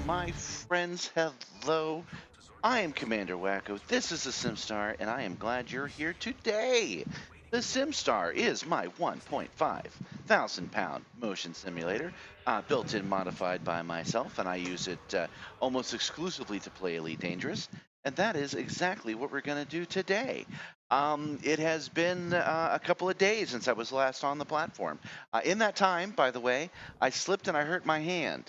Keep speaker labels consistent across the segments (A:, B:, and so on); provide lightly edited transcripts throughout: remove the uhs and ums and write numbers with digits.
A: my friends, hello. I am Commander Wacko. This is the Simstarr, and I am glad you're here today. The Simstarr is my 1.5 thousand pound motion simulator, built and modified by myself, and I use it almost exclusively to play Elite Dangerous. And that is exactly what we're going to do today. It has been a couple of days since I was last on the platform. In that time, by the way, I slipped and I hurt my hand.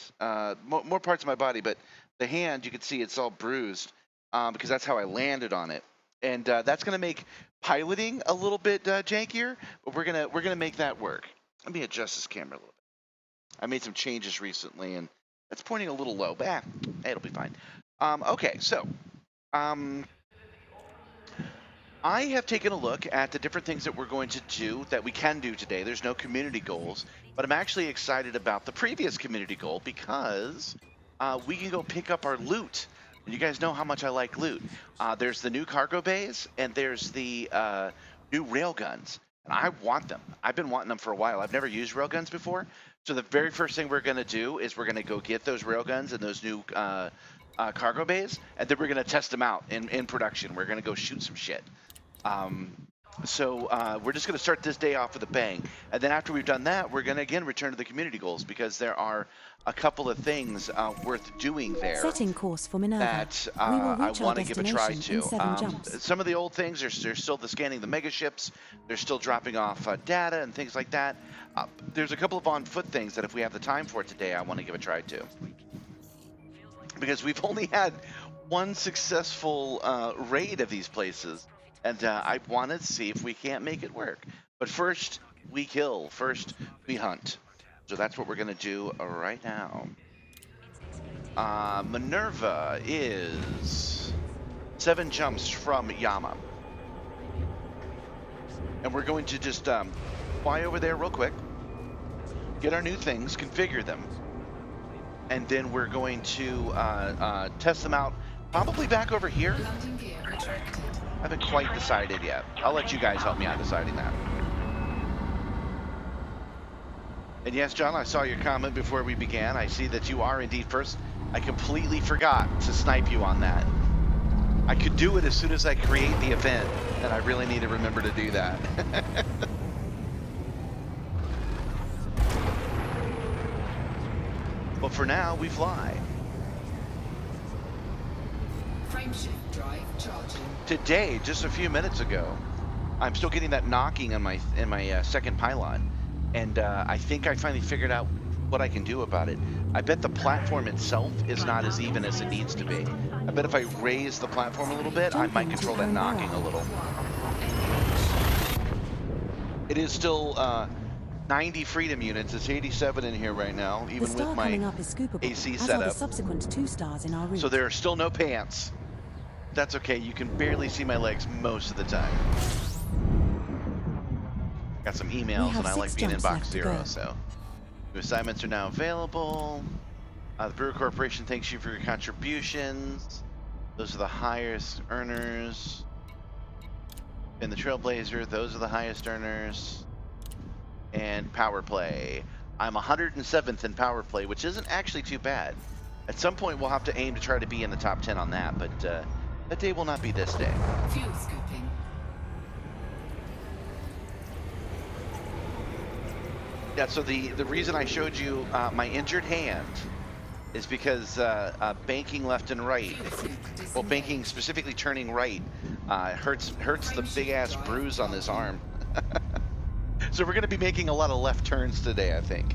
A: More parts of my body, but the hand, you can see it's all bruised because that's how I landed on it. And that's going to make piloting a little bit jankier, but we're gonna make that work. Let me adjust this camera a little bit. I made some changes recently, and that's pointing a little low, but it'll be fine. Okay, so I have taken a look at the different things that we're going to do that we can do today. There's no community goals, but I'm actually excited about the previous community goal because we can go pick up our loot. And you guys know how much I like loot. There's the new cargo bays, and there's the new railguns. And I want them. I've been wanting them for a while. I've never used railguns before. So the very first thing we're going to do is we're going to go get those railguns and those new cargo bays, and then we're going to test them out in production. We're going to go shoot some shit. So we're just going to start this day off with a bang. And then after we've done that, we're going to again return to the community goals because there are a couple of things worth doing there.
B: Setting course for Minerva.
A: That I want to give a try to. Some of the old things, there's still the scanning the mega ships. They're still dropping off data and things like that. There's a couple of on-foot things that if we have the time for it today, I want to give a try to. Because we've only had one successful raid of these places. And I want to see if we can't make it work. But first, we kill. First, we hunt. So that's what we're going to do right now. Minerva is 7 jumps from Yama. And we're going to just fly over there real quick, get our new things, configure them, and then we're going to test them out probably back over here. I haven't quite decided yet. I'll let you guys help me on deciding that. And yes, John, I saw your comment before we began. I see that you are indeed first. I completely forgot to snipe you on that. I could do it as soon as I create the event, and I really need to remember to do that. But for now, we fly.
C: Frameshift drive charging.
A: Today, just a few minutes ago, I'm still getting that knocking on my second pylon, and I think I finally figured out what I can do about it. I bet the platform itself is not as even as it needs to be. I bet if I raise the platform a little bit, I might control that knocking a little. It is still 90 freedom units. It's 87 in here right now, even with my AC setup.
B: Subsequent 2 stars in our route.
A: So there are still no pants. That's okay, you can barely see my legs most of the time. Got some emails and I like being in box 0, so. New assignments are now available. The Brewer Corporation thanks you for your contributions. Those are the highest earners. And the Trailblazer, those are the highest earners. And Power Play. I'm 107th in Power Play, which isn't actually too bad. At some point we'll have to aim to try to be in the top 10 on that, but that day will not be this day.
C: Fuel scooping.
A: Yeah, so the reason I showed you my injured hand is because banking left and right, well, banking specifically turning right, hurts the big ass bruise on this arm. So we're going to be making a lot of left turns today, I think.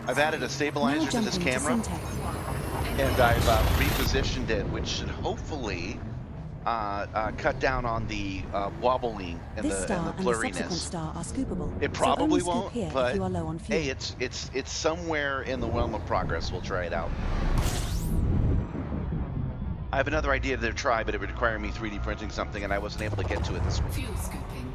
A: I've added a stabilizer to this camera, and I've repositioned it, which should hopefully cut down on the wobbling and the blurriness. It probably won't, but hey, it's somewhere in the realm of progress. We'll try it out. I have another idea to try, but it would require me 3D printing something, and I wasn't able to get to it this week.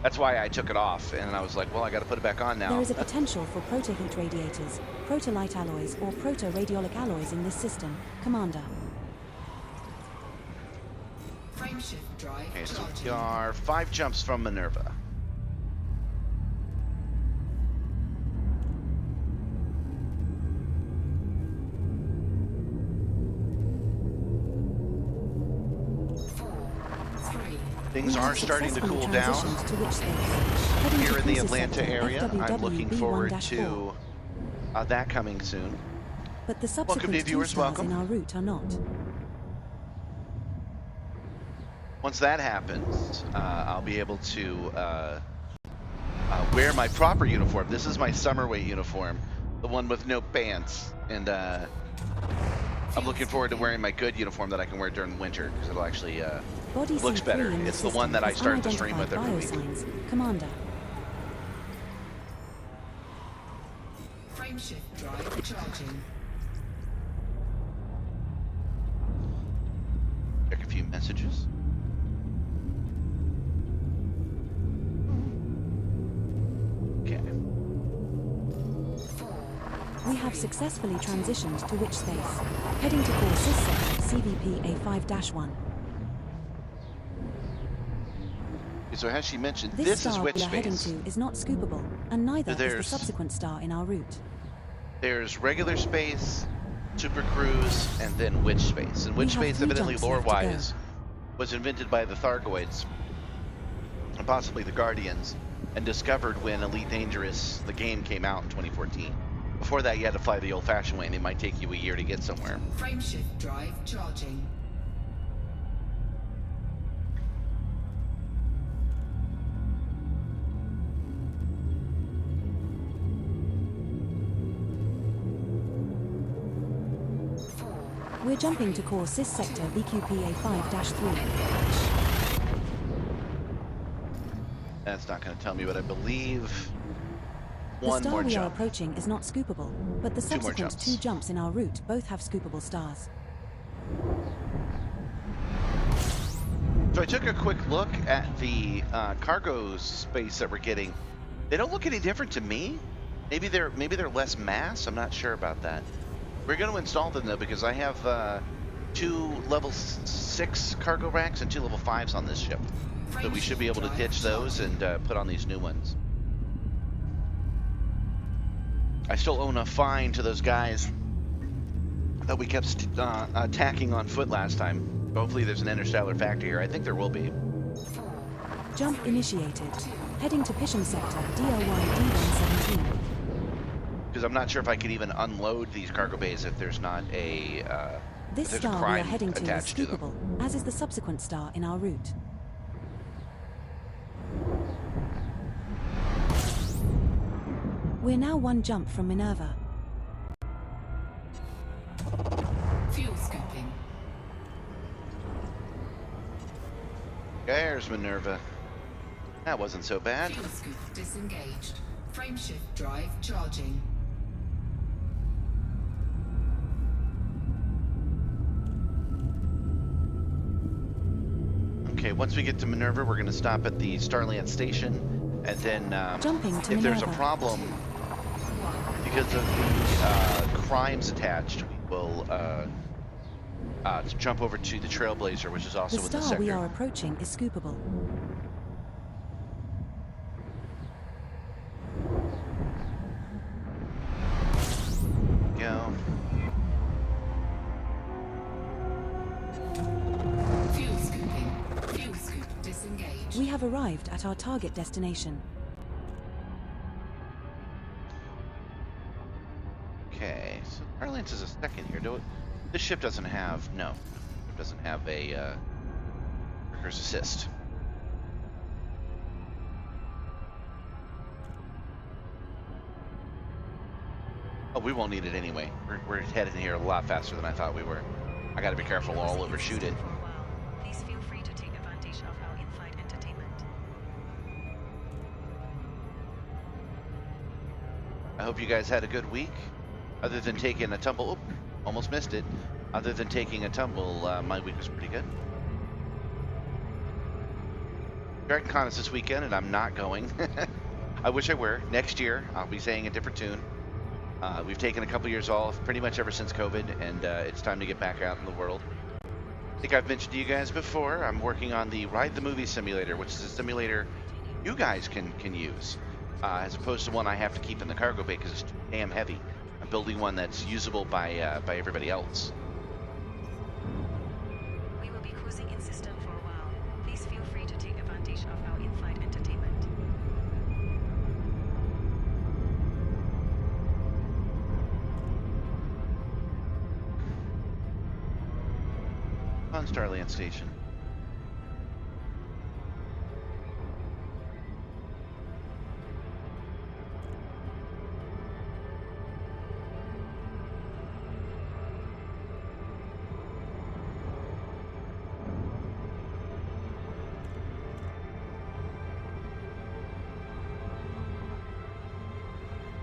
A: That's why I took it off, and I was like, well, I got to put it back on now.
B: There is a potential for proto-heat radiators, proto-light alloys, or proto-radiolic alloys in this system, Commander.
C: Frameshift drive
A: Okay, so
C: charging.
A: we are 5 jumps from Minerva. Things
B: We
A: are
B: have
A: starting to
B: successfully
A: cool down
B: transitioned to which space? Heading
A: here
B: to
A: in the
B: cruiser
A: Atlanta
B: sector
A: area. I'm looking
B: FWW
A: forward
B: B1-4.
A: to that coming soon.
B: But the
A: Welcome to
B: subsequent 2
A: viewers,
B: stars in
A: welcome.
B: our route are not.
A: Once that happens, I'll be able to wear my proper uniform. This is my summer weight uniform, the one with no pants. And I'm looking forward to wearing my good uniform that I can wear during the winter because it'll actually
B: Body
A: it looks
B: sync 3
A: better.
B: in the
A: It's the
B: system
A: one that I
B: is
A: start the stream with
B: unidentified
A: every week.
B: biosigns. Commander.
C: Frameshift drive charging.
A: Check a few messages. Okay.
B: We have successfully transitioned to which space? Heading to core sys sector CVP A5-1.
A: So as she mentioned,
B: This
A: this is
B: star
A: which
B: we are heading
A: space.
B: to is not scoopable, and neither is the
A: There's-
B: subsequent star in our route.
A: There's regular space, super cruise, and then witch space. And
B: We
A: witch
B: have
A: space,
B: 3
A: evidently
B: jumps left to
A: lore-wise, was invented by the Thargoids, and possibly the Guardians, and discovered when Elite Dangerous, the game, came out in 2014. Before that, you had to fly the old-fashioned way, and it might take you a year to get somewhere.
C: Frameshift drive charging.
B: We're jumping to core sys sector BQP A5-3.
A: That's not going to tell me, but I believe
B: The
A: one
B: star
A: more
B: we are
A: jump.
B: approaching is not scoopable, but the
A: Two more
B: subsequent
A: jumps.
B: 2 jumps in our route both have scoopable stars.
A: So I took a quick look at the cargo space that we're getting. They don't look any different to me. Maybe they're less mass. I'm not sure about that. We're going to install them though because I have 2 level 6 cargo racks and 2 level 5s on this ship. So we should be able to ditch those and put on these new ones. I still owe a fine to those guys that we kept attacking on foot last time. Hopefully there's an interstellar factor here. I think there will be.
B: Jump initiated. Heading to Pisham sector DLY D117.
A: Because I'm not sure if I could even unload these cargo bays if there's not a
B: This
A: if there's a
B: star we are
A: crime
B: heading to is
A: attached to them.
B: scoopable, as is the subsequent star in our route. We're now 1 jump from Minerva.
C: Fuel scooping.
A: There's Minerva. That wasn't so bad.
C: Fuel scoop disengaged. Frameshift drive charging.
A: Okay, once we get to Minerva, we're going to stop at the Starland station, and then
B: Jumping to
A: if there's a
B: Minerva.
A: problem because of the crimes attached, we will jump over to the Trailblazer, which is also
B: The
A: in the
B: star we
A: sector.
B: are approaching is scoopable.
A: Go.
C: Fuel scooping. Fuel scoop disengaged.
B: We have arrived at our target destination.
A: Okay, so Starland is a second here. This ship doesn't have it doesn't have a worker's assist. Oh, we won't need it anyway. We're heading here a lot faster than I thought we were. I got to be careful. I'll overshoot it.
D: Please feel free to take advantage of our in-flight entertainment.
A: I hope you guys had a good week. Other than taking a tumble, oop, almost missed it. Other than taking a tumble, my week was pretty good. DragonCon is this weekend, and I'm not going. I wish I were. Next year, I'll be saying a different tune. We've taken a couple years off, pretty much ever since COVID, and it's time to get back out in the world. I think I've mentioned to you guys before, I'm working on the Ride the Movie Simulator, which is a simulator you guys can use, as opposed to one I have to keep in the cargo bay because it's too damn heavy. I'm building one that's usable by everybody else.
D: We will be cruising in system for a while. Please feel free to take advantage of our in-flight entertainment.
A: On Starland Station.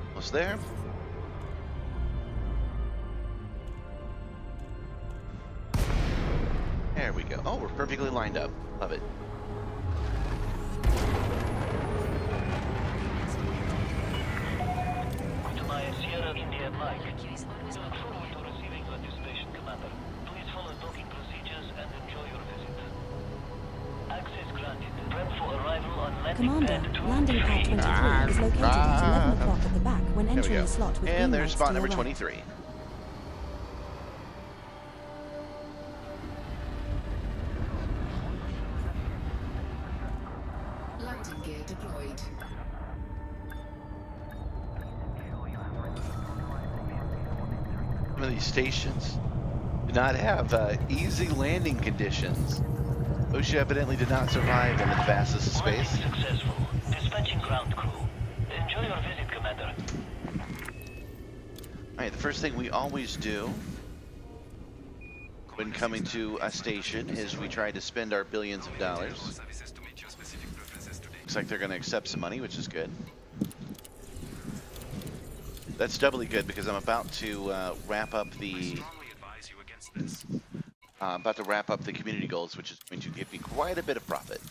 A: Almost there. There we go. Oh, we're perfectly lined up. Love it.
E: Sierra India Mike. We look forward to receiving your new station, Commander. Please follow docking procedures and enjoy your visit. Access granted. Prep for arrival on landing
B: Commander,
E: pad 2.
B: landing pad 23 is located at 11 o'clock at the back when
A: There we
B: entering
A: go.
B: the slot with green
A: And there's
B: lights
A: spot
B: to
A: number
B: your right.
A: 23.
C: Landing gear deployed.
A: Some of these stations do not have easy landing conditions. OSHA evidently did not survive in the fastest of space.
E: Successful. Dispatching ground crew. Enjoy your visit, Commander.
A: Alright, the first thing we always do when coming to a station is we try to spend our billions of dollars. Looks like they're going to accept some money, which is good. That's doubly good because I'm about to wrap up the community goals, which is going to give me quite a bit of profit.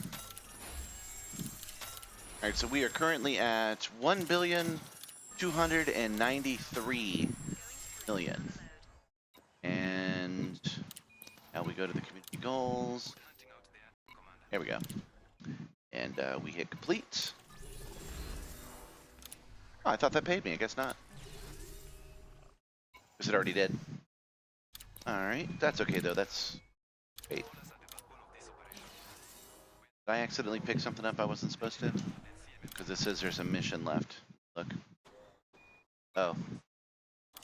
A: All right, so we are currently at 1,293,000,000, and now we go to the community goals. There we go, and we hit complete. Oh, I thought that paid me. I guess not. Because it already did. Alright, that's okay though, that's... Wait. Did I accidentally pick something up I wasn't supposed to? Because it says there's a mission left. Look. Oh.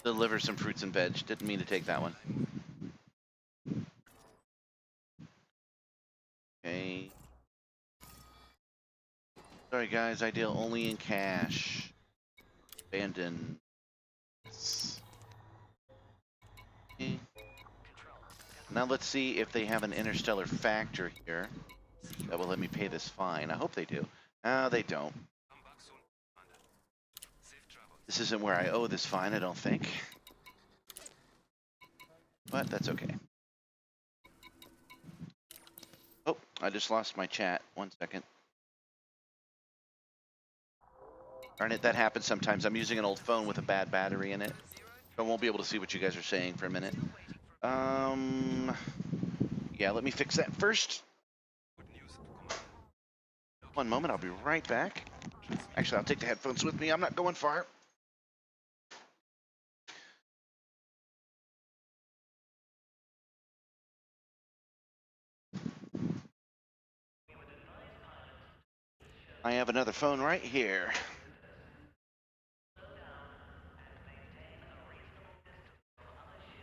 A: Deliver some fruits and veg. Didn't mean to take that one. Okay. Sorry guys, I deal only in cash. Abandon. Okay. Now let's see if they have an interstellar factor here that will let me pay this fine. I hope they do. No, they don't. This isn't where I owe this fine, I don't think. But that's okay. Oh, I just lost my chat. 1 second. Darn it, that happens sometimes. I'm using an old phone with a bad battery in it. So I won't be able to see what you guys are saying for a minute. Yeah, let me fix that first. 1 moment, I'll be right back. Actually, I'll take the headphones with me. I'm not going far. I have another phone right here.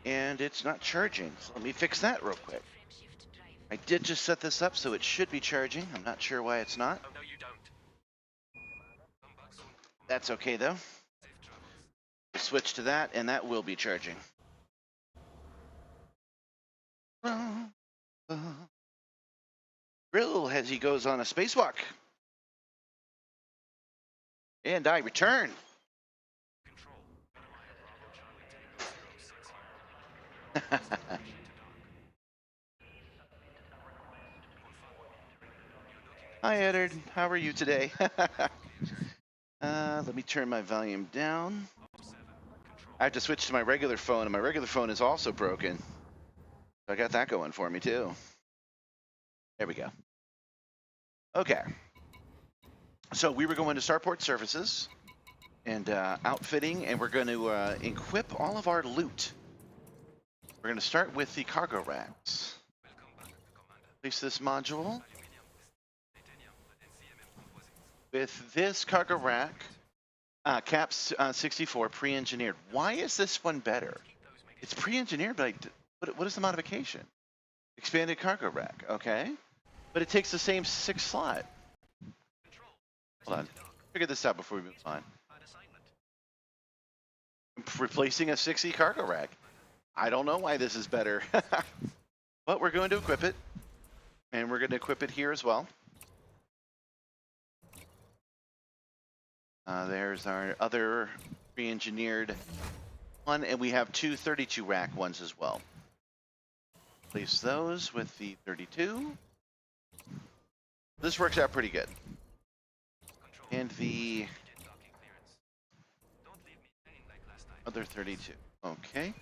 A: And it's not charging, so let me fix that real quick. I did just set this up, so it should be charging. I'm not sure why it's not. That's okay, though. We'll switch to that, and that will be charging. Grill as he goes on a spacewalk. And I return. Hi, Eddard. How are you today? Let me turn my volume down. I have to switch to my regular phone, and my regular phone is also broken. I got that going for me too. There we go. Okay. So we were going to Starport Services and outfitting, and we're going to equip all of our loot. We're going to start with the cargo racks. Place this module. With this cargo rack, CAPS 64 pre-engineered. Why is this one better? It's pre-engineered, but what is the modification? Expanded cargo rack, okay. But it takes the same 6 slot. Hold on, figure this out before we move on. Replacing a 60 cargo rack. I don't know why this is better. But we're going to equip it. And we're going to equip it here as well. There's our other pre-engineered one, and we have 2 32 rack ones as well. Place those with the 32. This works out pretty good. And the other 32. Okay.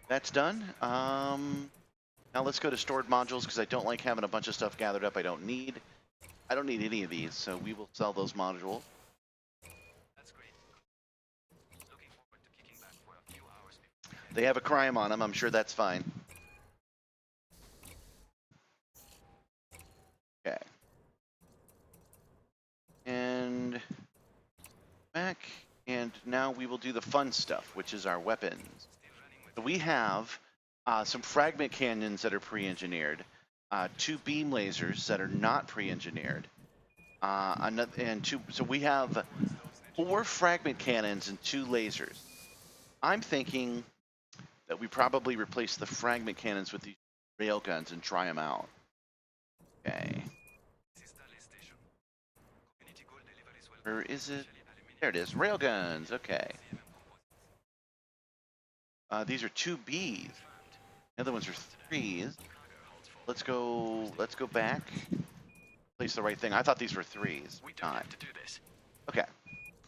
A: That's done. Now let's go to stored modules because I don't like having a bunch of stuff gathered up I don't need. I don't need any of these, so we will sell those modules. They have a crime on them. I'm sure that's fine. Okay. And back. And now we will do the fun stuff, which is our weapons. So we have some fragment cannons that are pre-engineered, 2 beam lasers that are not pre-engineered, so we have 4 fragment cannons and 2 lasers. I'm thinking that we probably replace the fragment cannons with these railguns and try them out. Okay. Where is it? There it is. Railguns. Okay. These are 2Bs. The other ones are 3s. Let's go back. Place the right thing. I thought these were 3s.
F: We don't have to do this.
A: Okay.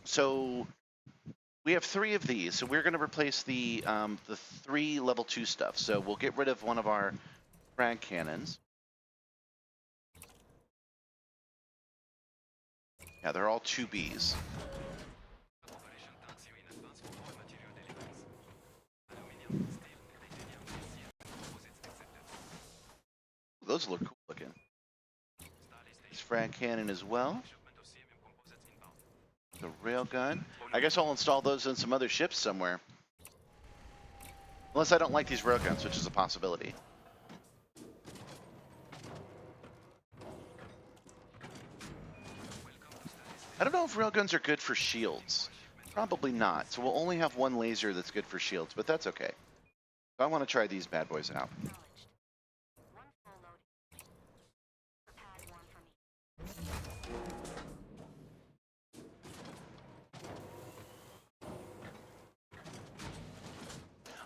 A: So we have 3 of these. So we're going to replace the 3 level 2 stuff. So we'll get rid of one of our frag cannons. Yeah, they're all 2Bs. Those look cool looking. This frag cannon as well. The railgun. I guess I'll install those in some other ships somewhere. Unless I don't like these railguns, which is a possibility. I don't know if railguns are good for shields. Probably not. So we'll only have 1 laser that's good for shields, but that's okay. So I want to try these bad boys out.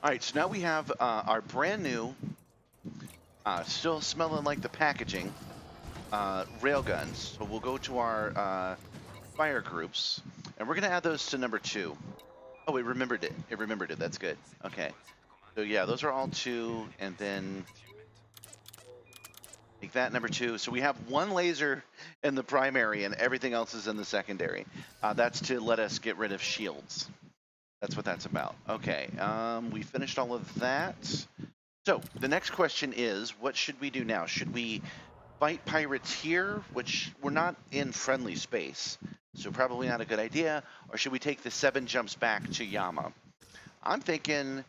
A: All right, so now we have our brand new, still smelling like the packaging, railguns. So we'll go to our fire groups, and we're going to add those to number 2. Oh, it remembered it. It remembered it. That's good. Okay. So yeah, those are all 2, and then make that number 2. So we have 1 laser in the primary, and everything else is in the secondary. That's to let us get rid of shields. That's what that's about. Okay, we finished all of that. So the next question is, what should we do now? Should we fight pirates here, which we're not in friendly space, so probably not a good idea, or should we take the 7 jumps back to Yama? I'm thinking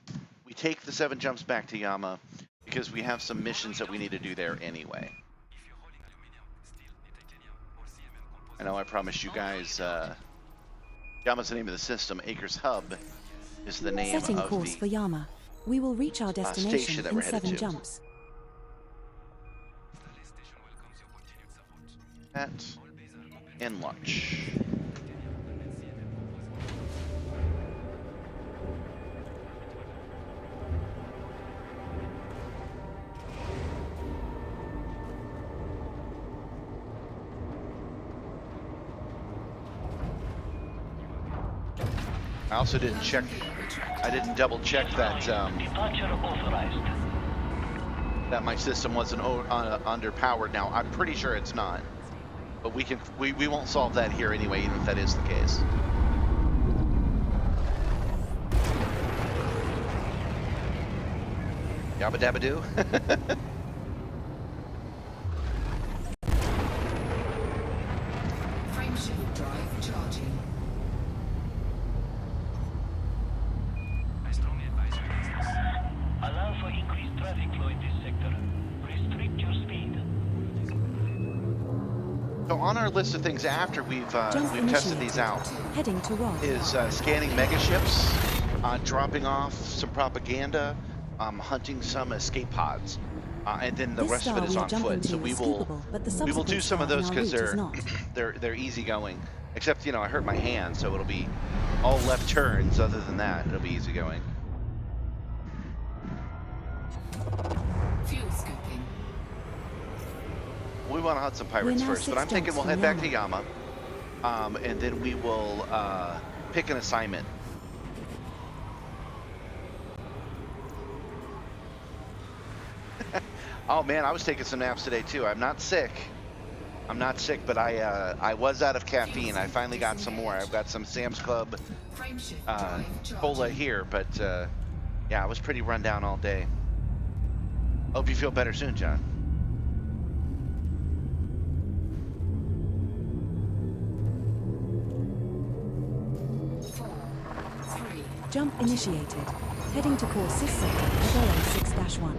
A: we take the 7 jumps back to Yama because we have some missions that we need to do there anyway. I know I promised you guys Yama's the name of the system. Acres Hub is the name
B: Setting
A: of
B: course
A: the
B: for Yama. We will reach our
A: station
B: destination
A: that
B: in
A: we're headed
B: 7
A: to.
B: jumps.
A: That and launch. I also didn't check I didn't double check that
E: Departure authorized.
A: that my system wasn't underpowered. Now I'm pretty sure it's not, but we won't solve that here anyway, even if that is the case. Yabba dabba doo.
C: Frameshift drive charging.
E: Allow for increased traffic flow in this sector. Restrict your speed.
A: So on our list of things after we've tested these out
B: Heading to Rod.
A: is scanning megaships, dropping off some propaganda, hunting some escape pods, and then the
B: This
A: rest of it
B: star
A: is
B: we are
A: on
B: jumping
A: foot.
B: to
A: So
B: is
A: we will
B: scoopable, but the
A: we will do
B: subsequent
A: some of
B: star in
A: those
B: our
A: because
B: route is not.
A: they're easy going. Except I hurt my hand, so it'll be all left turns. Other than that, it'll be easy going.
C: Fuel scooping.
A: We want to hunt some pirates
B: We're now
A: first, but
B: 6
A: I'm thinking
B: jumps
A: we'll head
B: from
A: back to
B: Yama.
A: Yama, and then we will pick an assignment. Oh man, I was taking some naps today too. I'm not sick, but I was out of caffeine. I finally got some more. I've got some Sam's Club
C: Frameshift drive
A: cola
C: charging.
A: here, but yeah, I was pretty run down all day. Hope you feel better soon, John.
C: Four, three,
B: Jump initiated. Heading to course Cis sector at 6-1.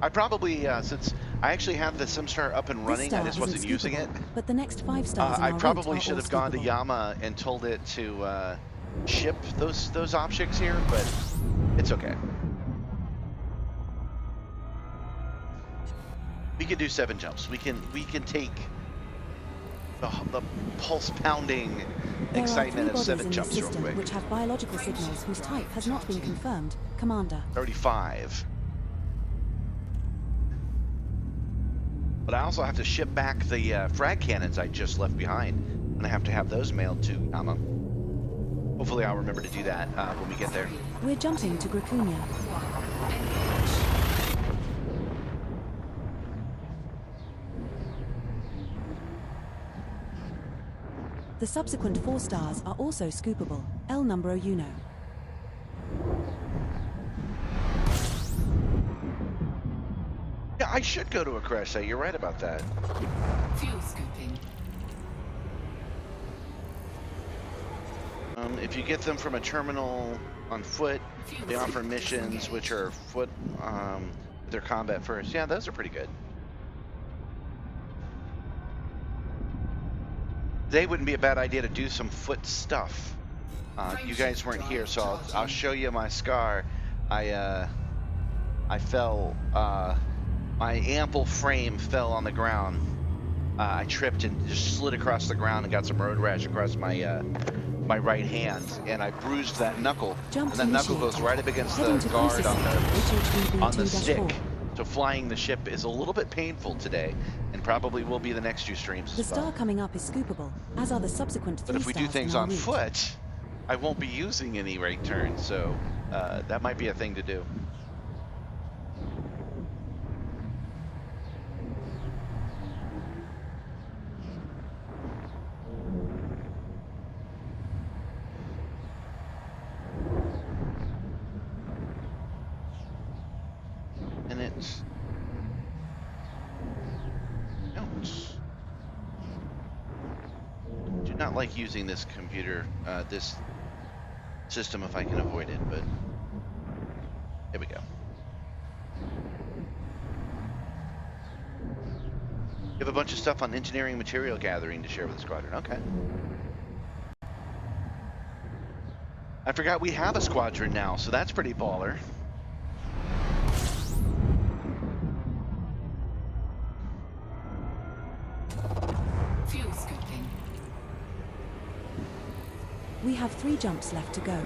A: I probably, since I actually have the Simstarr up and
B: This
A: running, I
B: star
A: just
B: isn't
A: wasn't using it.
B: scoopable, but the next 5 stars in
A: I
B: our route
A: probably
B: are
A: should
B: all
A: have gone to
B: scoopable.
A: Yama and told it to ship those objects here, but it's okay. We can do 7 jumps. We can take the pulse pounding
B: There
A: excitement
B: are
A: of
B: 3
A: 7
B: bodies in the
A: jumps real
B: system
A: quick.
B: which have biological signals whose type has not been confirmed. Commander.
A: 35. But I also have to ship back the frag cannons I just left behind, and I have to have those mailed to Yama. Hopefully I'll remember to do that when we get there.
B: We're jumping to Gracunia. The subsequent 4 stars are also scoopable. El numero uno.
A: Yeah, I should go to a crash site. You're right about that.
C: fuel scooping.
A: If you get them from a terminal on foot, they offer missions which are foot, they're combat first. Yeah, those are pretty good. Today wouldn't be a bad idea to do some foot stuff. You guys weren't here, so I'll show you my scar. I fell, my ample frame fell on the ground. I tripped and just slid across the ground and got some road rash across my my right hand, and I bruised that knuckle.
B: Jump
A: And that knuckle
B: initiated.
A: goes right up against the
B: Heading to
A: guard
B: cruiser
A: on
B: sector,
A: the stick.
B: 2-4.
A: So flying the ship is a little bit painful today, and probably will be the next 2 streams
B: The
A: as well.
B: star coming up is scoopable, as are the subsequent 3
A: But if we do
B: stars
A: things
B: in our
A: on
B: route.
A: foot, I won't be using any right turns, so that might be a thing to do. And it's ouch. Do not like using this computer, this system if I can avoid it, but here we go. You have a bunch of stuff on engineering material gathering to share with the squadron. Okay. I forgot we have a squadron now, so that's pretty baller.
C: Fuel scooping.
B: We have 3 jumps left to go.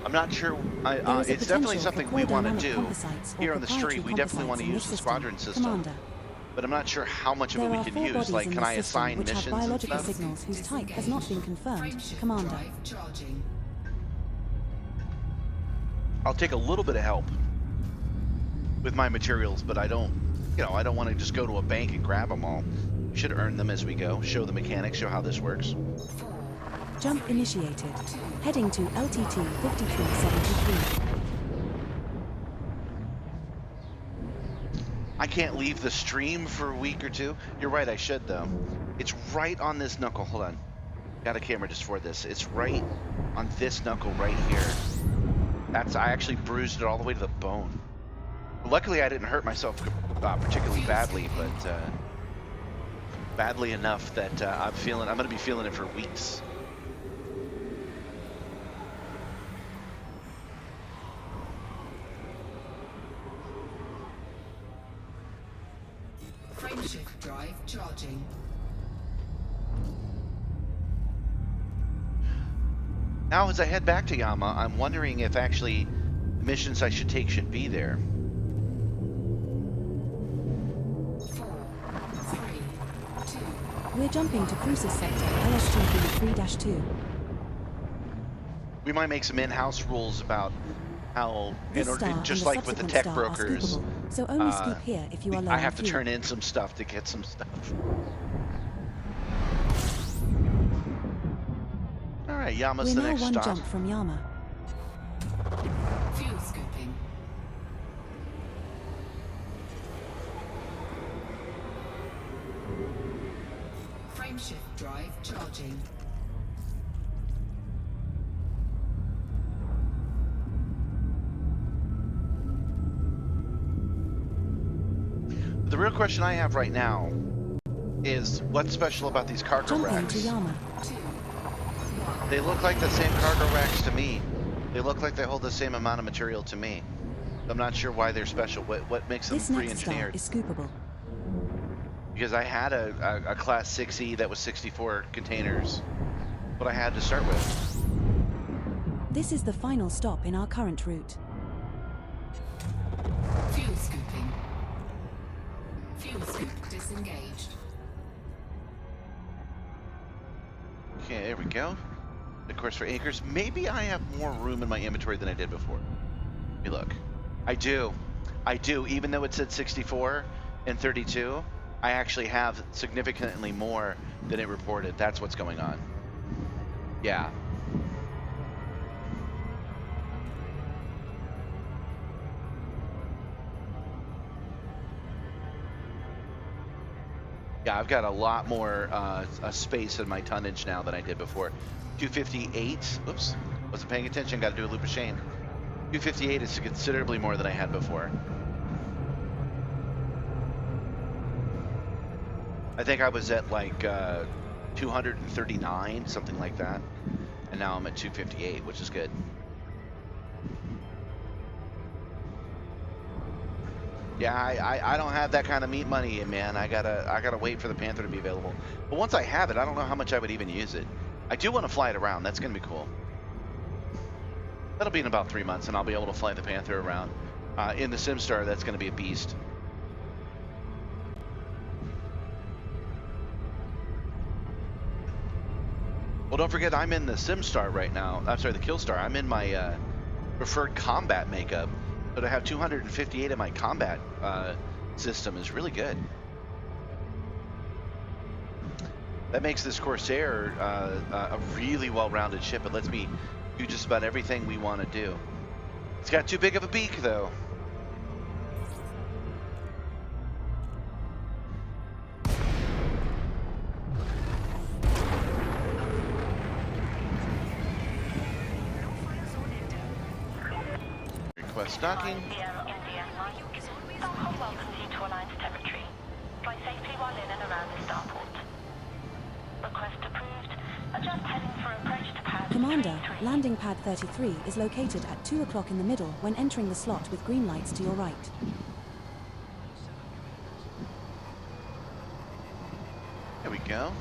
A: I'm not sure.
B: There is a
A: It's definitely
B: potential
A: something
B: for
A: we want to
B: core
A: do
B: dynamic composites or
A: here on the
B: proprietary
A: street. We definitely want to
B: composites in
A: use
B: this
A: the squadron system,
B: Commander.
A: but I'm not sure how much of it
B: There
A: we
B: are
A: can
B: 4
A: use.
B: bodies
A: Like,
B: in
A: can
B: the
A: I
B: system
A: assign
B: which have
A: missions and
B: biological
A: stuff?
B: signals whose type has not been confirmed.
C: Frameshift
B: Commander.
C: drive charging.
A: I'll take a little bit of help with my materials, but I don't, I don't want to just go to a bank and grab them all. We should earn them as we go, show the mechanics, show how this works.
B: Jump initiated. Heading to LTT 5373.
A: I can't leave the stream for a week or two. You're right, I should though. It's right on this knuckle. Hold on. Got a camera just for this. It's right on this knuckle right here. I actually bruised it all the way to the bone. Luckily, I didn't hurt myself particularly badly, but badly enough that I'm going to be feeling it for weeks.
C: Frameshift drive charging.
A: Now, as I head back to Yama, I'm wondering if actually the missions I should take should be there.
C: 4, 3, 2.
B: We're jumping to Cruises Sector LSTB 3-2.
A: We might make some in-house rules about how,
B: This star
A: just
B: and the
A: like with the
B: subsequent
A: tech
B: star are
A: brokers,
B: scoopable, so only scoop here if you are low
A: I
B: on
A: have to
B: fuel.
A: turn in some stuff to get some stuff. All right, Yama's
B: We're
A: the
B: now
A: next
B: one
A: stop.
B: jump from Yama.
C: Fuel scooping. Frameshift drive charging.
A: The real question I have right now is what's special about these cargo
B: Jumping
A: racks?
B: to Yama.
C: 2,
A: They look like the same cargo racks to me. They look like they hold the same amount of material to me. I'm not sure why they're special. What makes them
B: This next star
A: pre-engineered?
B: is scoopable.
A: Because I had a Class 6E that was 64 containers. What I had to start with.
B: This is the final stop in our current route.
C: fuel scooping. Fuel scoop disengaged.
A: Okay, there we go. Of course, for acres, maybe I have more room in my inventory than I did before. Let me look. I do. Even though it said 64 and 32, I actually have significantly more than it reported. That's what's going on. Yeah. Yeah, I've got a lot more space in my tonnage now than I did before. 258. Oops, wasn't paying attention. Got to do a loop of shame. 258 is considerably more than I had before. I think I was at like 239, something like that, and now I'm at 258, which is good. Yeah, I don't have that kind of meat money, man. I gotta wait for the Panther to be available. But once I have it, I don't know how much I would even use it. I do want to fly it around. That's gonna be cool. That'll be in about 3 months, and I'll be able to fly the Panther around. In the Simstarr, that's gonna be a beast. Well, don't forget, I'm in the Simstarr right now. I'm sorry, the Killstar. I'm in my preferred combat makeup. So to have 258 in my combat system is really good. That makes this Corsair a really well-rounded ship. It lets me do just about everything we want to do. It's got too big of a beak, though. Request docking.
E: Welcome you to Alliance territory. Fly safely while in and around the starport. Request approved. Adjust heading for approach to pad
B: Commander,
E: 33.
B: landing pad 33 is located at 2 o'clock in the middle when entering the slot with green lights to your right.
A: There we go.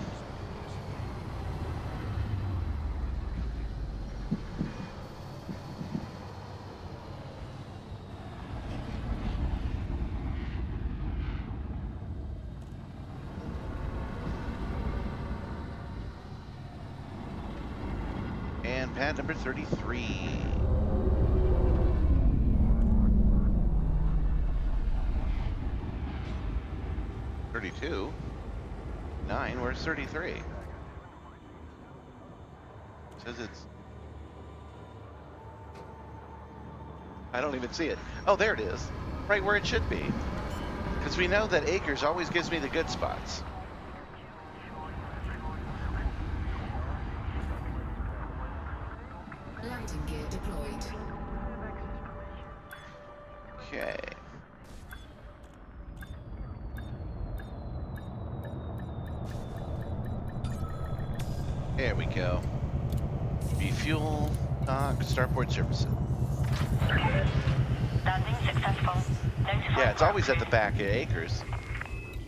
A: And pad number 33. 32. 9, where's 33? It says it's... I don't even see it. Oh, there it is. Right where it should be. Because we know that acres always gives me the good spots.
C: Landing gear deployed.
A: Okay. There we go. Refuel, dock, starport services.
E: Landing successful.
A: Yeah, it's always at the back of acres.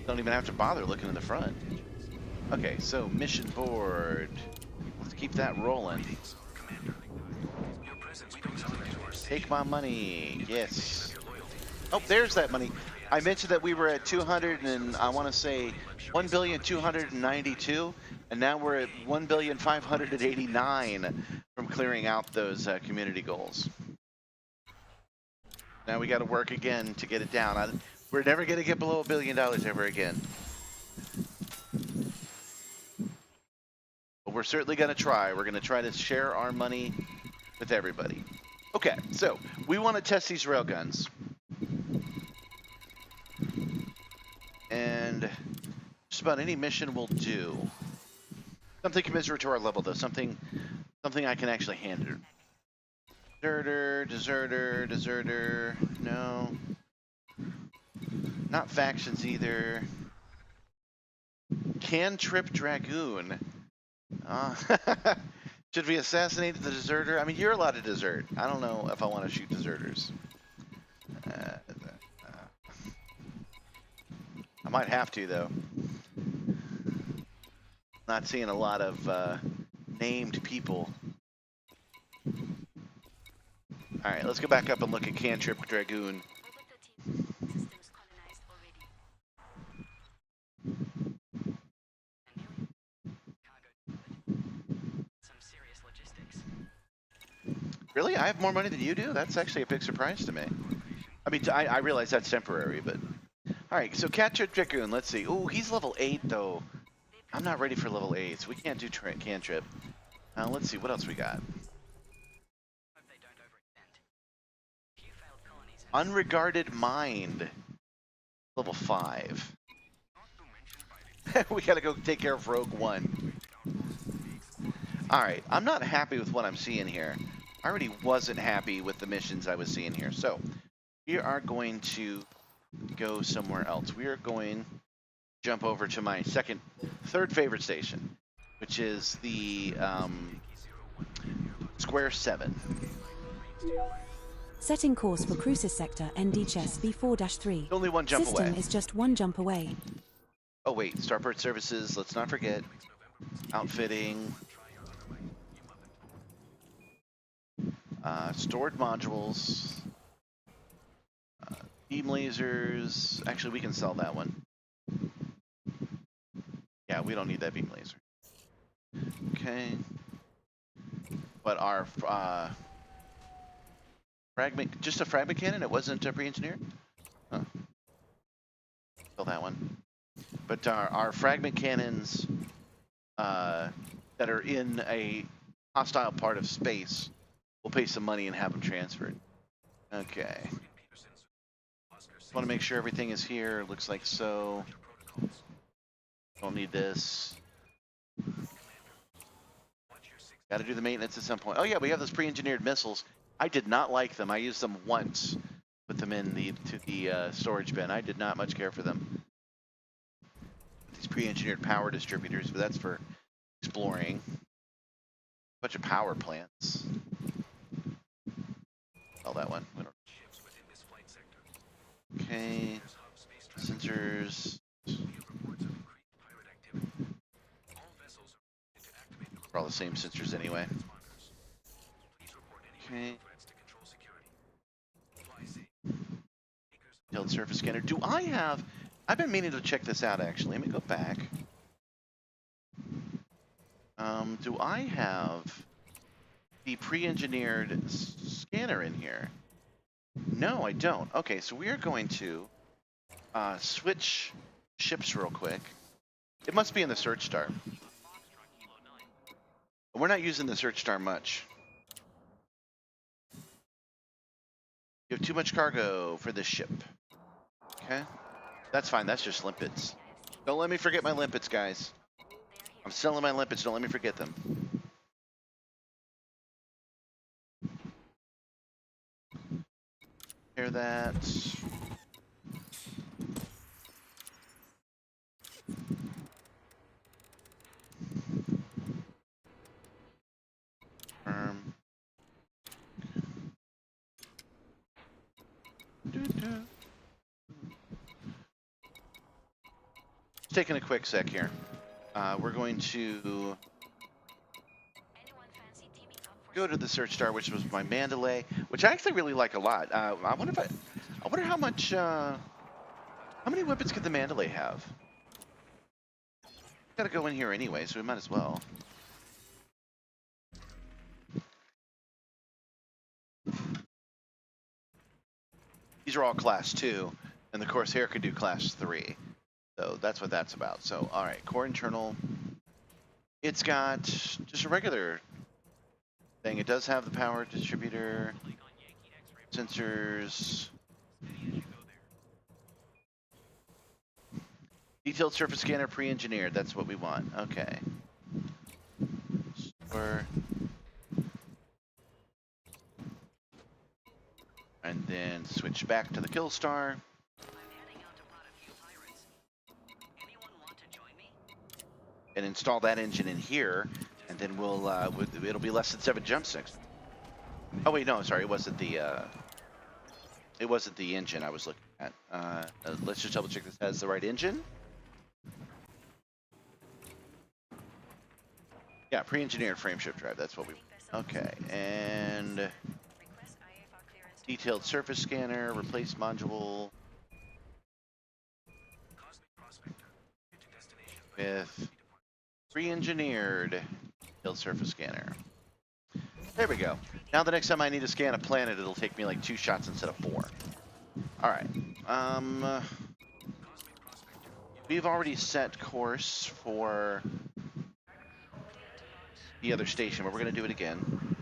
A: Don't even have to bother looking in the front. Okay, so mission board. Let's keep that rolling. Take my money. Yes. Oh, there's that money. I mentioned that we were at 200 and I want to say 1,292,000, and now we're at 1,589,000 from clearing out those community goals. Now we got to work again to get it down. We're never going to get below $1 billion ever again. But we're certainly going to try. We're going to try to share our money with everybody. Okay, so we want to test these railguns. And just about any mission will do. Something commensurate to our level, though. Something I can actually handle. Deserter. No. Not factions either. Cantrip Dragoon. Should we assassinate the deserter? I mean, you're allowed to desert. I don't know if I want to shoot deserters. I might have to, though. Not seeing a lot of named people. All right, let's go back up and look at Cantrip Dragoon. Really? I have more money than you do? That's actually a big surprise to me. I mean, I realize that's temporary, but... All right, so Cantrip Dragoon, let's see. Oh, he's level 8, though. I'm not ready for level 8s. We can't do Cantrip. Let's see, what else we got? Unregarded Mind. Level 5. We gotta go take care of Rogue One. Alright, I'm not happy with what I'm seeing here. I already wasn't happy with the missions I was seeing here. So, we are going to go somewhere else. We are going to jump over to my third favorite station, which is the Square 7.
B: Setting course for Crucis Sector ND-Chess V4-3.
A: Only one jump
B: System
A: away.
B: is just one jump away.
A: Oh wait, starport services, let's not forget. Outfitting. Stored modules. Beam lasers. Actually, we can sell that one. Yeah, we don't need that beam laser. Okay. But our fragment, just a fragment cannon? It wasn't pre-engineered? Huh. Sell that one. But our fragment cannons that are in a hostile part of space, we'll pay some money and have them transferred. Okay. Just want to make sure everything is here. Looks like so. Don't need this. Got to do the maintenance at some point. Oh yeah, we have those pre-engineered missiles. I did not like them. I used them once. Put them in the storage bin. I did not much care for them. These pre-engineered power distributors, but that's for exploring. Bunch of power plants. Oh, that one. We don't... Okay. Sensors. We're all the same sensors anyway. Okay. Detailed surface scanner. Do I have... I've been meaning to check this out, actually. Let me go back. Do I have the pre-engineered scanner in here? No, I don't. Okay, so we are going to switch ships real quick. It must be in the search star. We're not using the search star much. You have too much cargo for this ship. Okay. That's fine. That's just limpets. Don't let me forget my limpets, guys. I'm selling my limpets. Don't let me forget them. Hear that. Just taking a quick sec here. We're going to go to the search star, which was my Mandalay, which I actually really like a lot. I wonder how much, how many weapons could the Mandalay have? Gotta go in here anyway, so we might as well. These are all class 2, and the Corsair could do class 3. So that's what that's about. So, all right, core internal. It's got just a regular thing. It does have the power distributor, sensors, detailed surface scanner, pre-engineered. That's what we want. Okay. Store. And then switch back to the kill star. And install that engine in here, and then we'll it'll be less than 7 jump sticks. Oh wait, no, sorry, it wasn't the engine I was looking at. Let's just double check this has the right engine. Yeah, pre-engineered frameshift drive. That's what we. Okay, and detailed surface scanner, replace module with pre-engineered detailed surface scanner. There we go. Now the next time I need to scan a planet, it'll take me like 2 shots instead of 4. All right. We've already set course for the other station, but we're going to do it again.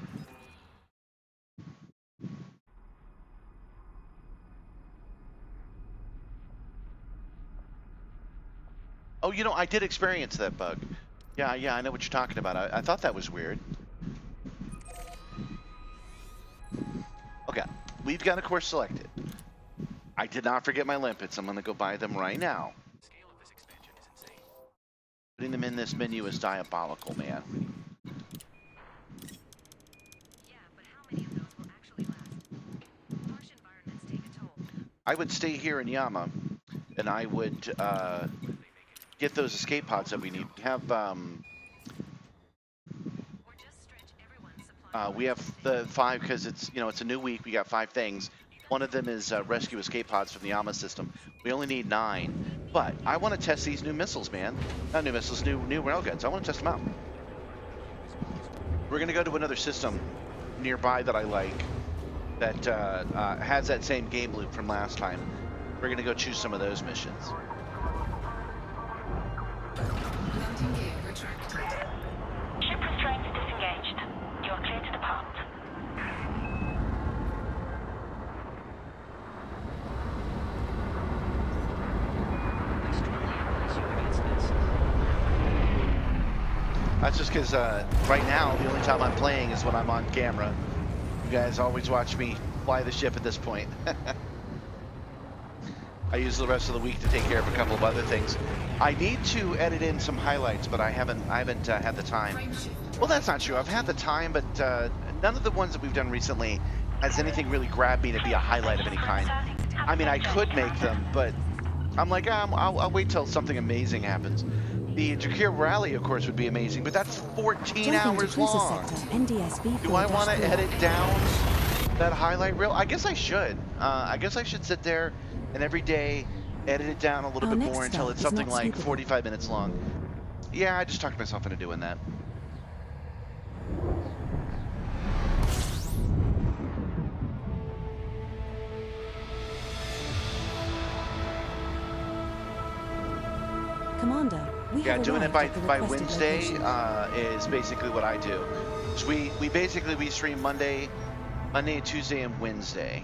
A: Oh, you know, I did experience that bug. Yeah, I know what you're talking about. I thought that was weird. Okay, we've got a course selected. I did not forget my limpets. I'm going to go buy them right now. Putting them in this menu is diabolical, man. I would stay here in Yama, and I would get those escape pods that we need. We have the 5 because it's a new week. We got 5 things. One of them is rescue escape pods from the Yama system. We only need 9, but I want to test these new missiles, man. Not new missiles, new railguns. I want to test them out. We're gonna go to another system nearby that I like that has that same game loop from last time. We're gonna go choose some of those missions.
C: Landing gear retracted.
F: Ship restraints disengaged. You are clear to depart.
A: That's just because right now the only time I'm playing is when I'm on camera. You guys always watch me fly the ship at this point. I use the rest of the week to take care of a couple of other things. I need to edit in some highlights, but I haven't had the time. Well, that's not true. I've had the time, but none of the ones that we've done recently has anything really grabbed me to be a highlight of any kind. I mean, I could make them, but I'm like, I'll wait till something amazing happens. The Jakir rally, of course, would be amazing, but that's 14 hours long. Do I want to edit down that highlight reel? I guess I should. I guess I should sit there and every day edit it down a little bit more until it's something like 45 minutes long. Yeah, I just talked myself into doing that.
B: Commander, we
A: Yeah,
B: have
A: doing it
B: arrived at the
A: by
B: requested
A: Wednesday
B: location.
A: is basically what I do. So we basically stream Monday, Tuesday, and Wednesday.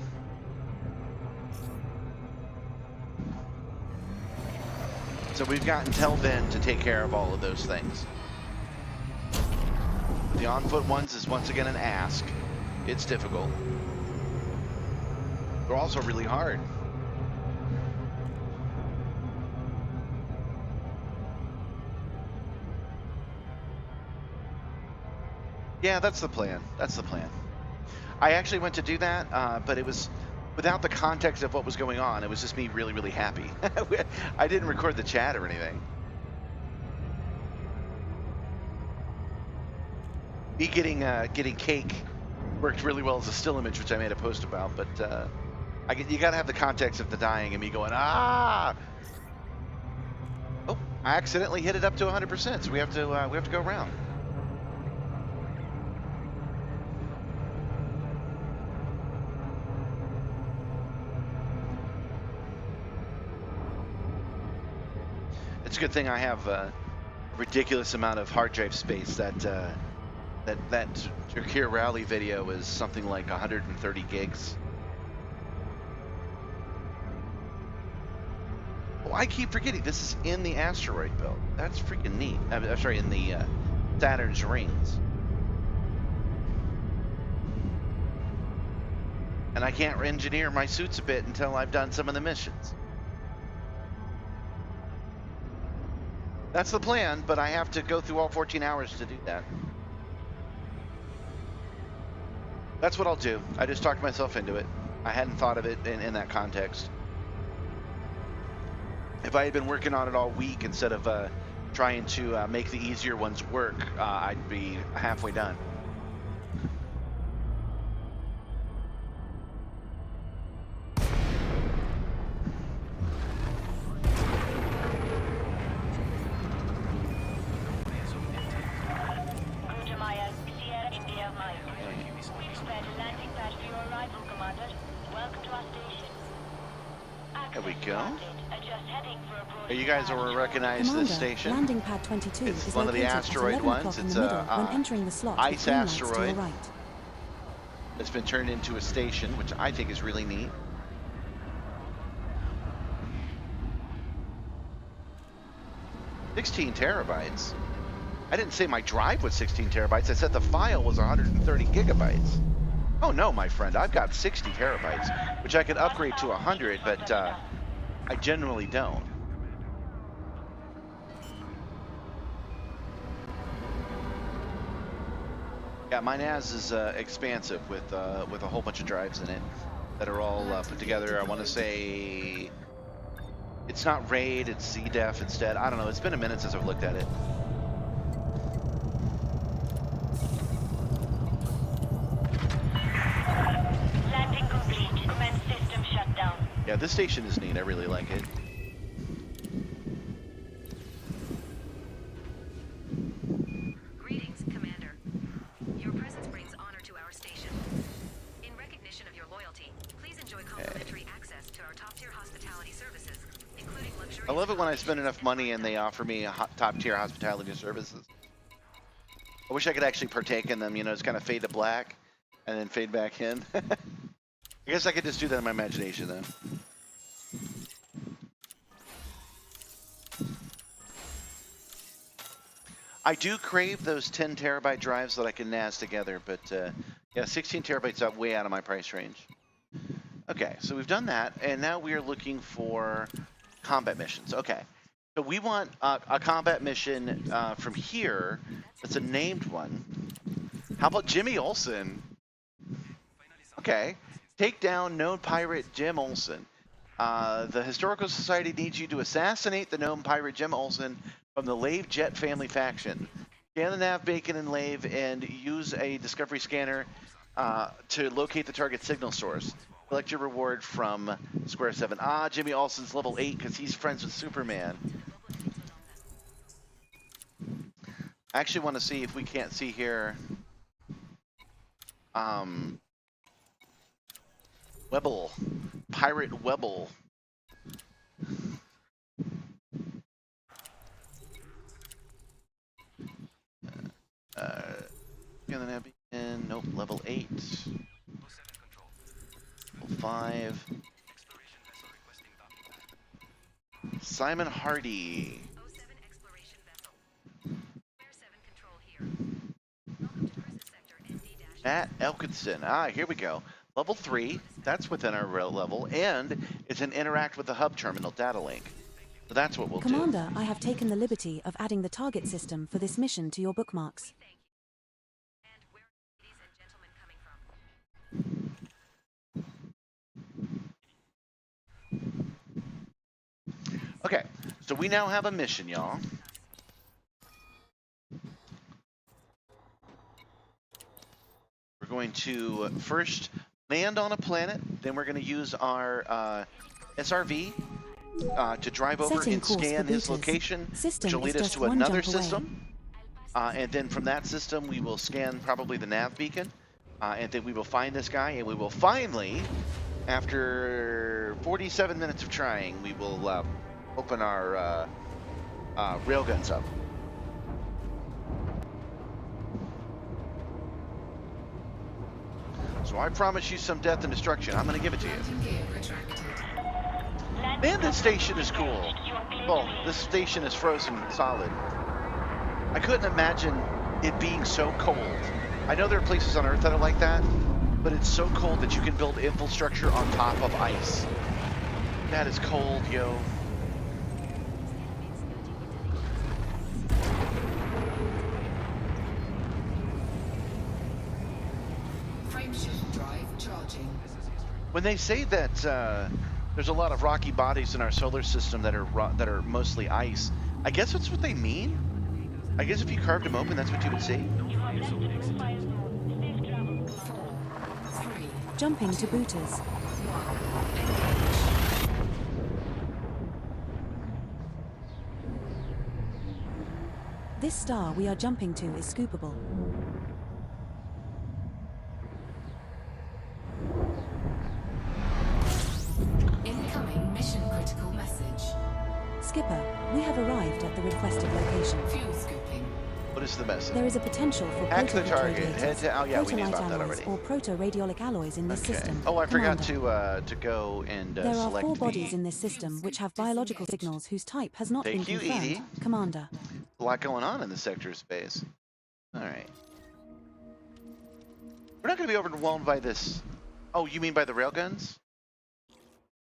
A: So we've got until then to take care of all of those things. The on-foot ones is once again an ask. It's difficult. They're also really hard. Yeah, that's the plan. That's the plan. I actually went to do that, but it was without the context of what was going on. It was just me really, really happy. I didn't record the chat or anything. Me getting cake worked really well as a still image, which I made a post about. But you got to have the context of the dying and me going ah. Oh, I accidentally hit it up to 100%, so we have to go around. It's a good thing I have a ridiculous amount of hard drive space. That Turkey Rally video is something like 130 gigs. Oh, I keep forgetting this is in the asteroid belt. That's freaking neat. I'm sorry, in the Saturn's rings. And I can't engineer my suits a bit until I've done some of the missions. That's the plan, but I have to go through all 14 hours to do that. That's what I'll do. I just talked myself into it. I hadn't thought of it in that context. If I had been working on it all week instead of trying to make the easier ones work, I'd be halfway done. There we go. You guys will recognize
B: Commander,
A: this station.
B: Landing pad 22
A: It's
B: is
A: one of the
B: located
A: asteroid
B: at 11
A: ones.
B: o'clock in
A: It's
B: the middle
A: a
B: when entering the slot with
A: ice
B: green lights to
A: asteroid.
B: your right.
A: It's been turned into a station, which I think is really neat. "16 terabytes? I didn't say my drive was 16 terabytes. I said the file was 130 gigabytes. Oh no, my friend, I've got 60 terabytes, which I could upgrade to 100, but I generally don't. Yeah, my NAS is expansive with a whole bunch of drives in it that are all put together. I want to say it's not RAID, it's ZDEF instead. I don't know. It's been a minute since I've looked at it.
F: Landing complete. Commence system shutdown.
A: Yeah, this station is neat. I really like it.
D: Greetings, Commander. Your presence brings honor to our station. In recognition of your loyalty, please enjoy complimentary access to our top-tier hospitality services, including luxurious...
A: I love it when I spend enough money and they offer me top-tier hospitality services. I wish I could actually partake in them. You know, it's kind of fade to black and then fade back in. I guess I could just do that in my imagination, though. I do crave those 10 terabyte drives that I can NAS together, but yeah, 16 terabytes is way out of my price range. Okay, so we've done that, and now we are looking for combat missions. Okay, so we want a combat mission from here that's a named one. How about Jimmy Olsen? Okay, take down known pirate Jim Olsen. The Historical Society needs you to assassinate the known pirate Jim Olsen from the Lave Jet family faction. Scan the nav beacon and Lave and use a discovery scanner to locate the target signal source. Collect your reward from Square 7. Ah, Jimmy Olsen's level 8 because he's friends with Superman. I actually want to see if we can't see here. Webble. Pirate Webble. Scan the nav beacon. Nope. Level 8. Level 5. Simon Hardy.
D: O7 exploration vessel. Square 7 control here. Welcome to cruises sector ND-.
A: Matt Elkinson. Ah, here we go. Level 3. That's within our level, and it's an interact with the hub terminal data link. So that's what we'll do.
B: Commander, I have taken the liberty of adding the target system for this mission to your bookmarks.
D: Thank you. And where are ladies and gentlemen coming from?
A: Okay, so we now have a mission, y'all. We're going to first land on a planet, then we're going to use our SRV to drive over
B: Setting
A: and
B: course
A: scan
B: for
A: his
B: booters.
A: location,
B: System
A: which will
B: is
A: lead us
B: just
A: to
B: one
A: another
B: jump away.
A: system. And then from that system, we will scan probably the nav beacon, and then we will find this guy, and we will finally, after 47 minutes of trying, we will open our railguns up. So I promise you some death and destruction. I'm going to give it to you.
C: Landing gear retracted.
A: Man, this station is cool. Well, this station is frozen solid. I couldn't imagine it being so cold. I know there are places on Earth that are like that, but it's so cold that you can build infrastructure on top of ice. That is cold, yo.
C: Frameshift drive charging.
A: When they say that there's a lot of rocky bodies in our solar system that are mostly ice, I guess that's what they mean. I guess if you carved them open, that's what you would see.
C: 4, 3,
B: Jumping to booters.
C: 1. Engage.
B: This star we are jumping to is scoopable.
C: Incoming mission critical message.
B: Skipper, we have arrived at the requested location.
C: Fuel scooping.
A: What is the message?
B: There is a potential for
A: Hack the target.
B: proto-radiators,
A: Head to. Oh yeah, we knew
B: protolite
A: about that
B: alloys,
A: already.
B: or proto-radiolic alloys in this system.
A: Oh, I forgot
B: Commander.
A: to go and
B: There are
A: select
B: 4
A: the.
B: bodies in this system which have biological signals whose type has not
A: Thank
B: been
A: you,
B: confirmed.
A: Edie.
B: Commander.
A: A lot going on in the sector of space. All right. We're not going to be overwhelmed by this. Oh, you mean by the railguns?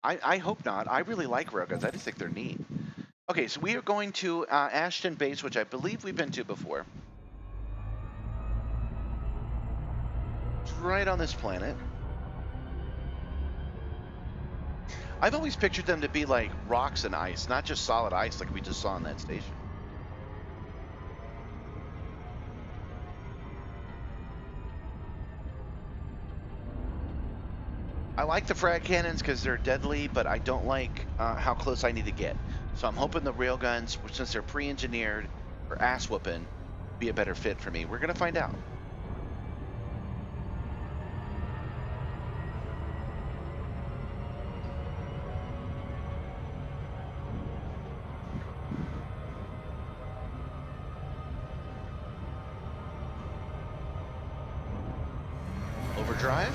A: I hope not. I really like railguns. I just think they're neat. Okay, so we are going to Ashton Base, which I believe we've been to before. It's right on this planet. I've always pictured them to be like rocks and ice, not just solid ice like we just saw on that station. I like the frag cannons because they're deadly, but I don't like how close I need to get. So I'm hoping the railguns, since they're pre-engineered for ass whooping, be a better fit for me. We're gonna find out. Overdrive.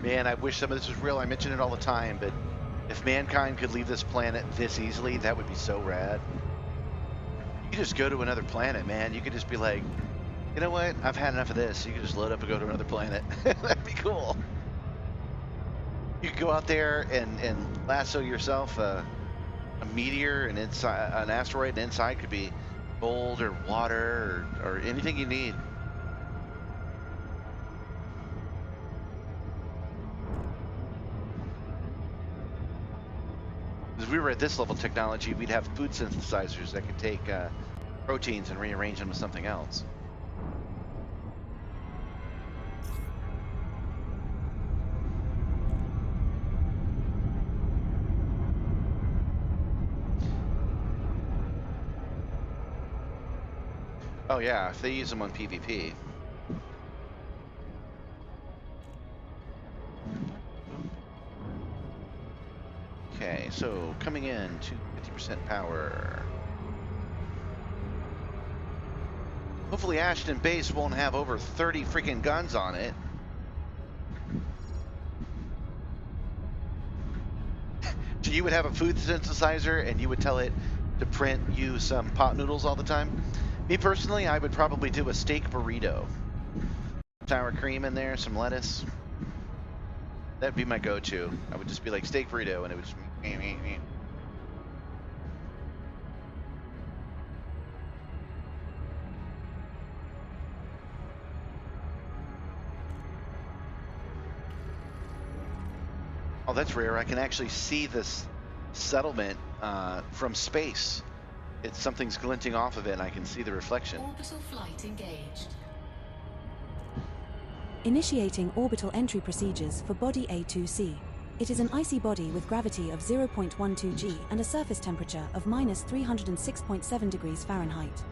A: Man, I wish some of this was real. I mention it all the time, but if mankind could leave this planet this easily, that would be so rad. You could just go to another planet, man. You could just be like, you know what? I've had enough of this. You could just load up and go to another planet. That'd be cool. You could go out there and lasso yourself a meteor, and inside an asteroid, and inside could be gold or water or anything you need. If we were at this level of technology, we'd have food synthesizers that could take proteins and rearrange them with something else. Oh yeah, if they use them on PvP. Okay, so coming in to 50% power. Hopefully Ashton Base won't have over 30 freaking guns on it. So you would have a food synthesizer and you would tell it to print you some pot noodles all the time? Me personally, I would probably do a steak burrito. Sour cream in there, some lettuce. That'd be my go-to. I would just be like steak burrito and it would just... Oh, that's rare. I can actually see this settlement from space. It's something's glinting off of it and I can see the reflection.
C: Orbital flight engaged.
B: Initiating orbital entry procedures for Body A2C. It is an icy body with gravity of 0.12 g and a surface temperature of minus 306.7 degrees Fahrenheit.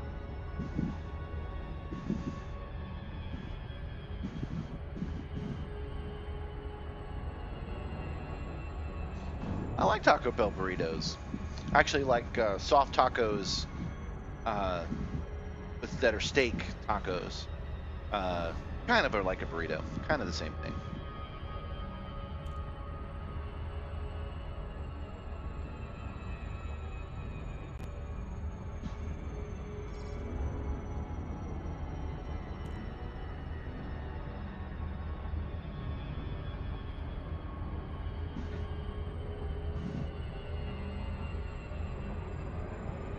A: I like Taco Bell burritos. I actually like soft tacos that are steak tacos. Kind of are like a burrito. Kind of the same thing.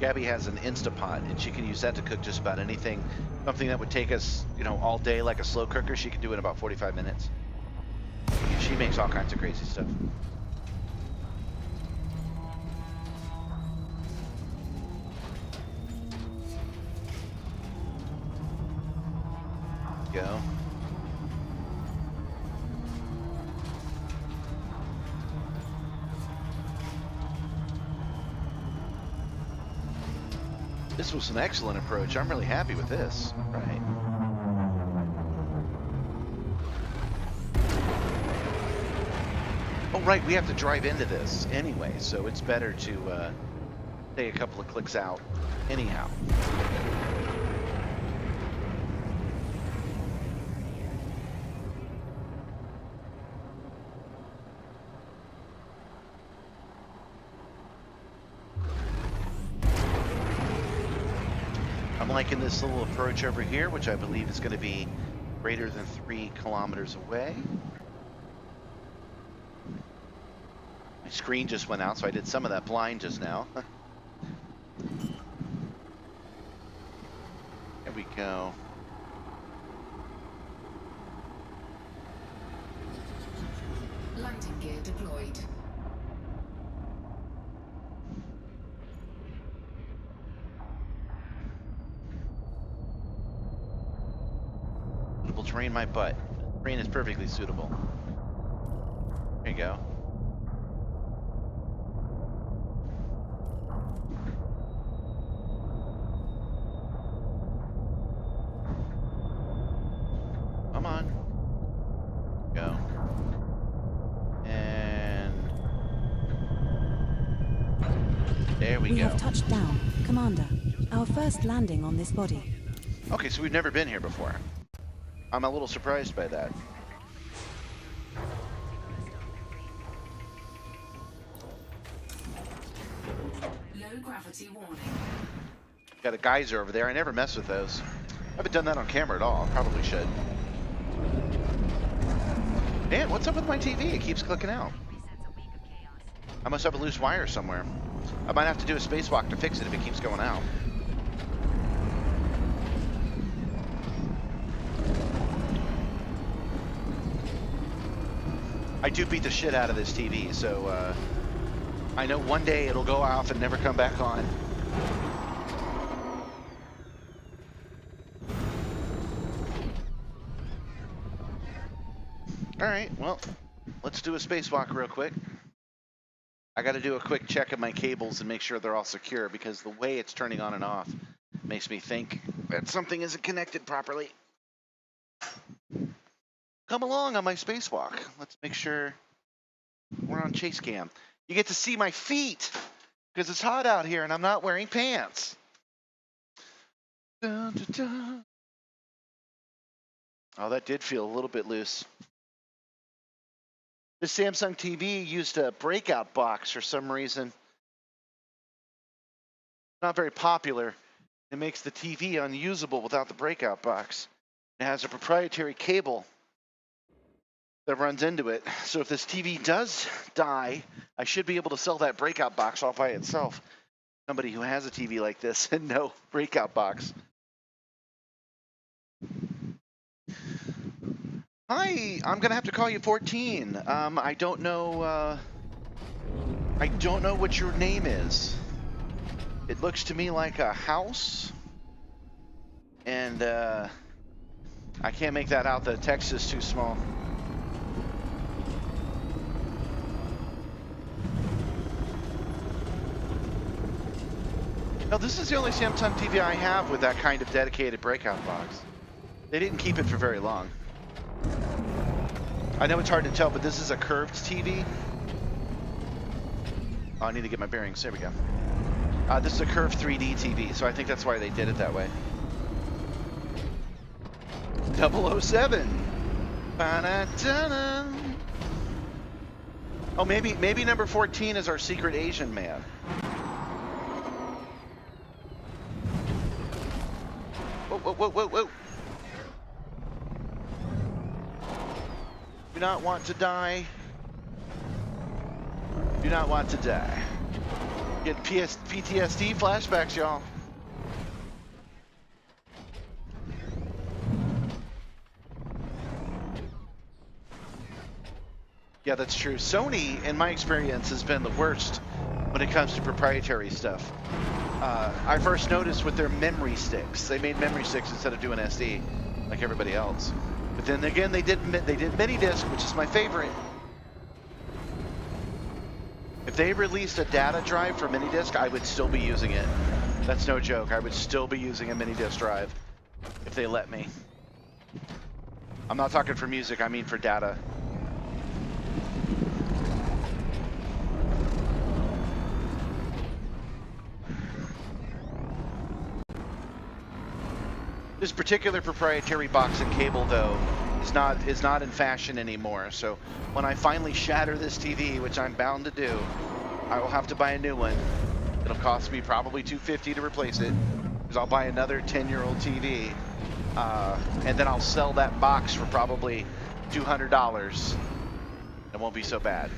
A: Gabby has an Instapot, and she can use that to cook just about anything. Something that would take us, all day like a slow cooker, she can do in about 45 minutes. She makes all kinds of crazy stuff. Go. This was an excellent approach. I'm really happy with this. Right. Oh, right. We have to drive into this anyway, so it's better to stay a couple of clicks out anyhow. I'm liking this little approach over here, which I believe is going to be greater than 3 kilometers away. My screen just went out, so I did some of that blind just now. There we go.
C: Landing gear deployed.
A: Suitable terrain, my butt. Terrain is perfectly suitable. There you go. Come on. Go. And there we
B: We
A: go.
B: have touched down, Commander. Our first landing on this body.
A: Okay, so we've never been here before. I'm a little surprised by that.
C: Low gravity warning.
A: Got a geyser over there. I never mess with those. I haven't done that on camera at all. I probably should. Man, what's up with my TV? It keeps clicking out. I must have a loose wire somewhere. I might have to do a spacewalk to fix it if it keeps going out. I do beat the shit out of this TV, so I know one day it'll go off and never come back on. All right, well, let's do a spacewalk real quick. I got to do a quick check of my cables and make sure they're all secure because the way it's turning on and off Makes me think that something isn't connected properly. Come along on my spacewalk. Let's make sure we're on chase cam. You get to see my feet because it's hot out here and I'm not wearing pants. Dun, dun, dun. Oh, that did feel a little bit loose. The Samsung TV used a breakout box for some reason. Not very popular. It makes the TV unusable without the breakout box. It has a proprietary cable that runs into it. So if this TV does die, I should be able to sell that breakout box all by itself. Somebody who has a TV like this and no breakout box. Hi, I'm gonna have to call you 14. I don't know what your name is. It looks to me like a house, and I can't make that out. The text is too small. No, this is the only Samsung TV I have with that kind of dedicated breakout box. They didn't keep it for very long. I know it's hard to tell, but this is a curved TV. Oh, I need to get my bearings. There we go. This is a curved 3D TV, so I think that's why they did it that way. 007. Ba-da-da-da. Oh, maybe number 14 is our secret Asian man. Whoa, whoa, whoa, whoa, whoa. Do not want to die. Do not want to die. Get PTSD flashbacks, y'all. Yeah, that's true. Sony, in my experience, has been the worst when it comes to proprietary stuff. I first noticed with their memory sticks. They made memory sticks instead of doing SD, like everybody else. But then again, they did mini disc, which is my favorite. If they released a data drive for mini disc, I would still be using it. That's no joke. I would still be using a mini disc drive if they let me. I'm not talking for music. I mean for data. This particular proprietary box and cable, though, is not in fashion anymore. So when I finally shatter this TV, which I'm bound to do, I will have to buy a new one. It'll cost me probably $250 to replace it, because I'll buy another 10-year-old TV, and then I'll sell that box for probably $200. It won't be so bad.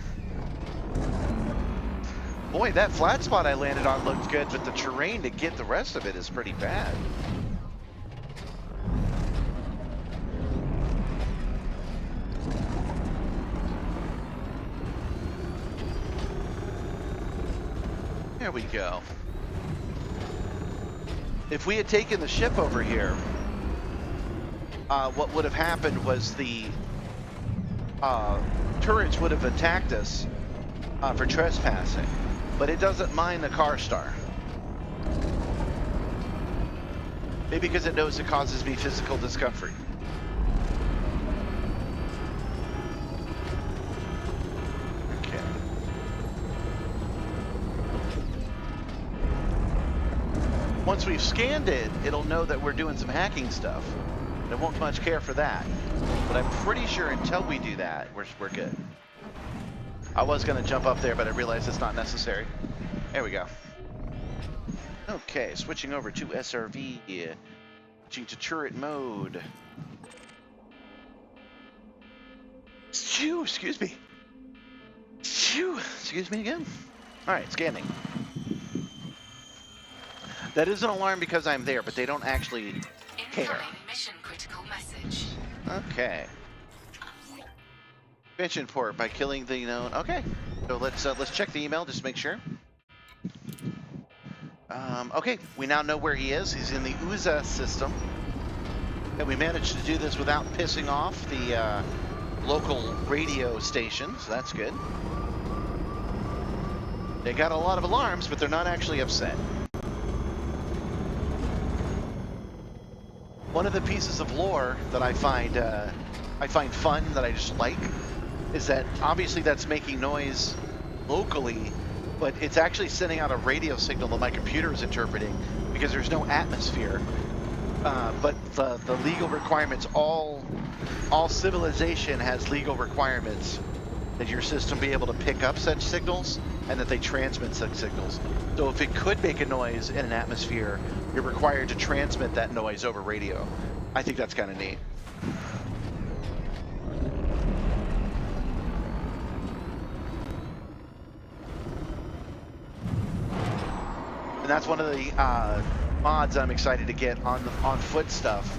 A: Boy, that flat spot I landed on looked good, but the terrain to get the rest of it is pretty bad. There we go. If we had taken the ship over here, what would have happened was the turrets would have attacked us for trespassing, but it doesn't mind the car star. Maybe because it knows it causes me physical discomfort. Okay. Once we've scanned it, it'll know that we're doing some hacking stuff. It won't much care for that. But I'm pretty sure until we do that, we're good. I was going to jump up there, but I realized it's not necessary. There we go. Okay, switching over to SRV. Switching to turret mode. Phew, excuse me. Phew, excuse me again. All right, scanning. That is an alarm because I'm there, but they don't actually care.
C: Incoming mission critical message.
A: Okay. Expansion port by killing the known. Okay, so let's check the email just to make sure. Okay, we now know where he is. He's in the UZA system, and we managed to do this without pissing off the local radio station, so that's good. They got a lot of alarms, but they're not actually upset. one of the pieces of lore that I find fun, that I just like, is that obviously that's making noise locally, but it's actually sending out a radio signal that my computer is interpreting because there's no atmosphere. But the legal requirements, all civilization has legal requirements that your system be able to pick up such signals and that they transmit such signals. So if it could make a noise in an atmosphere, you're required to transmit that noise over radio. I think that's kind of neat. And that's one of the mods I'm excited to get on foot stuff.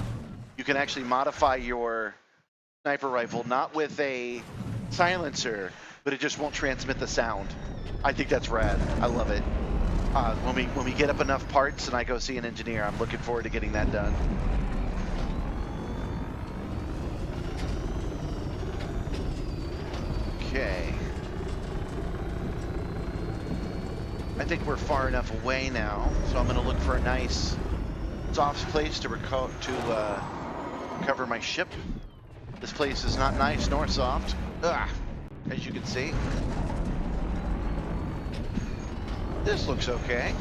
A: You can actually modify your sniper rifle, not with a silencer, but it just won't transmit the sound. I think that's rad. I love it. When we get up enough parts and I go see an engineer, I'm looking forward to getting that done. Okay. I think we're far enough away now, so I'm going to look for a nice soft place to recover my ship. This place is not nice nor soft, as you can see. This looks okay.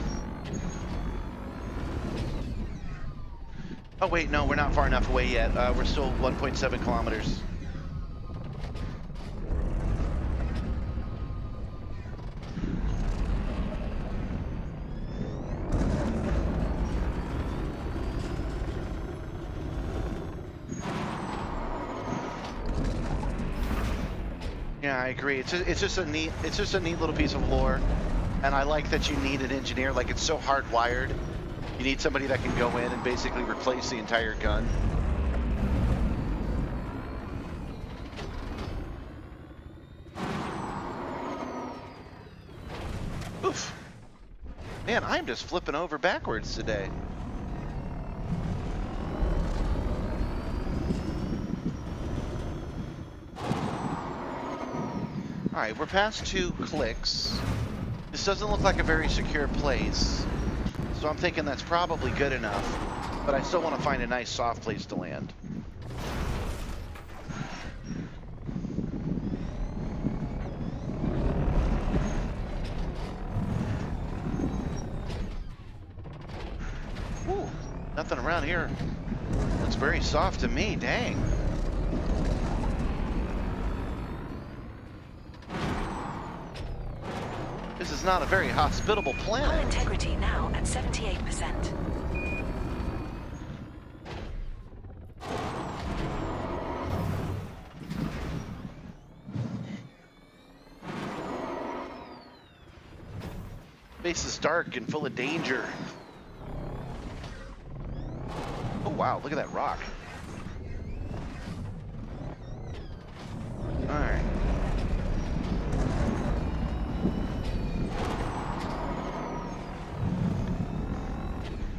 A: Oh wait, no, we're not far enough away yet. We're still 1.7 kilometers. Yeah, I agree. It's just a neat little piece of lore, and I like that you need an engineer. Like, it's so hardwired. You need somebody that can go in and basically replace the entire gun. Oof. Man, I'm just flipping over backwards today. All right, we're past 2 clicks. This doesn't look like a very secure place, so I'm thinking that's probably good enough, but I still want to find a nice soft place to land. Ooh, nothing around here. Looks very soft to me, dang. This is not a very hospitable
B: Hull
A: planet.
B: integrity now at 78%.
A: Space is dark and full of danger. Oh wow, look at that rock. All right.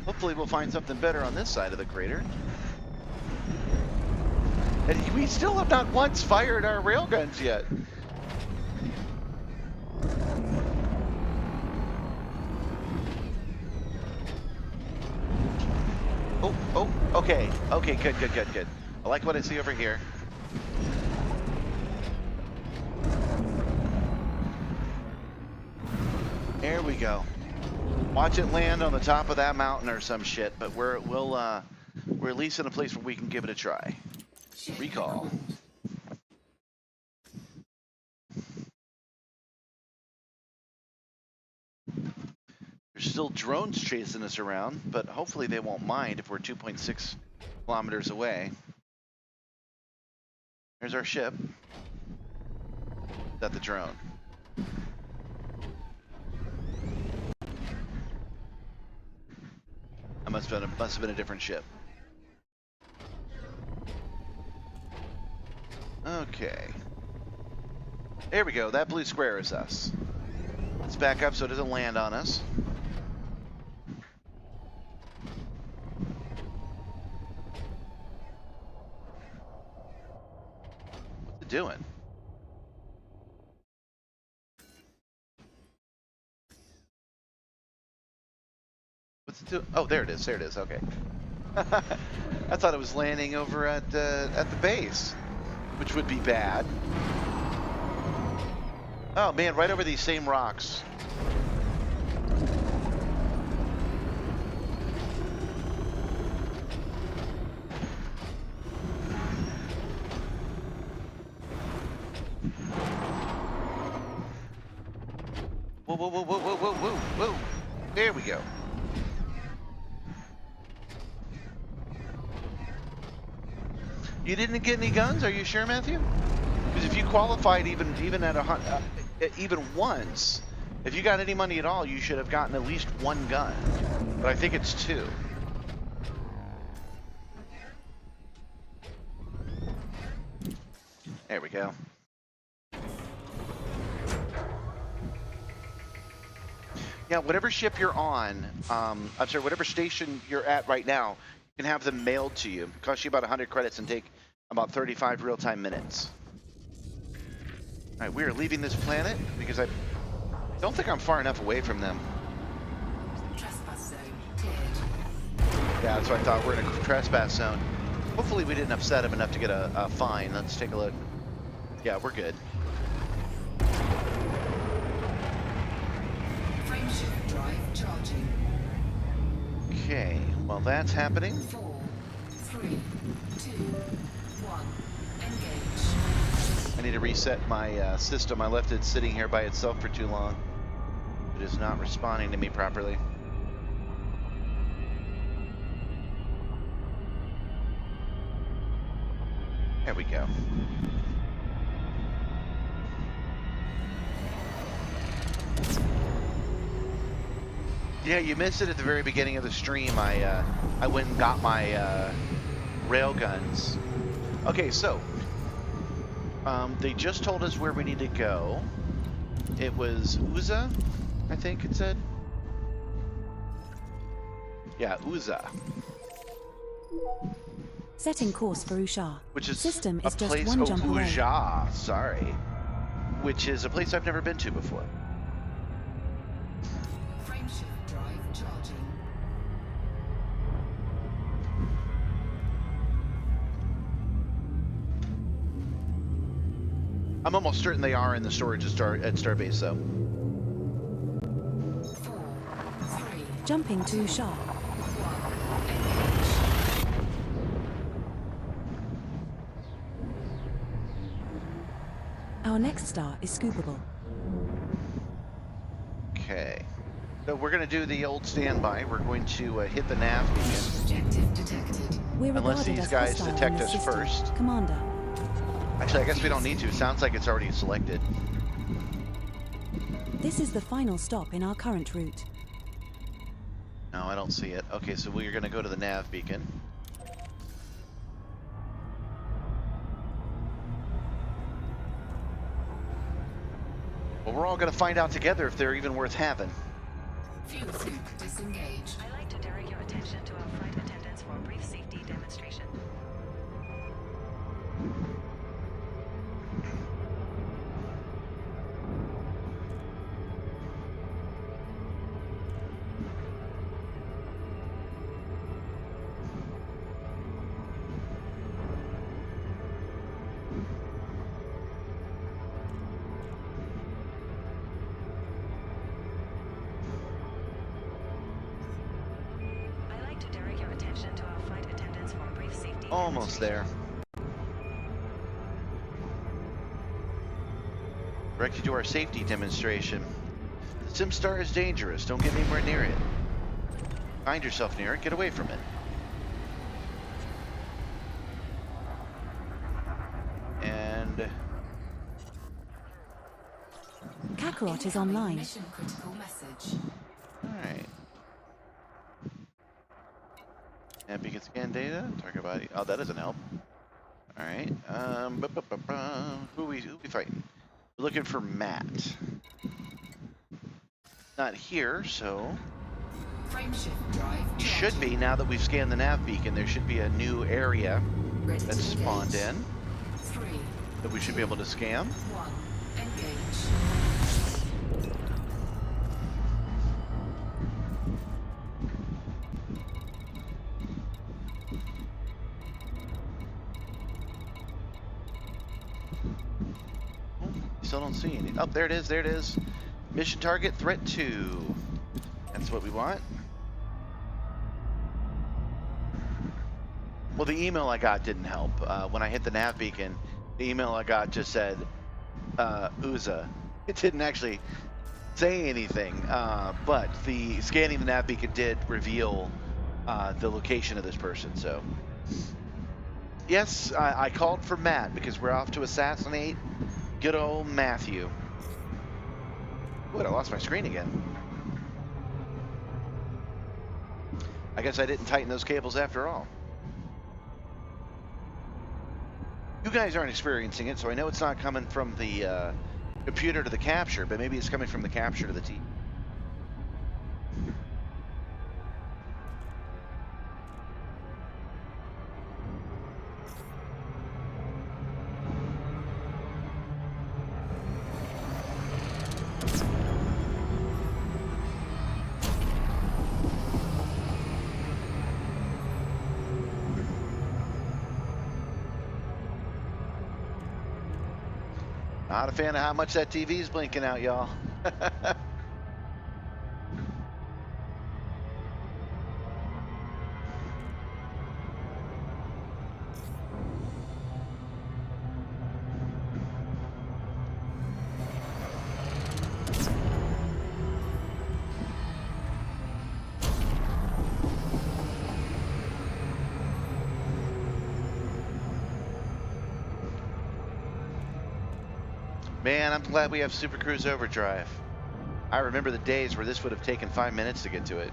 A: Hopefully we'll find something better on this side of the crater. And we still have not once fired our railguns yet. Oh, okay. Okay, good. I like what I see over here. There we go. Watch it land on the top of that mountain or some shit, but we're at least in a place where we can give it a try. Recall. There's still drones chasing us around, but hopefully they won't mind if we're 2.6 kilometers away. There's our ship. Is that the drone? That must have been a different ship. Okay. There we go. That blue square is us. Let's back up so it doesn't land on us. What's it doing? What's it doing? Oh, there it is. Okay. I thought it was landing over at the base, which would be bad. Oh man, right over these same rocks. Whoa, whoa, whoa, whoa, whoa, whoa, whoa, whoa. There we go. You didn't get any guns? Are you sure, Matthew? Because if you qualified even at even once, if you got any money at all, you should have gotten at least one gun. But I think it's two. There we go. Yeah, whatever ship you're on, I'm sorry, whatever station you're at right now, you can have them mailed to you. It costs you about 100 credits and take about 35 real-time minutes. All right, we are leaving this planet because I don't think I'm far enough away from them.
C: Trespass zone cleared.
A: Yeah, that's what I thought. We're in a trespass zone. Hopefully we didn't upset him enough to get a fine. Let's take a look. Yeah, we're good.
C: Frameshift drive charging.
A: Okay, well that's happening.
C: 4, 3, 2, 1. Engage.
A: I need to reset my system. I left it sitting here by itself for too long. It is not responding to me properly. There we go. Yeah, you missed it at the very beginning of the stream. I went and got my rail guns. Okay, so they just told us where we need to go. It was Uza, I think it said. Yeah, Uza.
B: Setting course for Ushar.
A: Which is
B: System is
A: a
B: just
A: place,
B: one jump away.
A: Uja, sorry. Which is a place I've never been to before.
C: Frameshift drive charging.
A: I'm almost certain they are in the storage at Starbase, though.
C: 4, 3,
B: Jumping to Ushar.
C: 1. Engage.
B: Our next star is scoopable.
A: Okay. So we're going to do the old standby. We're going to hit the nav beacon.
C: Objective detected.
B: We're
A: Unless
B: regarded
A: these
B: as
A: guys
B: hostile
A: detect
B: in this
A: us
B: system.
A: first.
B: Commander.
A: Actually, I guess we don't need to. Sounds like it's already selected.
B: This is the final stop in our current route.
A: No, I don't see it. Okay, so we're going to go to the nav beacon. Well, we're all going to find out together if they're even worth having.
C: Fuel sync disengaged.
D: I'd like to direct your attention to our flight attendants for a brief safety demonstration. I'd like to direct your attention to our flight attendants for a brief safety
A: Almost there. Direct you to our safety demonstration. The Simstarr is dangerous. Don't get anywhere near it. Find yourself near it. Get away from it. And
B: Kakarot is online.
C: Mission critical message.
A: all right. And beacon scan data. Target body. Oh, that doesn't help. All right. Who we fighting? We're looking for Matt. Not here, so
C: Frameshift drive
A: he
C: charging.
A: should be now that we've scanned the nav beacon. There should be a new area
C: Ready
A: that's
C: to
A: spawned
C: engage.
A: in
C: 3,
A: that we should be able to scam.
C: 1. Engage.
A: Still don't see any. Oh, there it is. There it is. Mission target, threat 2. That's what we want. Well, the email I got didn't help. When I hit the nav beacon, the email I got just said, Uza. It didn't actually say anything, but the scanning the nav beacon did reveal the location of this person. So, yes, I called for Matt because we're off to assassinate good old Matthew. Ooh, I lost my screen again. I guess I didn't tighten those cables after all. You guys aren't experiencing it, so I know it's not coming from the computer to the capture, but maybe it's coming from the capture to the TV. Not a fan of how much that TV's blinking out, y'all. Man, I'm glad we have Super Cruise Overdrive. I remember the days where this would have taken 5 minutes to get to it.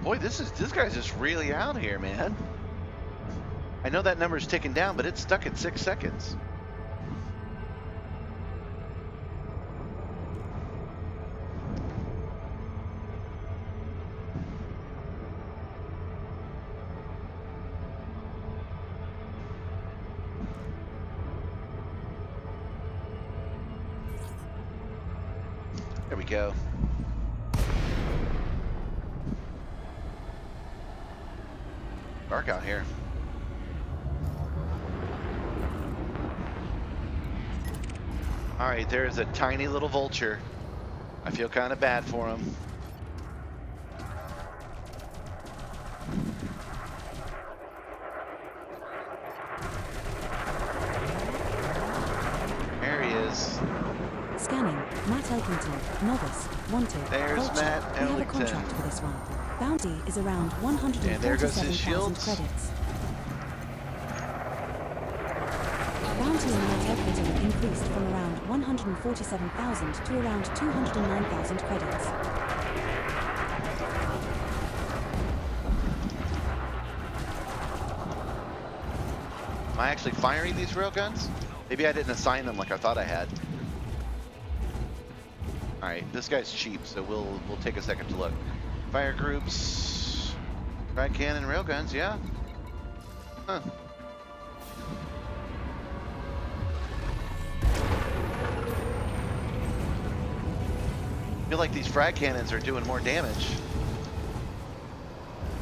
A: Boy, this guy's just really out here, man. I know that number's ticking down, but it's stuck at 6 seconds. There we go. Dark out here. All right, there's a tiny little vulture. I feel kind of bad for him. There he is.
B: Scanning. Matt Elkington, novice, wanted.
A: There's
B: Vulture.
A: Matt
B: We have a
A: Elkington.
B: contract for this one. Bounty is around
A: And there goes his
B: 147,000
A: shields.
B: credits. Bounty on Matt Elkington increased from around 147,000 to around 209,000 credits.
A: Am I actually firing these railguns? Maybe I didn't assign them like I thought I had. All right, this guy's cheap, so we'll take a second to look. Fire groups, frag cannon, railguns, yeah. Huh. I feel like these frag cannons are doing more damage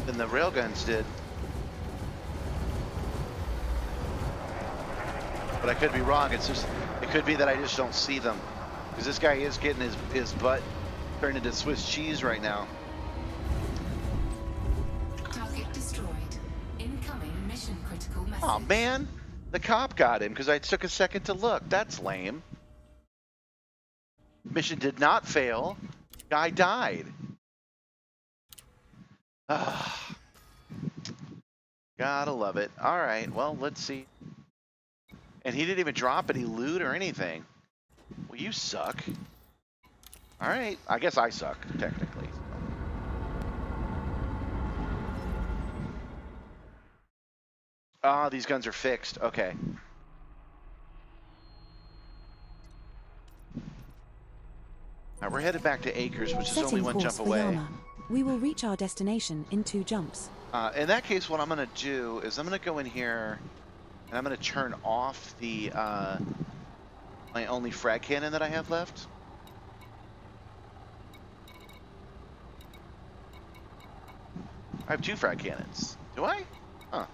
A: than the railguns did. But I could be wrong. It could be that I just don't see them. Because this guy is getting his butt turned into Swiss cheese right now.
C: Target destroyed. Incoming mission critical message.
A: Oh man, the cop got him because I took a second to look. That's lame. Mission did not fail. Guy died. Ah, gotta love it. All right, well, let's see. And he didn't even drop any loot or anything. Well, you suck. All right, I guess I suck, technically. Ah, these guns are fixed. Okay. Alright, we're headed back to Acres, which is only
B: Setting
A: one
B: course
A: jump
B: for
A: away.
B: Yama. We will reach our destination in 2 jumps.
A: In that case, what I'm going to do is I'm going to go in here and I'm going to turn off the my only frag cannon that I have left. I have 2 frag cannons. Do I? Huh.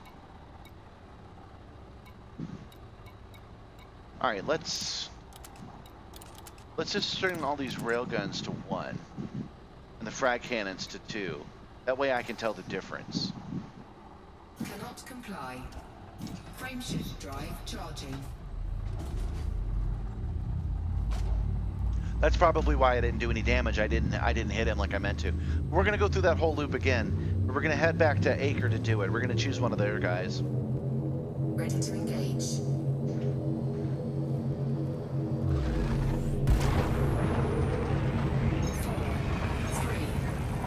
A: All right, let's just turn all these railguns to 1 and the frag cannons to 2. That way I can tell the difference.
C: Cannot comply. Frameshift drive charging.
A: That's probably why I didn't do any damage. I didn't hit him like I meant to. We're gonna go through that whole loop again, but we're gonna head back to Acre to do it. We're gonna choose one of their guys.
C: Ready to engage. 4, 3,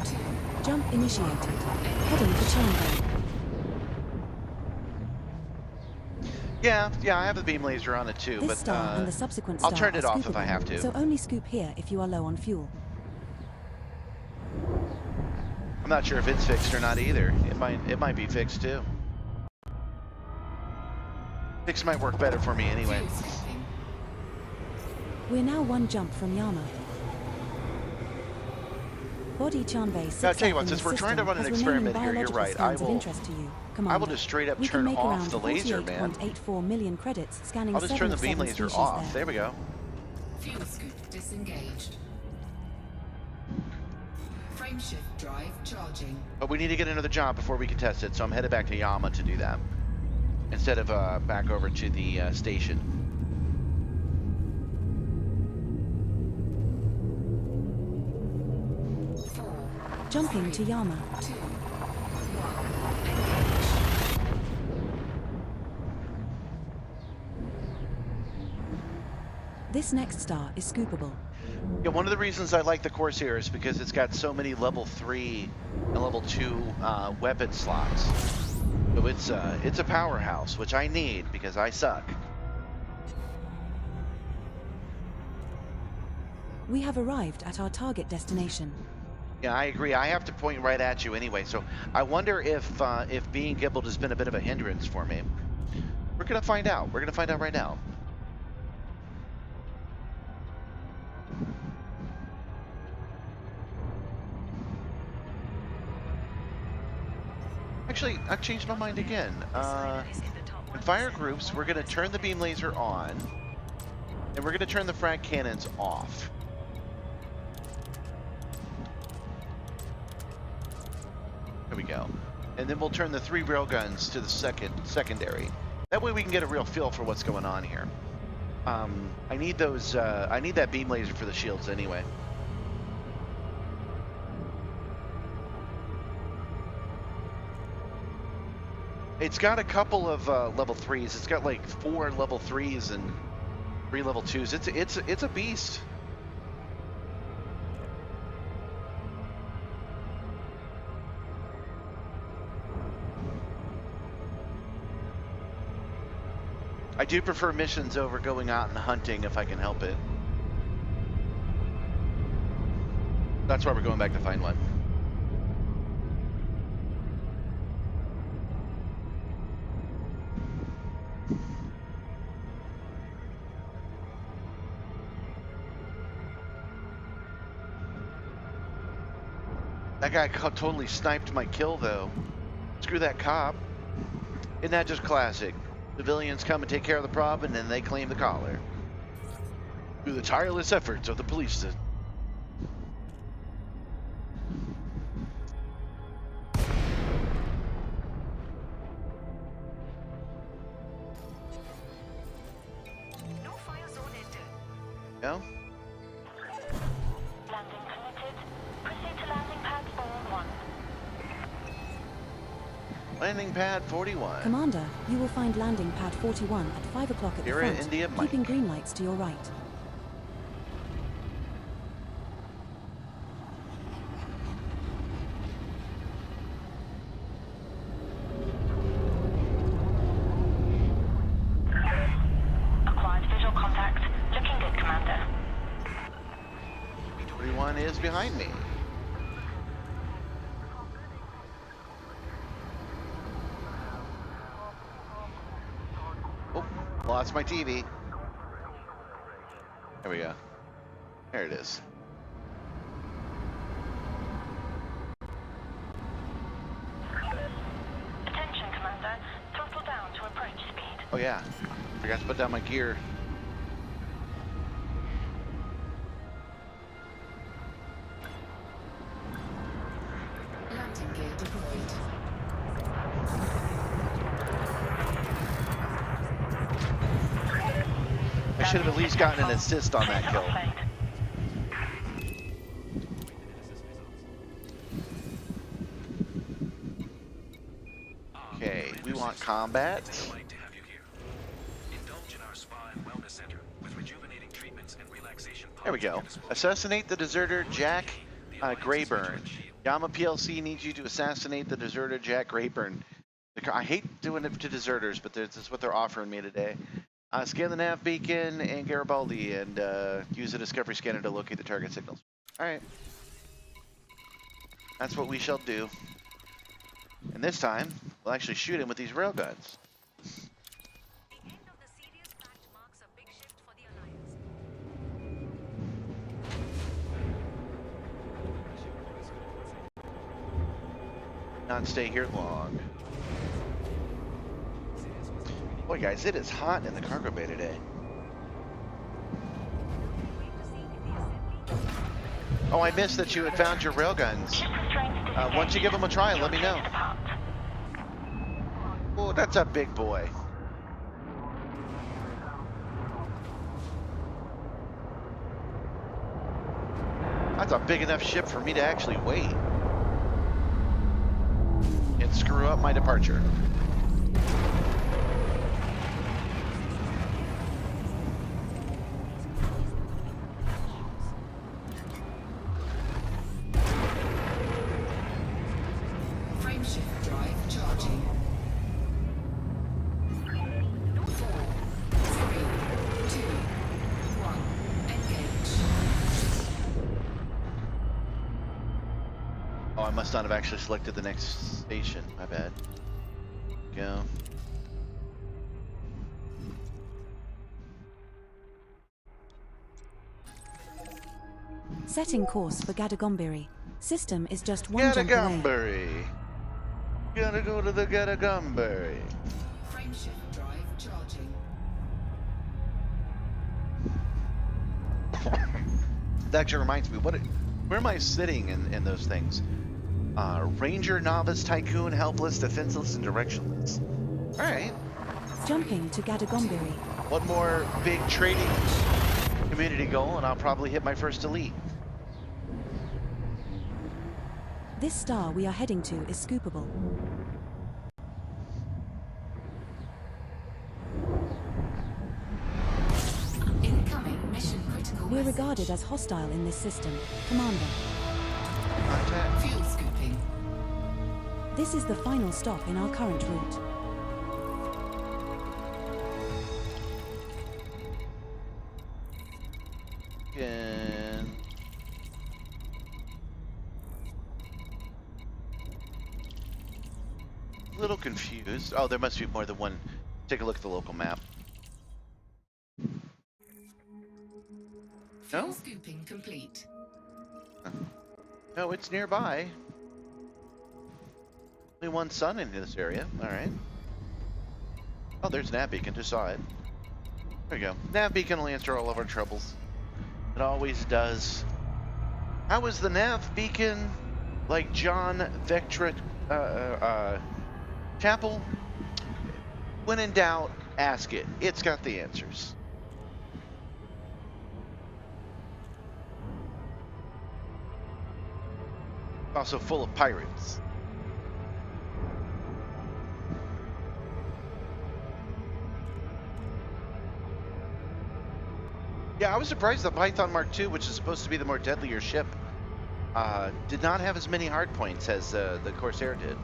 C: 2.
B: Jump initiated. Heading for Charnville.
A: Yeah, I have the beam laser on it too,
B: This
A: but
B: star and the subsequent
A: I'll
B: star
A: turn it
B: are
A: off if I
B: scoopable,
A: have to.
B: so only scoop here if you are low on fuel.
A: I'm not sure if it's fixed or not either. It might be fixed too. Fix might work better for me anyway.
C: Fuel scaling.
B: We're now 1 jump from Yama. Body Chanvei
A: Now,
B: sits
A: I'll tell you
B: up
A: what,
B: in
A: since
B: the
A: we're trying to
B: system
A: run an
B: as remaining
A: experiment here, you're
B: biological
A: right.
B: scans of interest to you, Commander.
A: will just straight up
B: We
A: turn
B: can make
A: off
B: around
A: the laser, man.
B: 48.84 million credits scanning
A: I'll just turn the
B: 7
A: beam
B: of 7
A: laser
B: species
A: off. There we go.
C: Fuel scoop disengaged. Frameshift drive charging.
A: But we need to get another job before we can test it, so I'm headed back to Yama to do that. Instead of back over to the station.
B: Jumping to Yama.
C: 2, 1.
B: This next star is scoopable.
A: Yeah, one of the reasons I like the Corsair is because it's got so many level 3 and level 2 weapon slots. So it's a powerhouse, which I need because I suck.
B: We have arrived at our target destination.
A: Yeah, I agree. I have to point right at you anyway, so I wonder if being gibbled has been a bit of a hindrance for me. We're gonna find out. We're gonna find out right now. Actually, I've changed my mind again. In fire groups, we're gonna turn the beam laser on, and we're gonna turn the frag cannons off. There we go. And then we'll turn the 3 railguns to the secondary. That way we can get a real feel for what's going on here. I need those. I need that beam laser for the shields anyway. It's got a couple of level 3s. It's got like 4 level 3s and 3 level 2s. It's a beast. I do prefer missions over going out and hunting if I can help it. That's why we're going back to find one. That guy totally sniped my kill though. Screw that cop. Isn't that just classic? Civilians come and take care of the problem, and then they claim the collar. Through the tireless efforts of the police.
D: No fire zone entered.
A: No?
F: Landing permitted. Proceed to landing pad 41.
A: Landing pad 41.
B: Commander, you will find landing pad 41 at 5 o'clock at the
A: Here in
B: front,
A: India, Mike.
B: keeping green lights to your right.
A: railgun is behind me. Oh, lost my TV. There we go. There it is.
F: Attention, Commander. Throttle down to approach speed.
A: Oh yeah, forgot to put down my gear.
C: Landing gear deployed.
A: I should have at least gotten an assist on that kill. Okay, we want combat.
G: Delight to have you here. Indulge in our spa and wellness center with rejuvenating treatments and relaxation.
A: There we go. Assassinate the deserter Jack Grayburn. Yama PLC needs you to assassinate the deserter Jack Grayburn. I hate doing it to deserters, but this is what they're offering me today. Scan the nav beacon and Garibaldi and use the discovery scanner to locate the target signals. Alright. That's what we shall do. And this time, we'll actually shoot him with these railguns.
D: The end of the serious pact marks a big shift for the Alliance.
A: Not stay here long. Boy, guys, it is hot in the cargo bay today. Oh, I missed that you had found your railguns. Once you give them a try, let me know. Oh, that's a big boy. That's a big enough ship for me to actually wait and screw up my departure.
C: Frameshift drive charging. 4, 3, 2, 1. Engage.
A: Oh, I must not have actually selected the next station. My bad. Go.
B: Setting course for Gadagombiri. System is just one jump away.
A: Gadagombiri. Gotta go to the Gadagombiri.
C: Frameshift drive charging.
A: That actually reminds me, where am I sitting in those things? Ranger, novice, tycoon, helpless, defenseless, and directionless. Alright.
B: Jumping to Gadagombiri.
A: One more big trading community goal, and I'll probably hit my first elite.
B: This star we are heading to is scoopable.
C: Incoming mission critical
B: We're
C: message.
B: regarded as hostile in this system. Commander,
A: Contact.
C: Fuel scooping.
B: this is the final stop in our current route.
A: And a little confused. Oh, there must be more than one. Take a look at the local map.
C: Fuel
A: No?
C: scooping complete.
A: No, it's nearby. Only one sun in this area. All right. Oh, there's nav beacon. Just saw it. There we go. Nav beacon will answer all of our troubles. It always does. How is the nav beacon like John Vectra Chapel? When in doubt, ask it. It's got the answers. Also full of pirates. Yeah, I was surprised the Python Mark II, which is supposed to be the more deadlier ship, did not have as many hard points as the Corsair did.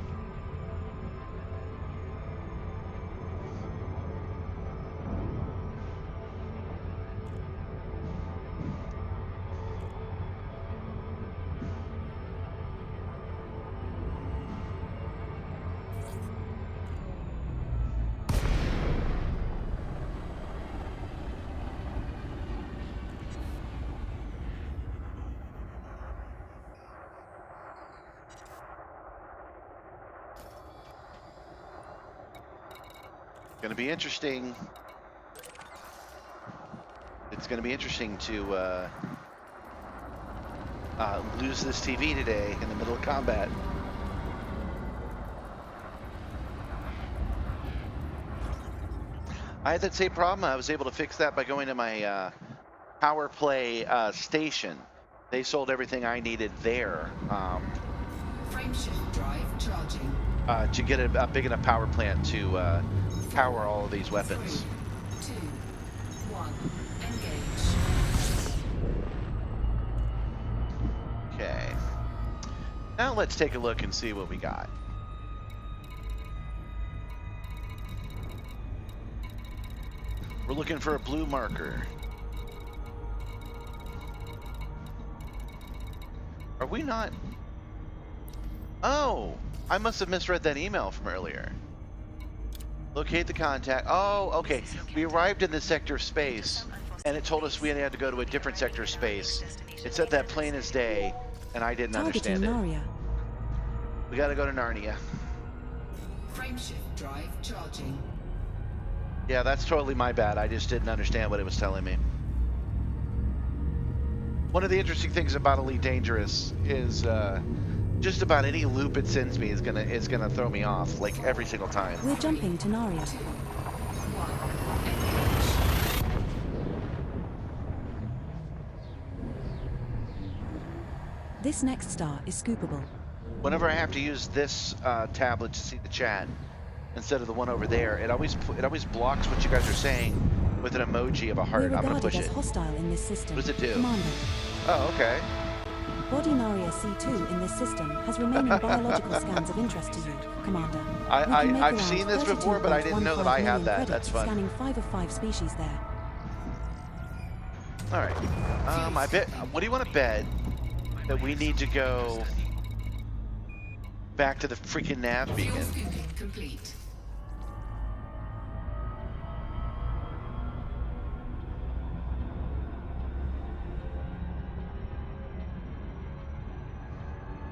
A: Gonna be interesting. It's gonna be interesting to lose this TV today in the middle of combat. I had that same problem. I was able to fix that by going to my power play station. They sold everything I needed there
C: Frameshift drive charging.
A: to get a big enough power plant to power all of these weapons.
C: 3, 2, 1. Engage.
A: Okay. Now let's take a look and see what we got. We're looking for a blue marker. Are we not? Oh, I must have misread that email from earlier. Locate the contact. Oh, okay. We arrived in this sector of space, and it told us we had to go to a different sector of space. It said that plain as day, and I didn't
B: Targeting
A: understand it.
B: Narnia.
A: We gotta go to Narnia.
C: Frameshift drive charging.
A: Yeah, that's totally my bad. I just didn't understand what it was telling me. One of the interesting things about Elite Dangerous is just about any loop it sends me is gonna throw me off, like every single time.
B: We're jumping to Narnia.
C: 2, 1. Engage.
B: This next star is scoopable.
A: Whenever I have to use this tablet to see the chat instead of the one over there, it always blocks what you guys are saying with an emoji of a
B: We're
A: heart. I'm gonna
B: regarded
A: push
B: as
A: it.
B: hostile in this system.
A: What does it do?
B: Commander.
A: Oh, okay.
B: Body Narnia C2 in this system has remaining biological scans of interest to you, Commander. We can make
A: I've
B: around
A: seen this before, but I didn't know that
B: 32.15
A: I had
B: million
A: that.
B: credits
A: That's fun.
B: Scanning 5 of 5 species there.
A: All right. I bet. What do you want to bet that we need to go back to the freaking nav
C: Fuel
A: beacon?
C: scooping complete.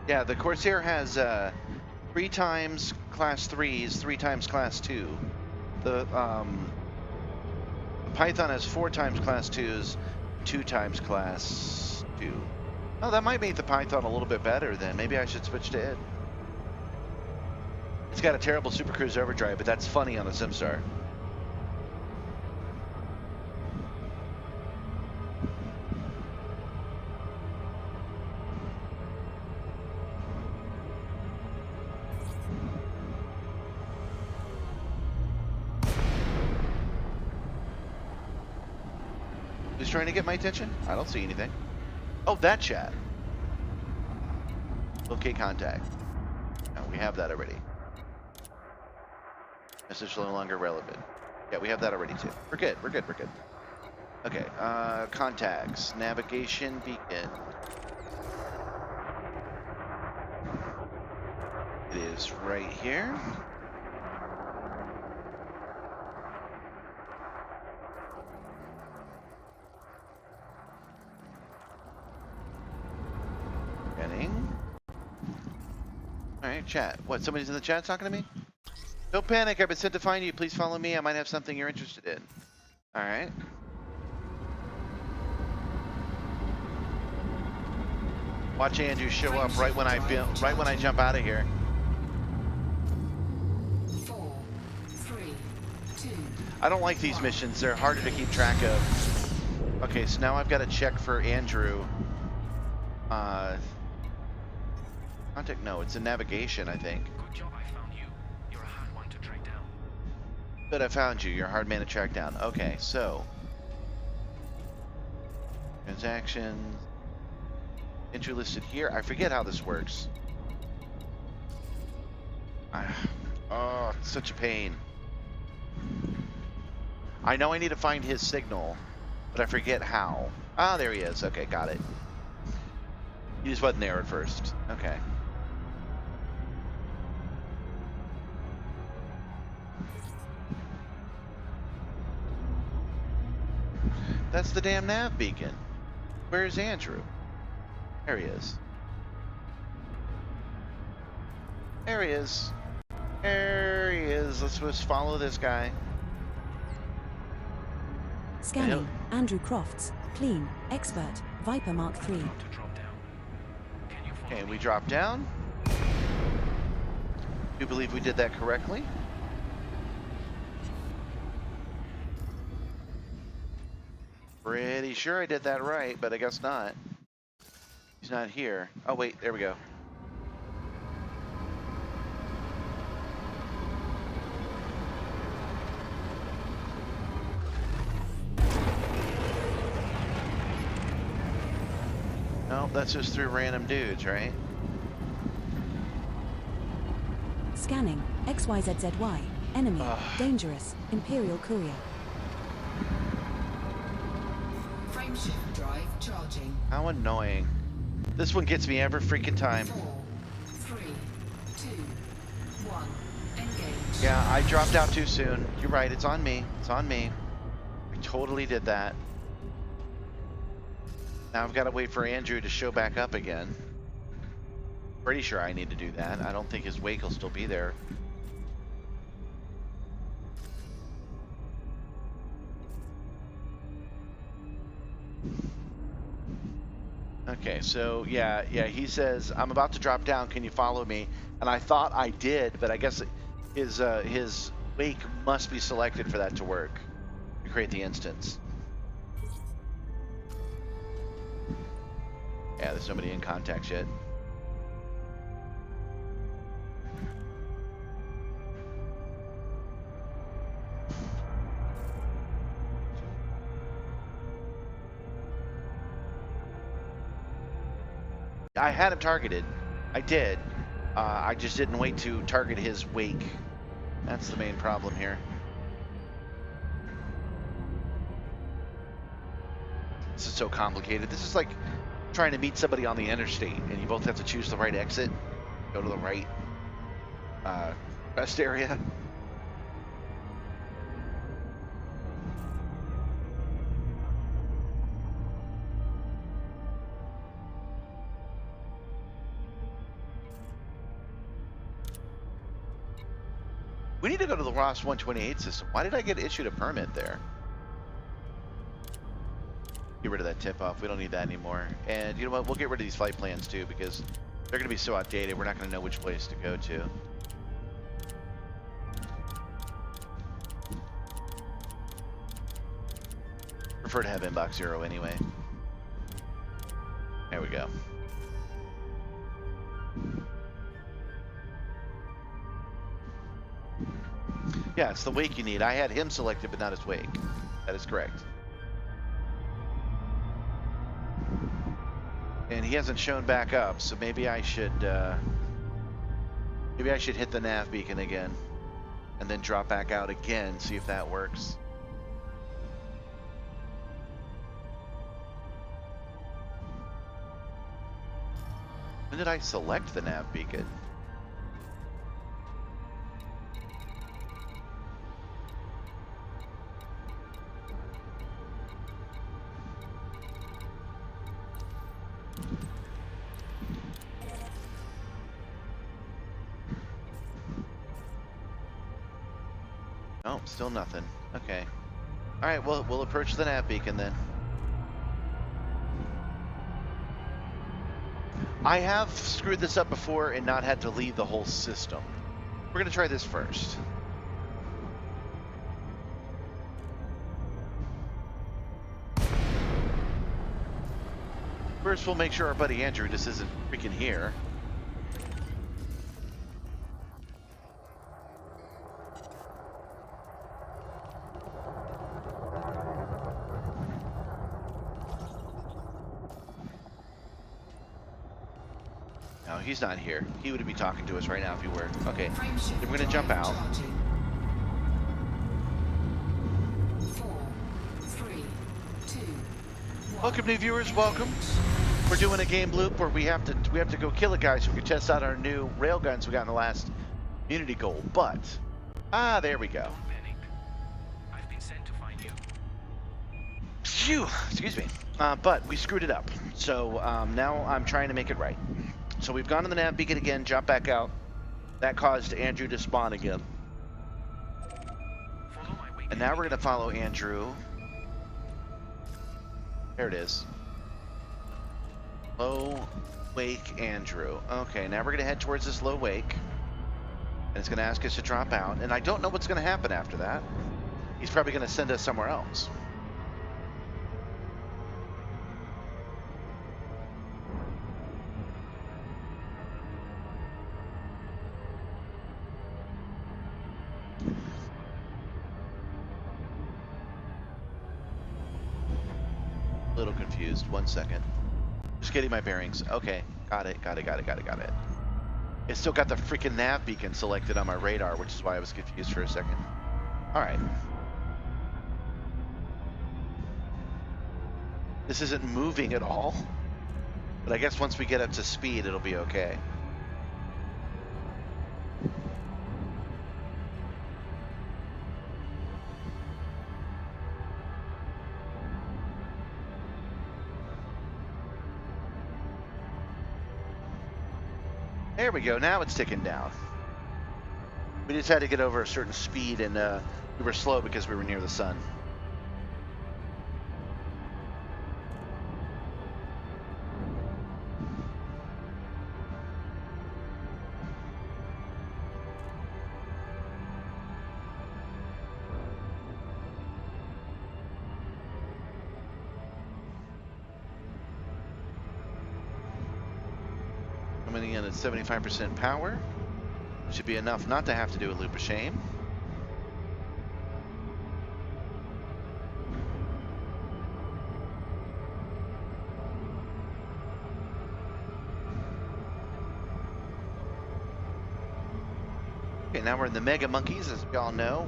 A: Yeah, the Corsair has 3 times class 3s, 3 times class 2. The Python has 4 times class 2s, 2 times class 2. Oh, that might make the Python a little bit better then. Maybe I should switch to it. It's got a terrible Super Cruise overdrive, but that's funny on the Simstarr. Who's trying to get my attention? I don't see anything. Oh, that chat. Locate contact. No, we have that already. Message no longer relevant. Yeah, we have that already too. We're good, we're good, we're good. Okay, contacts. Navigation beacon. It is right here. Alright, chat. What, somebody's in the chat talking to me? Don't panic, I've been sent to find you. Please follow me. I might have something you're interested in. Alright. Watch Andrew show up right when I jump out of here.
C: 4, 3, 2.
A: I don't like these missions. They're harder to keep track of. Okay, so now I've got to check for Andrew. Contact? No, it's in navigation, I think.
G: Good job I found you. You're a hard one to track down.
A: Good, I found you. You're a hard man to track down. Okay, so. Transactions. Entry listed here. I forget how this works. Oh, it's such a pain. I know I need to find his signal, but I forget how. Ah, there he is. Okay, got it. He just wasn't there at first. Okay. That's the damn nav beacon. Where's Andrew? There he is. There he is. There he is. Let's just follow this guy.
B: Scanning. Andrew Crofts. Clean. Expert. Viper Mark III.
G: To drop down. Can you follow
A: Okay,
G: me?
A: we drop down. Do you believe we did that correctly? Pretty sure I did that right, but I guess not. He's not here. Oh, wait, there we go. No, that's just through random dudes, right?
B: Scanning. XYZZY. Enemy. Dangerous. Imperial Courier.
C: Frameshift drive charging.
A: How annoying. This one gets me every freaking time.
C: 4, 3, 2, 1. Engage.
A: Yeah, I dropped out too soon. You're right, it's on me. It's on me. I totally did that. Now I've got to wait for Andrew to show back up again. Pretty sure I need to do that. I don't think his wake will still be there. Okay, so yeah, he says, I'm about to drop down, can you follow me? And I thought I did, but I guess his wake must be selected for that to work, to create the instance. Yeah, there's nobody in contact yet. I had him targeted. I did. I just didn't wait to target his wake. That's the main problem here. This is so complicated. This is like trying to meet somebody on the interstate, and you both have to choose the right exit, go to the right rest area. We need to go to the Ross 128 system. Why did I get issued a permit there? Get rid of that tip-off. We don't need that anymore. And you know what? We'll get rid of these flight plans too, because they're going to be so outdated. We're not going to know which place to go to. Prefer to have inbox 0 anyway. There we go. Yeah, it's the wake you need. I had him selected, but not his wake. That is correct. And he hasn't shown back up, so maybe I should hit the nav beacon again, and then drop back out again, see if that works. When did I select the nav beacon? Oh, still nothing. Okay. All right, well, we'll approach the nav beacon then. I have screwed this up before and not had to leave the whole system. We're gonna try this first. First, we'll make sure our buddy Andrew just isn't freaking here. No, he's not here. He would be talking to us right now if he were. Okay,
C: Frameshift
A: then we're gonna jump
C: drive
A: out.
C: charging. 4, 3, 2, 1.
A: Welcome, new viewers. Welcome. We're doing a game loop where we have to go kill a guy so we can test out our new railguns we got in the last community goal. But there we go.
G: Don't panic. I've been sent to find you.
A: Phew, excuse me. But we screwed it up. So now I'm trying to make it right. So we've gone to the nav beacon again, dropped back out. That caused Andrew to spawn again.
G: Follow my wake.
A: And now we're gonna follow Andrew There it is. Low wake Andrew. Okay, now we're gonna head towards this low wake. And it's gonna ask us to drop out. And I don't know what's gonna happen after that. He's probably gonna send us somewhere else. A little confused. 1 second. Just getting my bearings. Okay, got it. It's still got the freaking nav beacon selected on my radar, which is why I was confused for a second. All right. This isn't moving at all, but I guess once we get up to speed, it'll be okay. There we go. Now it's ticking down. We just had to get over a certain speed, and we were slow because we were near the sun. Coming in at 75% power. Should be enough not to have to do a loop of shame. Okay, now we're in the mega monkeys, as we all know.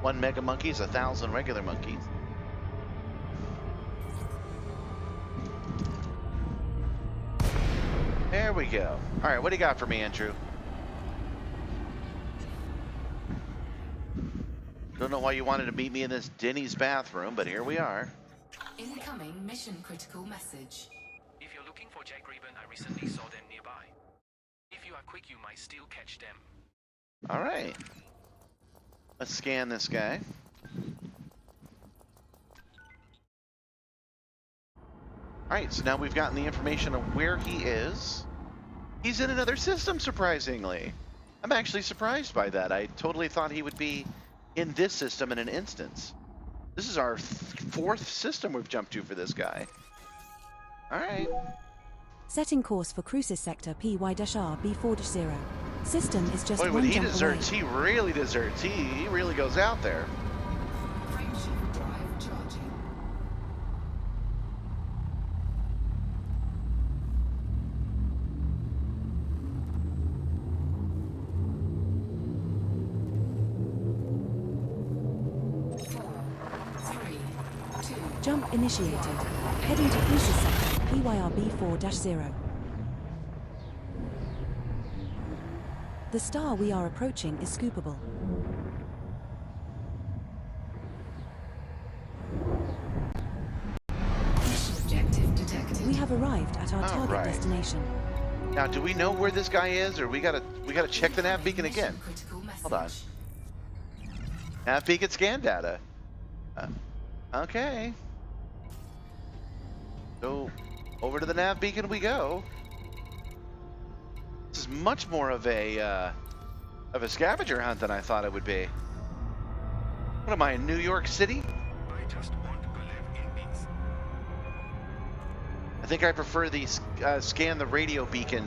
A: 1 mega monkey is 1,000 regular monkeys. There we go. All right, what do you got for me, Andrew? Don't know why you wanted to meet me in this Denny's bathroom, but here we are.
C: Incoming mission critical message.
G: If you're looking for Jack Ribbon, I recently saw them nearby. If you are quick, you might still catch them.
A: All right. Let's scan this guy. All right, so now we've gotten the information of where he is. He's in another system, surprisingly. I'm actually surprised by that. I totally thought he would be in this system in an instance. This is our 4th system we've jumped to for this guy. All right.
B: Setting course for cruises sector PY-R B4-0. System is just
A: Boy, when
B: one
A: he
B: jump
A: deserts,
B: away.
A: he really deserts. He really goes out there.
C: Frameshift drive charging.
B: Jump initiated. Heading to cruises sector PYR B4-0. The star we are approaching is scoopable.
C: Mission objective detected.
B: We have arrived at our target
A: right.
B: destination.
A: Now, do we know where this guy is, or we gotta check the nav beacon again?
C: Mission critical message.
A: Hold on. Nav beacon scan data. Okay. So, over to the nav beacon we go. This is much more of a scavenger hunt than I thought it would be. What am I, in New York City?
G: I just want to live in peace.
A: I think I prefer the scan the radio beacon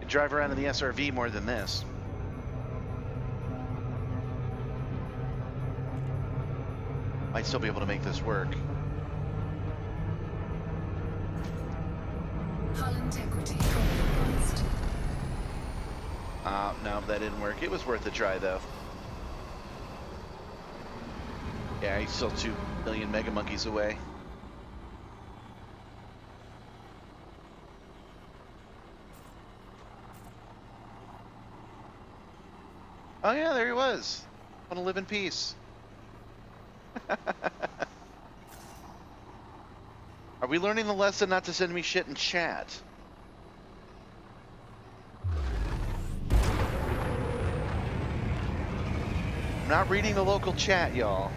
A: and drive around in the SRV more than this. Might still be able to make this work.
C: Hull integrity compromised.
A: No, that didn't work. It was worth a try, though. Yeah, he's still 2 million mega monkeys away. Oh yeah, there he was. Want to live in peace. Are we learning the lesson not to send me shit in chat? I'm not reading the local chat, y'all.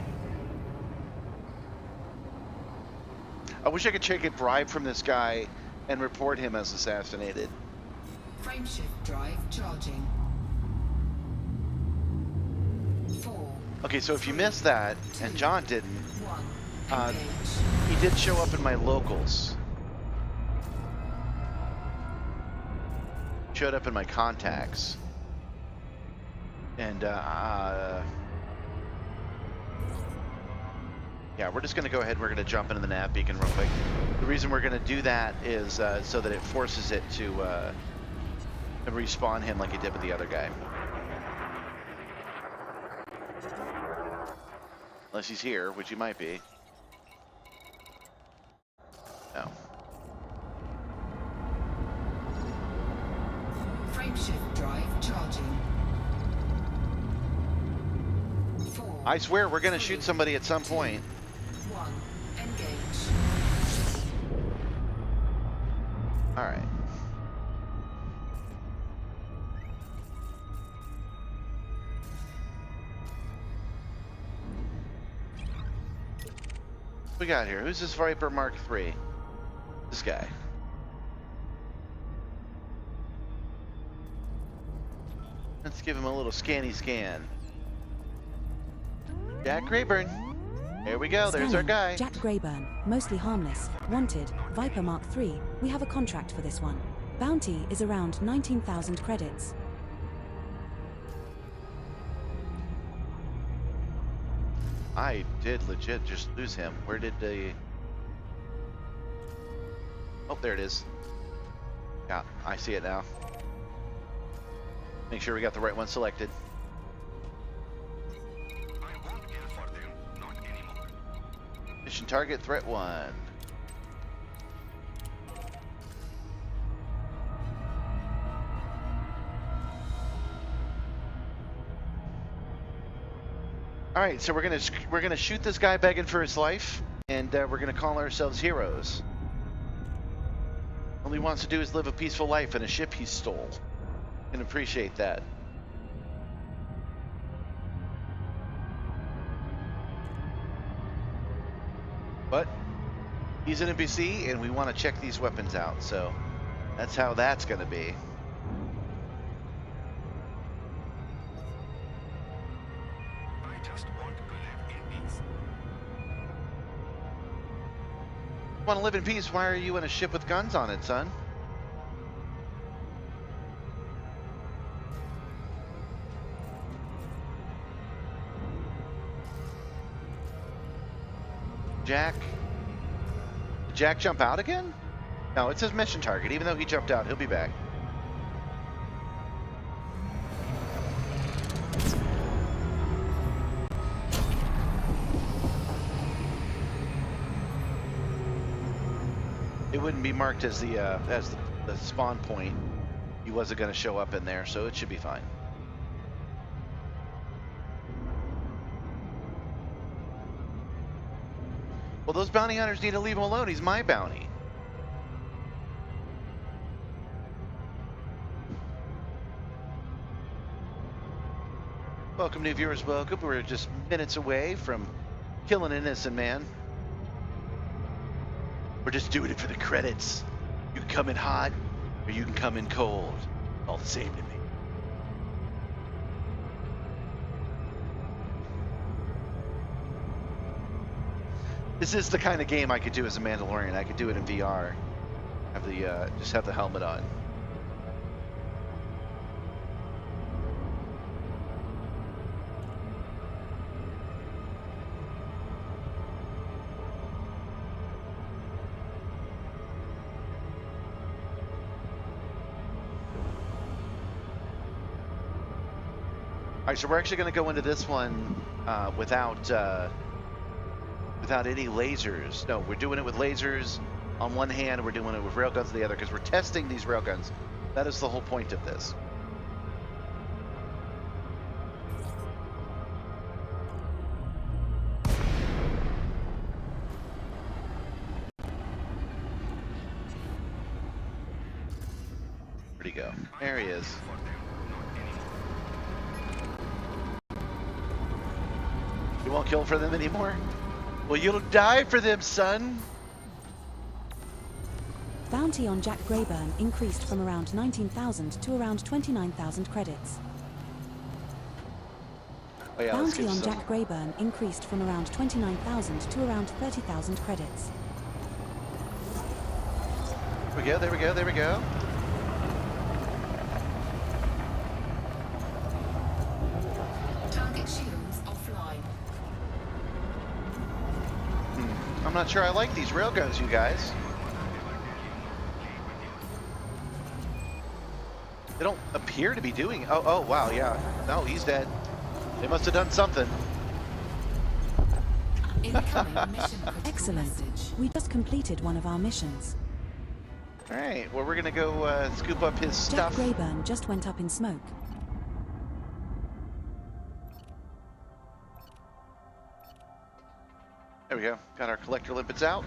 A: I wish I could take a bribe from this guy and report him as assassinated.
C: Frameshift drive charging. 4.
A: Okay, so if you missed that, and John didn't,
C: 1. Engage.
A: he did show up in my locals. Showed up in my contacts. And, yeah, we're just going to go ahead. We're going to jump into the nav beacon real quick. The reason we're going to do that is so that it forces it to respawn him like it did with the other guy. Unless he's here, which he might be. No.
C: Frameshift drive charging. 4.
A: I swear we're going to shoot somebody at some point.
C: 1. Engage.
A: All right. What we got here? Who's this Viper Mark III? This guy. Let's give him a little scanny scan. Jack Grayburn. There we go. There's our
B: Scanning.
A: guy.
B: Jack Grayburn, mostly harmless, wanted, Viper Mark III. We have a contract for this one. Bounty is around 19,000 credits.
A: I did legit just lose him. Where did the... Oh, there it is. Yeah, I see it now. Make sure we got the right one selected.
G: I won't kill for them, not anymore.
A: Mission target, threat 1. All right, so we're gonna shoot this guy begging for his life, and we're gonna call ourselves heroes. All he wants to do is live a peaceful life in a ship he stole. Can appreciate that. But he's an NPC, and we want to check these weapons out, so that's how that's gonna be.
G: I just want to live in peace.
A: Want to live in peace? Why are you in a ship with guns on it, son? Jack? Did Jack jump out again? No, it says mission target. Even though he jumped out, he'll be back. It wouldn't be marked as the spawn point. He wasn't going to show up in there, so it should be fine. Well, those bounty hunters need to leave him alone. He's my bounty. Welcome, new viewers. Welcome. We're just minutes away from killing an innocent man. We're just doing it for the credits. You can come in hot, or you can come in cold. All the same to me. This is the kind of game I could do as a Mandalorian. I could do it in VR. Have the just have the helmet on. All right, so we're actually going to go into this one without any lasers. No, we're doing it with lasers on one hand, and we're doing it with railguns on the other, because we're testing these railguns. That is the whole point of this. Where'd he go? There he is. You won't kill for them anymore? Well, you'll die for them, son.
B: Bounty on Jack Grayburn increased from around 19,000 to around 29,000 credits.
A: Oh yeah, let's
B: Bounty
A: get
B: on
A: some.
B: Jack Grayburn increased from around 29,000 to around 30,000 credits.
A: There we go, there we go, there we go.
C: Target shields offline.
A: I'm not sure I like these railguns, you guys. They don't appear to be doing. Oh, wow, yeah. No, he's dead. They must have done something.
C: Incoming mission critical
B: Excellent.
C: message.
B: We just completed one of our missions.
A: All right, well, we're gonna go scoop up his
B: Jack
A: stuff.
B: Grayburn just went up in smoke.
A: There we go. Got our collector limpets out.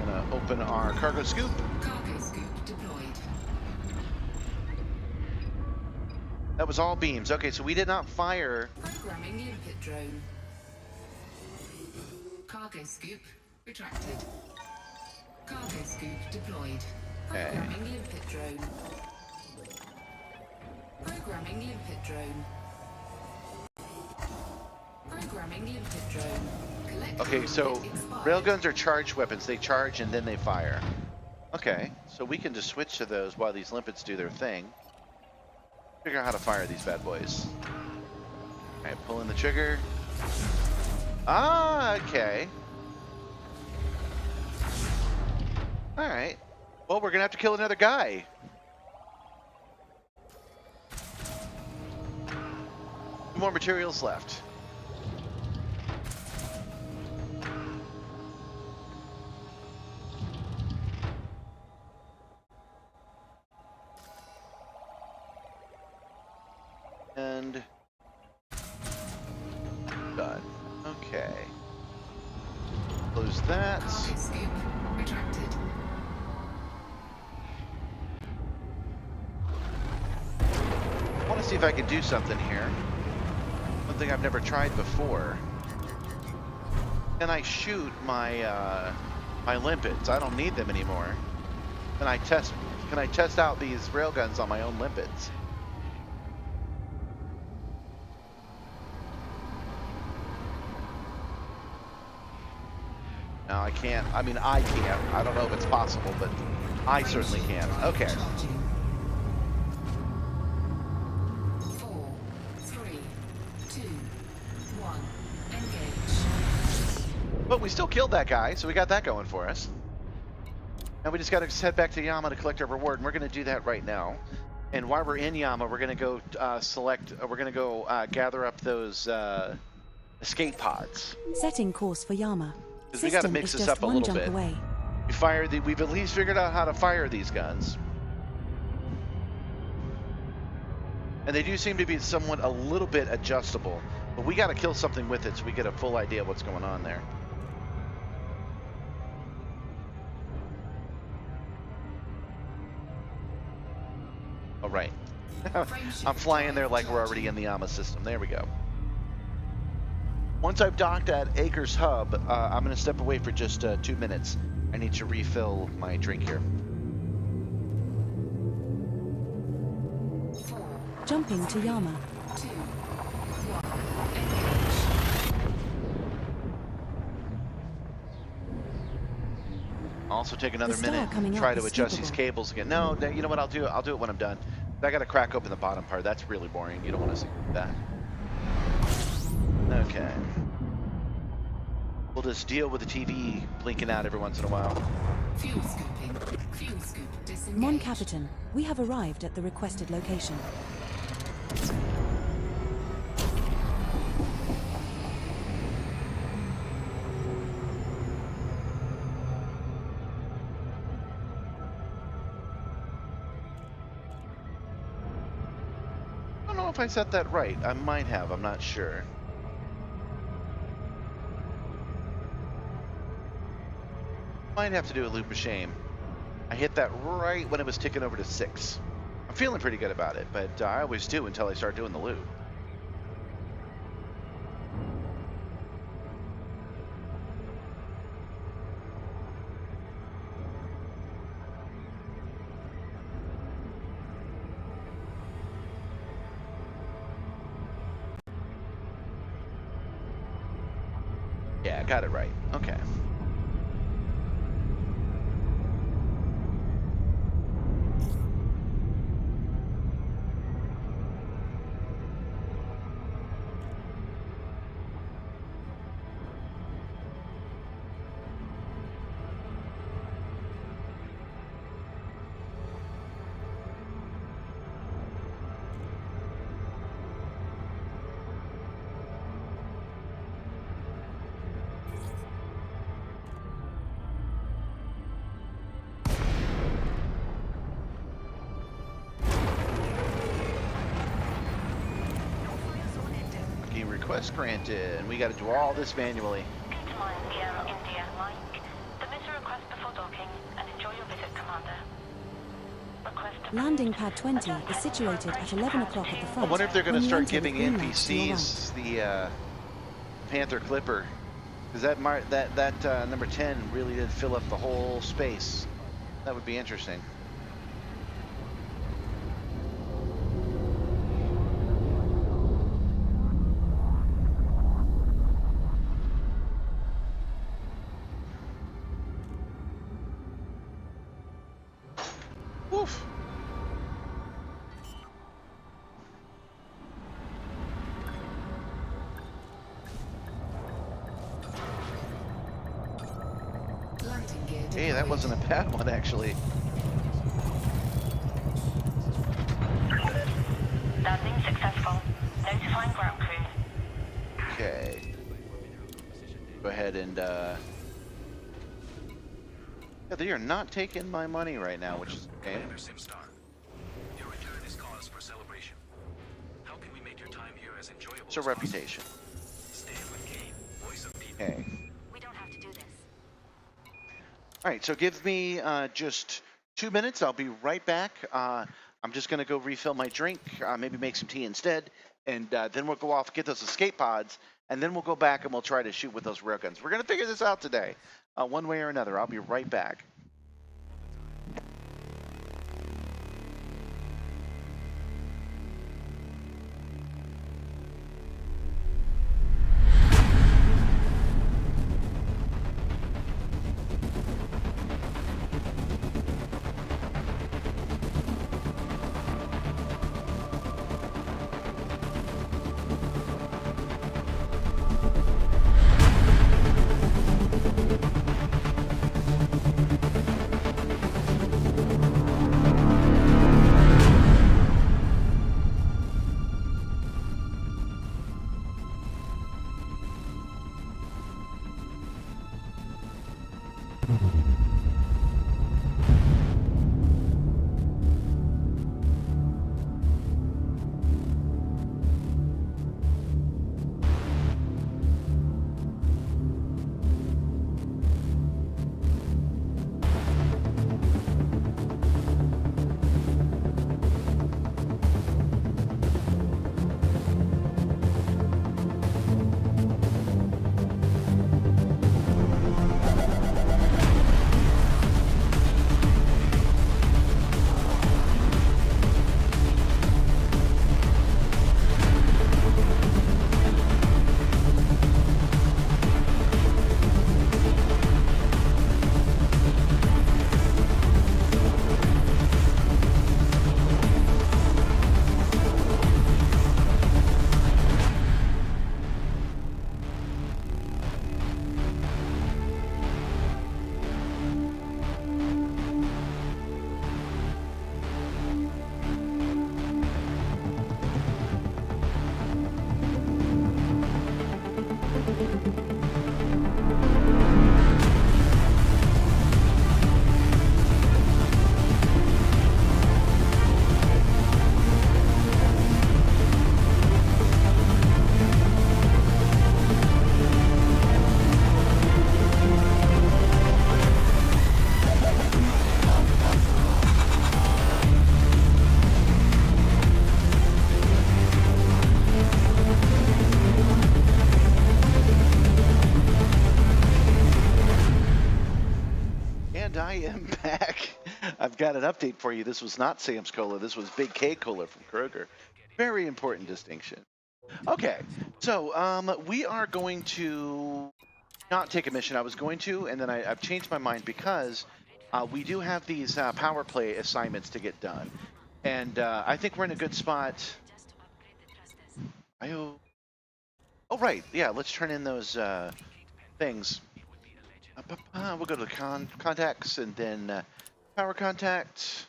A: Gonna open our cargo scoop.
C: Cargo scoop deployed.
A: That was all beams. Okay, so we did not fire.
C: Programming limpet drone. Cargo scoop retracted. Cargo scoop deployed.
A: Okay.
C: Programming limpet drone. Programming limpet drone. Programming limpet drone. Collect
A: Okay, so
C: limpet expired.
A: railguns are charged weapons. They charge and then they fire. Okay, so we can just switch to those while these limpets do their thing. Figure out how to fire these bad boys. Okay, pull in the trigger. Ah, okay. All right. Well, we're gonna have to kill another guy. Two more materials left. And done. Okay. Close that.
C: Cargo scoop retracted.
A: I want to see if I can do something here. Something I've never tried before. Can I shoot my my limpets? I don't need them anymore. Can I test out these railguns on my own limpets? No, I can't. I mean, I can't. I don't know if it's possible, but I certainly can. Okay.
C: Charging. 4, 3, 2, 1. Engage.
A: But we still killed that guy, so we got that going for us. And we just got to head back to Yama to collect our reward, and we're going to do that right now. And while we're in Yama, we're going to go gather up those escape pods.
B: Setting course for Yama.
A: 'Cause we gotta
B: System
A: mix
B: is
A: this
B: just
A: up a
B: one
A: little
B: jump
A: bit.
B: away.
A: We've at least figured out how to fire these guns. And they do seem to be somewhat a little bit adjustable. But we got to kill something with it so we get a full idea of what's going on there. All right. I'm flying there like we're already in the Yama system. There we go. Once I've docked at Acres Hub, I'm going to step away for just 2 minutes. I need to refill my drink here.
C: 4,
B: Jumping to Yama.
C: 2, 1. Engage.
A: I'll also take another
B: The star
A: minute
B: coming
A: and
B: up
A: try to
B: is
A: adjust these
B: skippable.
A: cables again. No, you know what? I'll do it when I'm done. I got to crack open the bottom part. That's really boring. You don't want to see that. Okay. We'll just deal with the TV blinking out every once in a while.
C: Fuel scooping. Fuel scoop disengaged.
B: Mon Capitan, we have arrived at the requested location.
A: I don't know if I set that right. I might have. I'm not sure. Might have to do a loop of shame. I hit that right when it was ticking over to 6. I'm feeling pretty good about it, but I always do until I start doing the loop. Yeah, got it right. Okay. Request granted, and we got to do all this manually.
F: Good morning, India Mike. Submit a request before docking and enjoy your visit, Commander. Request
B: Landing pad 20 is situated at 11 o'clock at the
A: I
B: front.
A: wonder if they're going to
B: when you
A: start
B: enter
A: giving
B: the green light to your
A: NPCs the Panther Clipper, because that number 10 really did fill up the whole space. That would be interesting. Woof.
C: Landing gear deployed.
A: Hey, that wasn't a bad one, actually.
F: landing successful. Notifying ground crew.
A: Okay. Go ahead and, yeah, they are not taking my money right now, which is okay.
G: Commander Simstarr, your return is cause for celebration. How can we make your time here as enjoyable
A: It's a
G: as
A: reputation.
G: possible? Stand with Kane, voice of people.
A: Okay.
D: We don't have to do this.
A: All right, so give me just 2 minutes. I'll be right back. I'm just going to go refill my drink, maybe make some tea instead, and then we'll go off, get those escape pods, and then we'll go back and we'll try to shoot with those railguns. We're going to figure this out today, one way or another. I'll be right back. And I am back. I've got an update for you. This was not Sam's Cola. This was Big K Cola from Kroger. Very important distinction. Okay, so we are going to not take a mission. I was going to, and then I've changed my mind because we do have these power play assignments to get done. And I think we're in a good spot. Oh, right. Yeah, let's turn in those things. We'll go to the contacts and then power contact.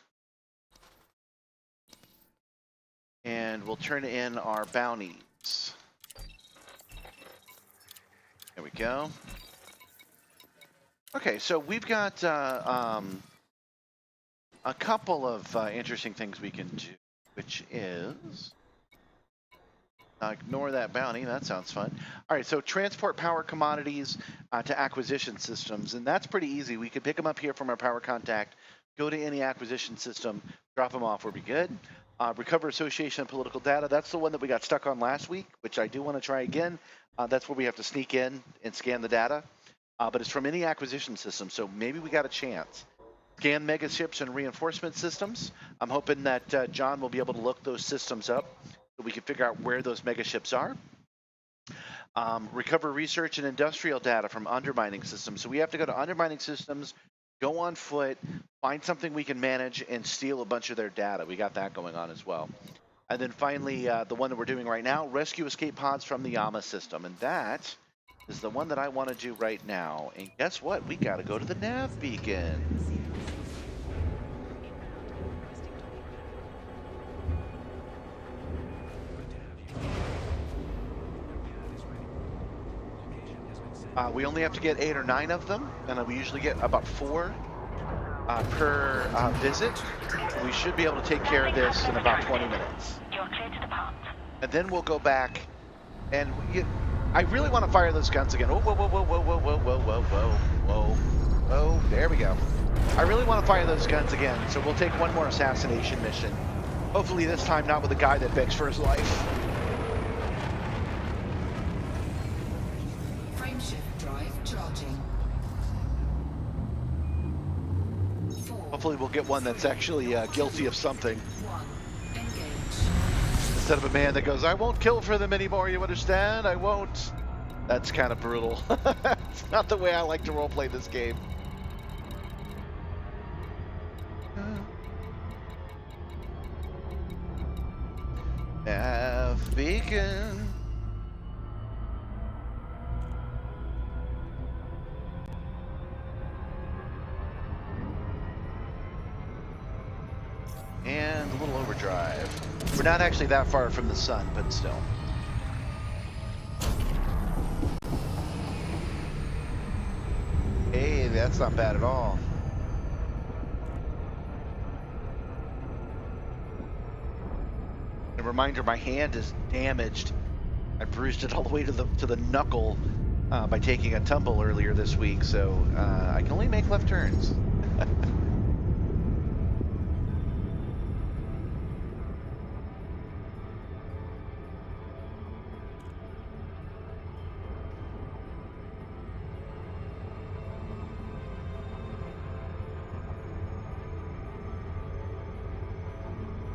A: And we'll turn in our bounties. There we go. Okay, so we've got a couple of interesting things we can do, which is... ignore that bounty, that sounds fun. All right, so transport power commodities to acquisition systems, and that's pretty easy. We could pick them up here from our power contact, go to any acquisition system, drop them off, we'll be good. Recover association and political data, that's the one that we got stuck on last week, which I do want to try again. That's where we have to sneak in and scan the data, but it's from any acquisition system, so maybe we got a chance. Scan mega ships and reinforcement systems. I'm hoping that John will be able to look those systems up so we can figure out where those mega ships are. Recover research and industrial data from undermining systems. So we have to go to undermining systems, go on foot, find something we can manage, and steal a bunch of their data. We got that going on as well. And then finally, the one that we're doing right now, rescue escape pods from the Yama system. And that is the one that I want to do right now. And guess what? We got to go to the nav beacon. We only have to get 8 or 9 of them, and we usually get about 4 per visit. We should be able to take care of this in about 20 minutes.
F: You're clear to depart.
A: And then we'll go back, and I really want to fire those guns again. Oh, whoa, whoa, whoa, whoa, whoa, whoa, whoa, whoa, whoa, whoa, whoa, there we go. I really want to fire those guns again, so we'll take one more assassination mission. Hopefully this time not with a guy that begs for his life. Hopefully we'll get one that's actually guilty of something. Instead of a man that goes, I won't kill for them anymore, you understand? I won't. That's kind of brutal. It's not the way I like to roleplay this game. Nav beacon. And a little overdrive. We're not actually that far from the sun, but still. Hey, that's not bad at all. A reminder, my hand is damaged. I bruised it all the way to the knuckle by taking a tumble earlier this week, so I can only make left turns.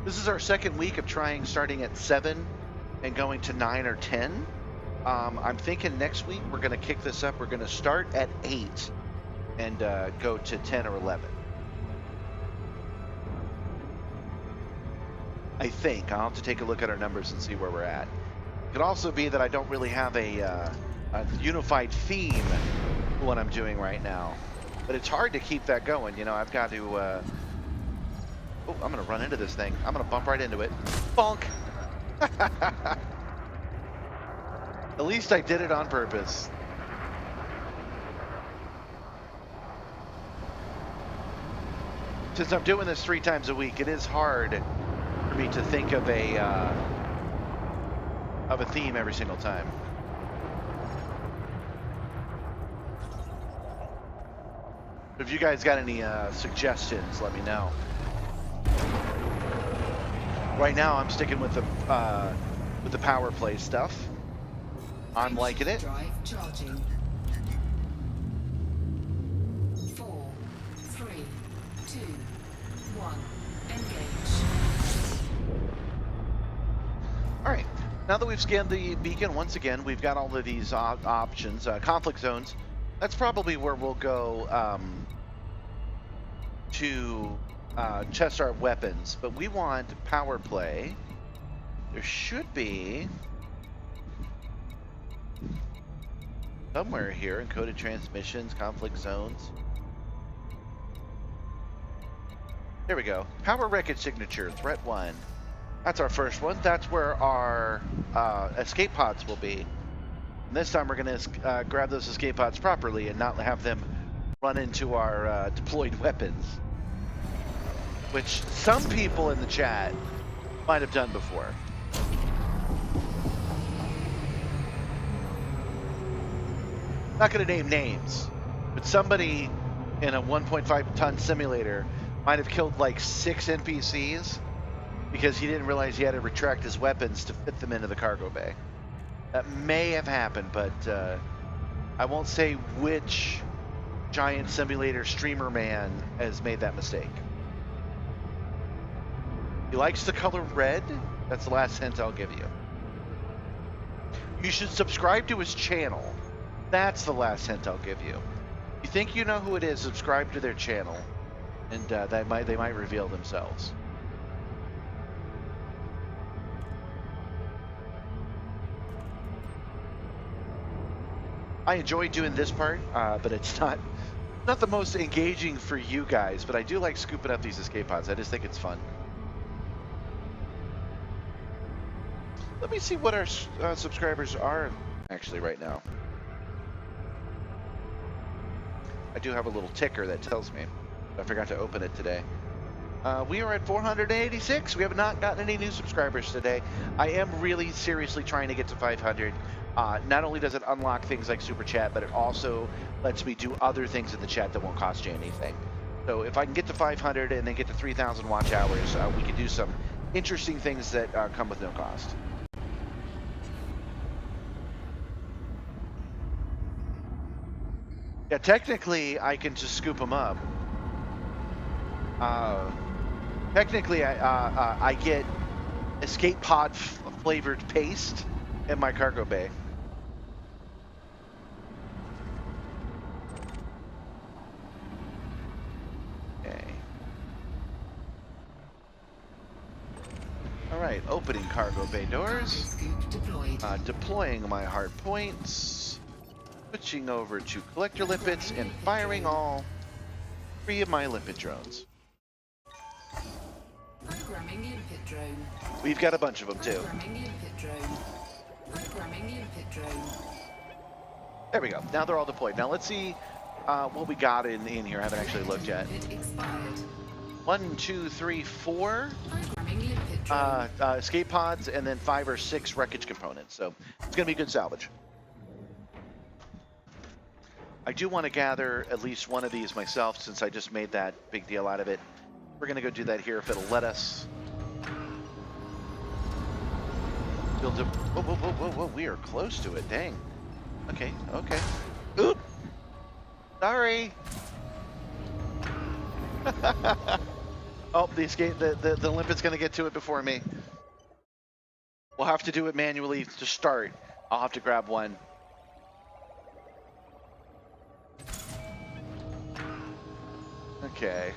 A: This is our second week of starting at 7 and going to 9 or 10. I'm thinking next week we're going to kick this up. We're going to start at 8 and go to 10 or 11. I think. I'll have to take a look at our numbers and see where we're at. It could also be that I don't really have a unified theme for what I'm doing right now. But it's hard to keep that going. You know, I've got to... Oh, I'm going to run into this thing. I'm going to bump right into it. Bonk! At least I did it on purpose. Since I'm doing this 3 times a week, it is hard for me to think of a theme every single time. If you guys got any suggestions, let me know. Right now, I'm sticking with the power play stuff. I'm liking it.
C: Drive charging. 4, 3, 2, 1. Engage.
A: All right. Now that we've scanned the beacon once again, we've got all of these options. Conflict zones. That's probably where we'll go to test our weapons. But we want power play. There should be somewhere here encoded transmissions, conflict zones. There we go. Power wreckage signature, threat 1. That's our first one. That's where our escape pods will be. And this time we're going to grab those escape pods properly and not have them run into our deployed weapons. Which some people in the chat might have done before. Not going to name names, but somebody in a 1.5 ton simulator might have killed like 6 NPCs because he didn't realize he had to retract his weapons to fit them into the cargo bay. That may have happened, but I won't say which giant simulator streamer man has made that mistake. He likes the color red. That's the last hint I'll give you. You should subscribe to his channel. That's the last hint I'll give you. You think you know who it is, subscribe to their channel, and they might reveal themselves. I enjoy doing this part, but it's not the most engaging for you guys, but I do like scooping up these escape pods. I just think it's fun. Let me see what our subscribers are actually right now. I do have a little ticker that tells me. I forgot to open it today. We are at 486. We have not gotten any new subscribers today. I am really seriously trying to get to 500. Not only does it unlock things like Super Chat, but it also lets me do other things in the chat that won't cost you anything. So if I can get to 500 and then get to 3,000 watch hours, we can do some interesting things that come with no cost. Yeah, technically I can just scoop them up. Technically I get escape pod flavored paste in my cargo bay. Okay. All right, opening cargo bay doors.
C: Scoop deployed.
A: Deploying my hard points. Switching over to collector lipids and firing all 3 of my lipid drones.
C: Programming input drone.
A: We've got a bunch of them too.
C: Programming input drone. Programming input drone.
A: There we go. Now they're all deployed. Now let's see what we got in here. I haven't actually looked yet.
C: Input expired.
A: 1, 2, 3, 4
C: Programming input drone.
A: escape pods, and then 5 or 6 wreckage components. So it's gonna be good salvage. I do want to gather at least one of these myself since I just made that big deal out of it. We're gonna go do that here if it'll let us. Build up. Whoa, whoa, whoa, whoa, whoa! We are close to it. Dang. Okay, okay. Oop. Sorry. Oh, the escape. The limpet's gonna get to it before me. We'll have to do it manually to start. I'll have to grab one. Okay.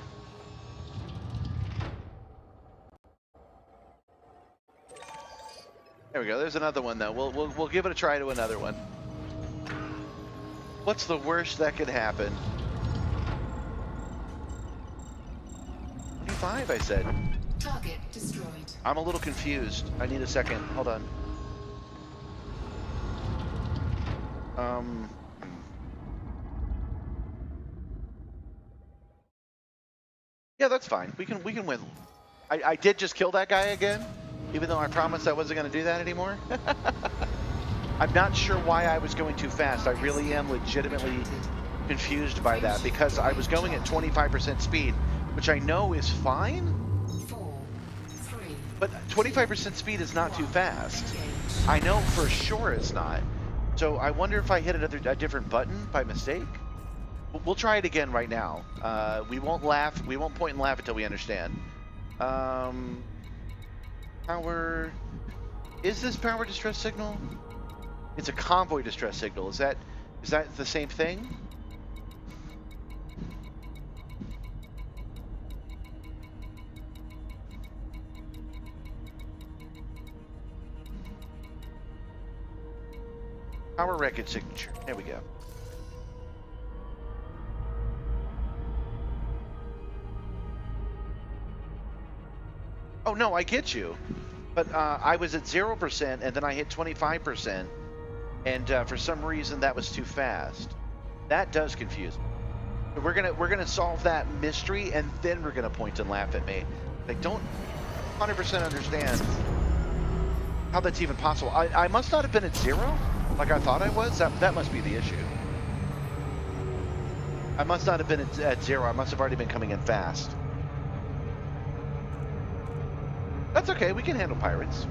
A: There we go. There's another one though. We'll give it a try to another one. What's the worst that could happen? 25, I said.
C: Target destroyed.
A: I'm a little confused. I need a second. Hold on. Yeah, that's fine. We can win. I did just kill that guy again, even though I promised I wasn't going to do that anymore. I'm not sure why I was going too fast. I really am legitimately confused by that because I was going at 25% speed, which I know is fine.
C: 4, 3.
A: But 25% speed is not too fast. I know for sure it's not. So I wonder if I hit a different button by mistake. We'll try it again right now. We won't laugh. We won't point and laugh until we understand. Power. Is this power distress signal? It's a convoy distress signal. Is that the same thing? Power record signature. There we go. Oh no, I get you. But I was at 0% and then I hit 25%, and for some reason that was too fast. That does confuse me. So we're gonna solve that mystery, and then we're gonna point and laugh at me. I don't 100% understand how that's even possible. I must not have been at 0 like I thought I was. That must be the issue. I must not have been at 0. I must have already been coming in fast. That's okay. We can handle pirates.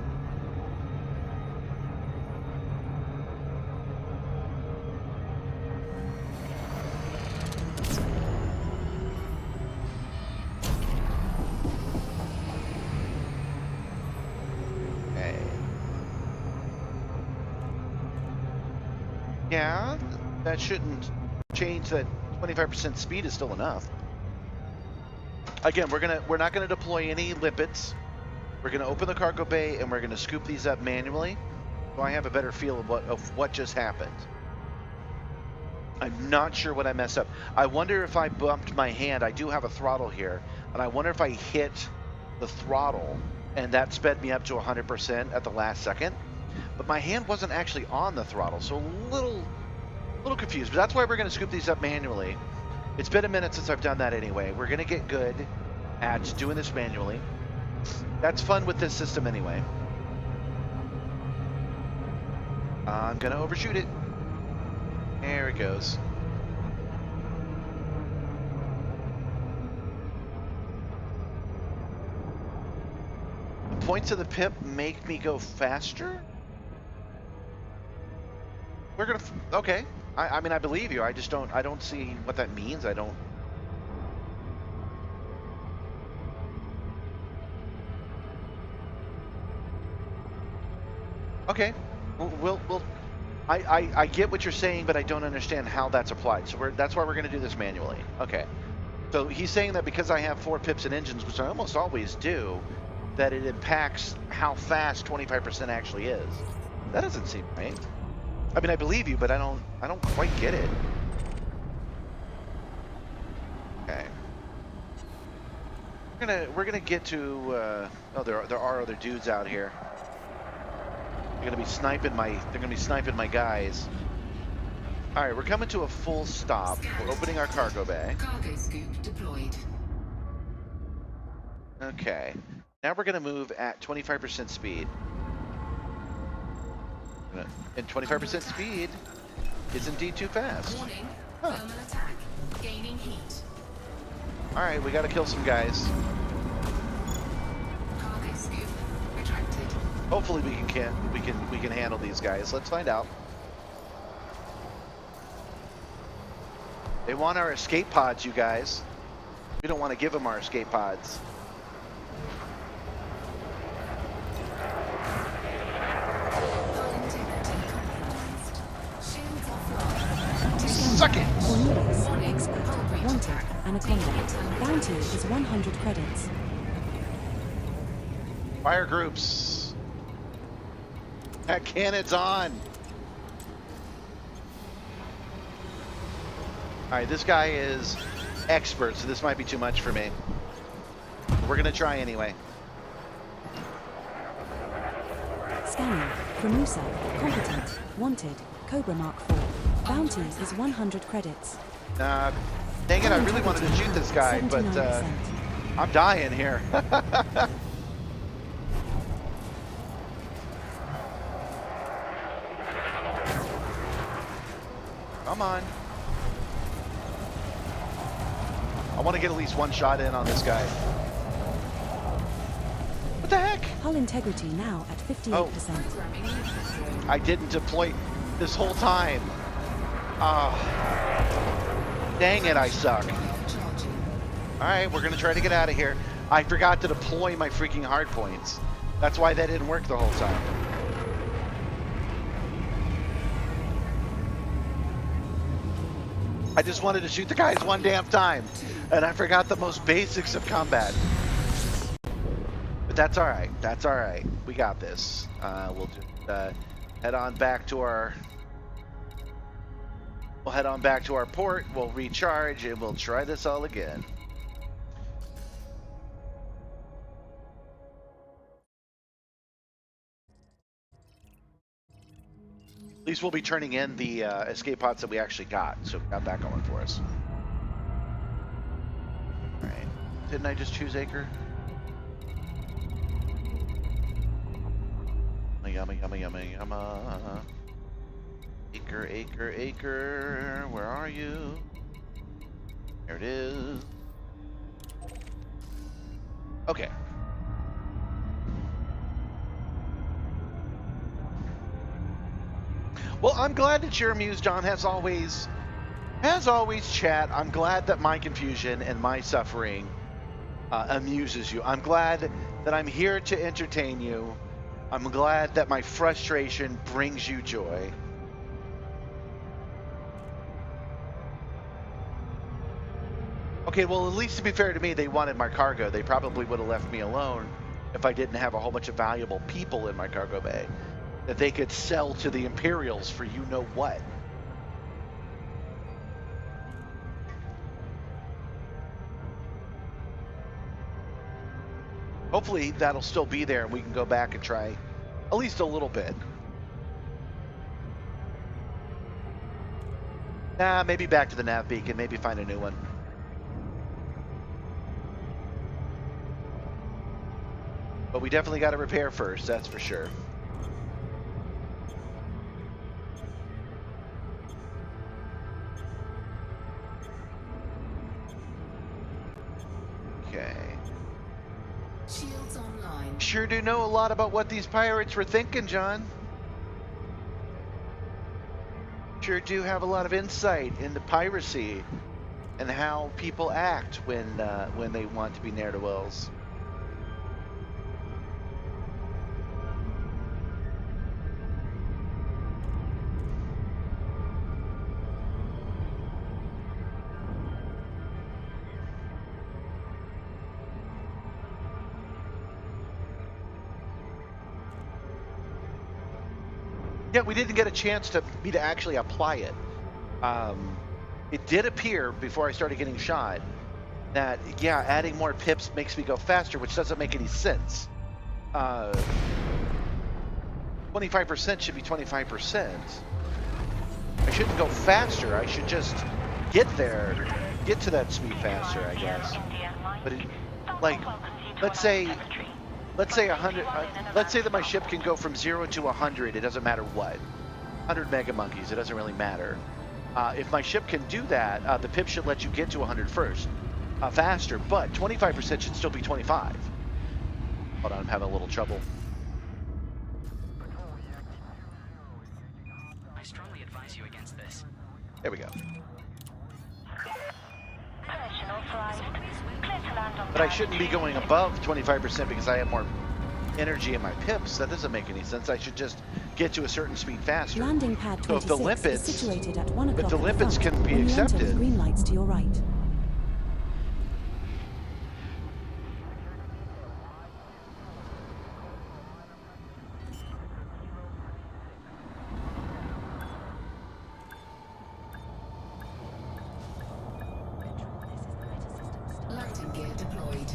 A: Yeah, that shouldn't change. That 25% speed is still enough. Again, we're not gonna deploy any limpets. We're gonna open the cargo bay and we're gonna scoop these up manually, so I have a better feel of what just happened. I'm not sure what I messed up. I wonder if I bumped my hand. I do have a throttle here, and I wonder if I hit the throttle and that sped me up to 100% at the last second. But my hand wasn't actually on the throttle, so a little confused. But that's why we're going to scoop these up manually. It's been a minute since I've done that anyway. We're going to get good at doing this manually. That's fun with this system anyway. I'm going to overshoot it. There it goes. The points of the pimp make me go faster? We're gonna, okay. I mean, I believe you. I don't see what that means. I don't. Okay, I get what you're saying, but I don't understand how that's applied. So that's why we're gonna do this manually. Okay. So he's saying that because I have 4 pips and engines, which I almost always do, that it impacts how fast 25% actually is. That doesn't seem right. I mean, I believe you, but I don't quite get it. Okay. We're gonna get to. Oh, there are other dudes out here. They're gonna be sniping my guys. All right, we're coming to a full stop. We're opening our cargo bay.
C: Cargo scoop deployed.
A: Okay. Now we're gonna move at 25% speed. And 25% speed is indeed too fast.
C: Warning,
A: Huh.
C: thermal attack. Gaining heat.
A: All right, we got to kill some guys.
C: Cargo scoop retracted.
A: Hopefully we can handle these guys. Let's find out. They want our escape pods, you guys. We don't want to give them our escape pods. Suck it!
B: Tornadoes, expert, wanted, anaconda. Bounty is 100 credits.
A: Fire groups. That cannon's on. All right, this guy is expert, so this might be too much for me. We're gonna try anyway.
B: Scanning, Formosa, competent, wanted, Cobra Mark IV. Bounty is 100 credits.
A: Dang it, I really wanted to shoot this guy, but
B: 79%.
A: I'm dying here. Come on. I want to get at least one shot in on this guy. What the heck?
B: Hull integrity now at 58%.
A: I didn't deploy this whole time. Ah, dang it, I suck. All right, we're gonna try to get out of here. I forgot to deploy my freaking hard points. That's why that didn't work the whole time. I just wanted to shoot the guys one damn time, and I forgot the most basics of combat. But that's all right. That's all right. We got this. We'll just head on back to our We'll head on back to our port, we'll recharge, and we'll try this all again. At least we'll be turning in the escape pods that we actually got, so we got that going for us. Alright. Didn't I just choose Acre? Yumma, yumma, yumma, yumma. Acre, Acre, Acre, where are you? There it is. Okay. Well, I'm glad that you're amused, John. As always, chat. I'm glad that my confusion and my suffering amuses you. I'm glad that I'm here to entertain you. I'm glad that my frustration brings you joy. Okay, well, at least to be fair to me, they wanted my cargo. They probably would have left me alone if I didn't have a whole bunch of valuable people in my cargo bay that they could sell to the Imperials for you know what. Hopefully that'll still be there and we can go back and try at least a little bit. Nah, maybe back to the nav beacon, maybe find a new one. But we definitely got to repair first, that's for sure. Okay.
C: Shields online.
A: Sure do know a lot about what these pirates were thinking, John. Sure do have a lot of insight into piracy and how people act when they want to be ne'er-do-wells. Yeah, we didn't get a chance to me to actually apply it. It did appear before I started getting shot that, yeah, adding more pips makes me go faster, which doesn't make any sense. 25% should be 25%. I shouldn't go faster. I should just get there, get to that speed faster, I guess. But it, like, let's say 100. Let's say that my ship can go from 0 to 100. It doesn't matter what. 100 mega monkeys. It doesn't really matter. If my ship can do that, the pip should let you get to 100 first, faster. But 25% should still be 25. Hold on, I'm having a little trouble.
H: I strongly advise you against this.
A: There we go.
F: Permission authorized. Clear to land on
A: But I shouldn't be going above 25% because I have more energy in my pips. That doesn't make any sense. I should just get to a certain speed faster.
B: Landing pad
A: So if the
B: 26
A: limpets,
B: is situated at 1 o'clock
A: if the
B: at
A: limpets
B: front
A: can be
B: when you enter
A: accepted,
B: with green lights to your right.
C: Landing gear deployed.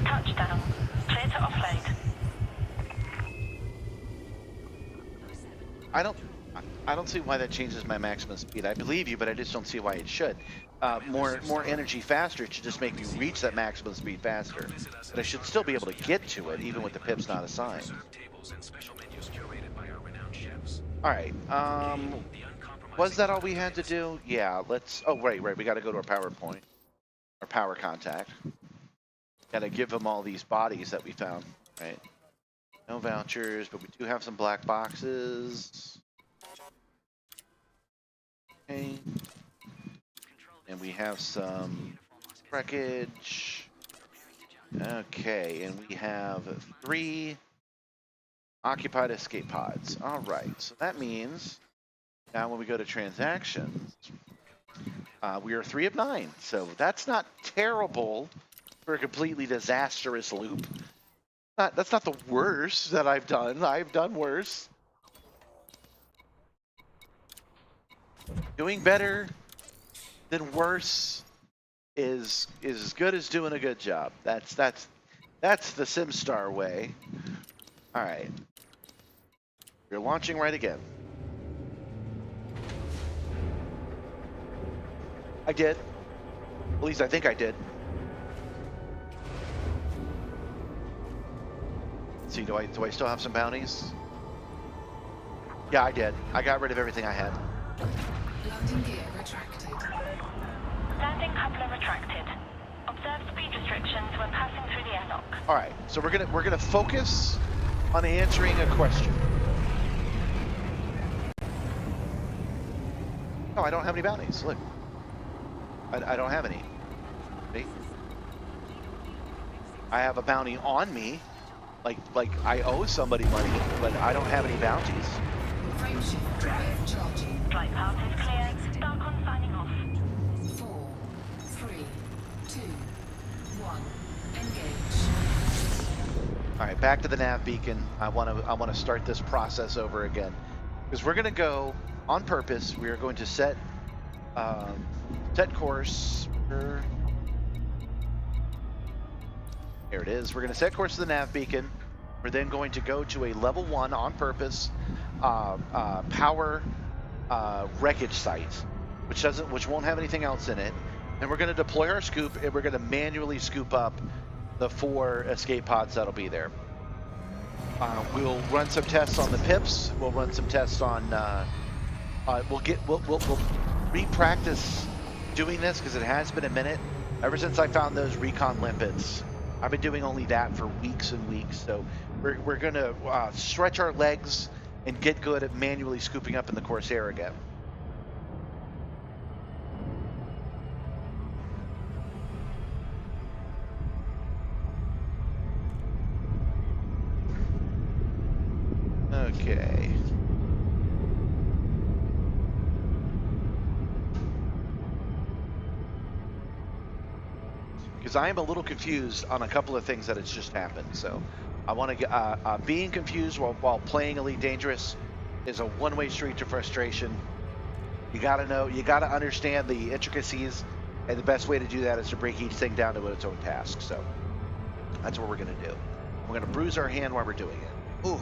F: touchdown. Clear to offload.
A: I don't see why that changes my maximum speed. I believe you, but I just don't see why it should. More energy faster should just make me reach that maximum speed faster. But I should still be able to get to it, even with the pips not assigned.
G: Tables and special menus curated by our renowned chefs.
A: All right. Was that all we had to do? Yeah. Let's. Oh, right. We got to go to our power point, our power contact. Got to give them all these bodies that we found. Right. No vouchers, but we do have some black boxes. Okay. And we have some wreckage. Okay, and we have 3 occupied escape pods. All right, so that means now when we go to transactions, we are 3 of 9. So that's not terrible for a completely disastrous loop. That's not the worst that I've done. I've done worse. Doing better than worse is as good as doing a good job. That's the Simstarr way. All right. You're launching right again. I did. At least I think I did. Let's see, do I still have some bounties? Yeah, I did. I got rid of everything I had.
C: Landing gear retracted.
F: Landing coupler retracted. Observe speed restrictions when passing through the airlock.
A: All right, so we're gonna focus on answering a question. No, I don't have any bounties. Look, I don't have any. See? I have a bounty on me, like I owe somebody money, but I don't have any bounties.
C: Frameshift drive charging.
F: Flight path is clear. Darkon signing off.
C: 4, 3, 2, 1. Engage.
A: All right, back to the nav beacon. I want to start this process over again because we're going to go on purpose. We are going to set course. Here it is. We're going to set course to the nav beacon. We're then going to go to a level 1 on purpose power wreckage site, which won't have anything else in it. And we're going to deploy our scoop, and we're going to manually scoop up the 4 escape pods that'll be there. We'll run some tests on the pips. We'll run some tests on. We'll re-practice doing this because it has been a minute ever since I found those recon limpets. I've been doing only that for weeks and weeks. So we're gonna stretch our legs and get good at manually scooping up in the Corsair again. Okay. Because I am a little confused on a couple of things that has just happened. So I want to get being confused while playing Elite Dangerous is a one-way street to frustration. You got to know, you got to understand the intricacies, and the best way to do that is to break each thing down to its own task. So that's what we're going to do. We're going to bruise our hand while we're doing it. Ooh.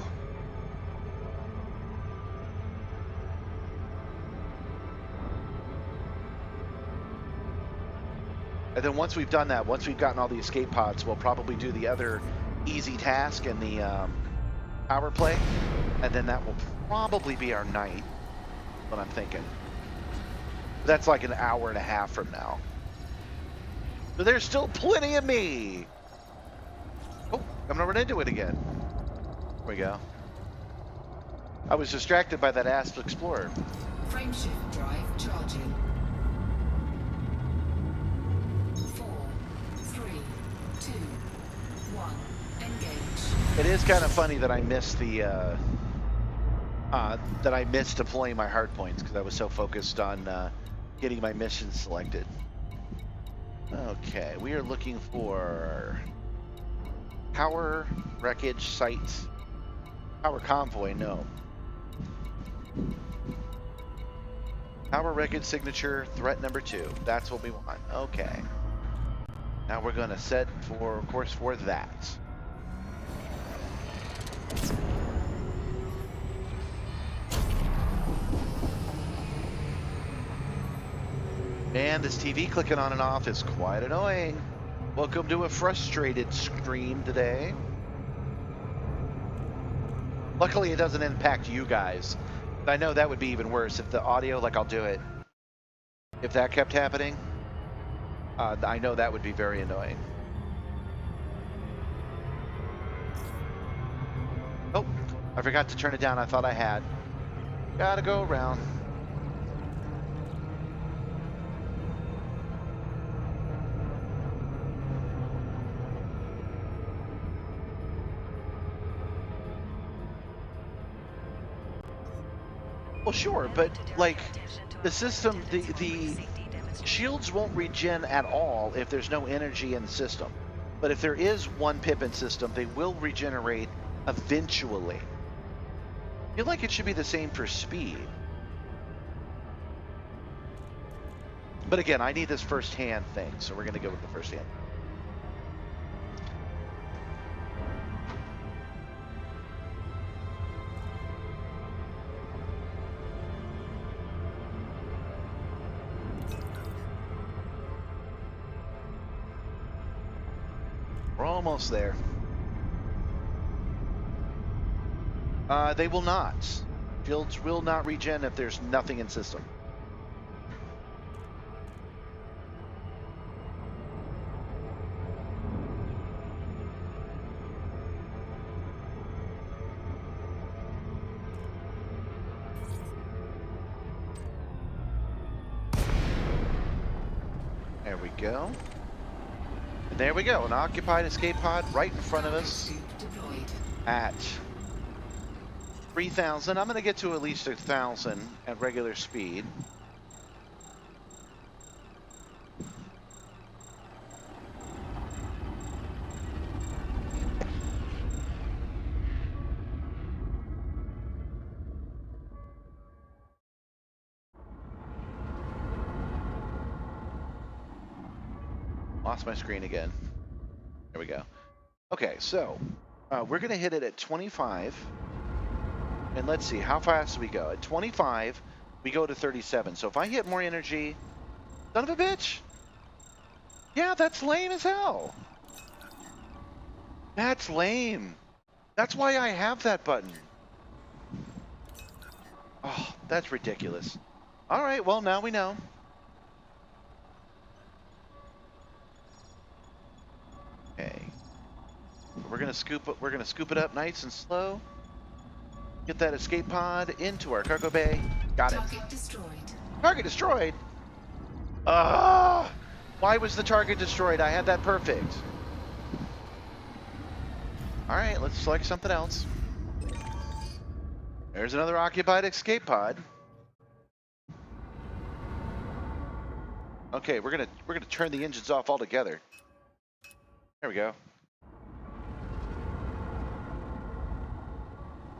A: And then once we've done that, once we've gotten all the escape pods, we'll probably do the other easy task and the power play. And then that will probably be our night, what I'm thinking. That's like an hour and a half from now. But there's still plenty of me. Oh, I'm gonna run into it again. There we go. I was distracted by that Asp Explorer.
C: Frameshift drive charging. 4, 3, 2, 1. Engage.
A: It is kind of funny that I missed the deploying my hard points because I was so focused on getting my missions selected. Okay, we are looking for power wreckage sites. Power convoy, no. Power wreckage signature, threat number 2. That's what we want. Okay. Now we're going to set for course for that. Man, this TV clicking on and off is quite annoying. Welcome to a frustrated stream today. Luckily, it doesn't impact you guys. I know that would be even worse if the audio, like I'll do it. If that kept happening, I know that would be very annoying. Oh, I forgot to turn it down. I thought I had. Gotta go around. Well, sure, but like the system, the shields won't regen at all if there's no energy in the system. But if there is one Pippin system, they will regenerate eventually. I feel like it should be the same for speed. But again, I need this first-hand thing, so we're going to go with the first-hand. We're almost there. They will not. Fields will not regen if there's nothing in system. There we go. And there we go, an occupied escape pod right in front of us
C: Deployed.
A: at 3,000. I'm going to get to at least 1,000 at regular speed. Lost my screen again. There we go. Okay, so we're going to hit it at 25. And let's see, how fast do we go? At 25, we go to 37. So if I hit more energy, son of a bitch. Yeah, that's lame as hell. That's lame. That's why I have that button. Oh, that's ridiculous. All right, well, now we know. Okay. We're gonna scoop it up nice and slow. Get that escape pod into our cargo bay. Got it.
C: Target destroyed.
A: Target destroyed. Ah! Why was the target destroyed? I had that perfect. All right, let's select something else. There's another occupied escape pod. Okay, we're gonna turn the engines off altogether. There we go.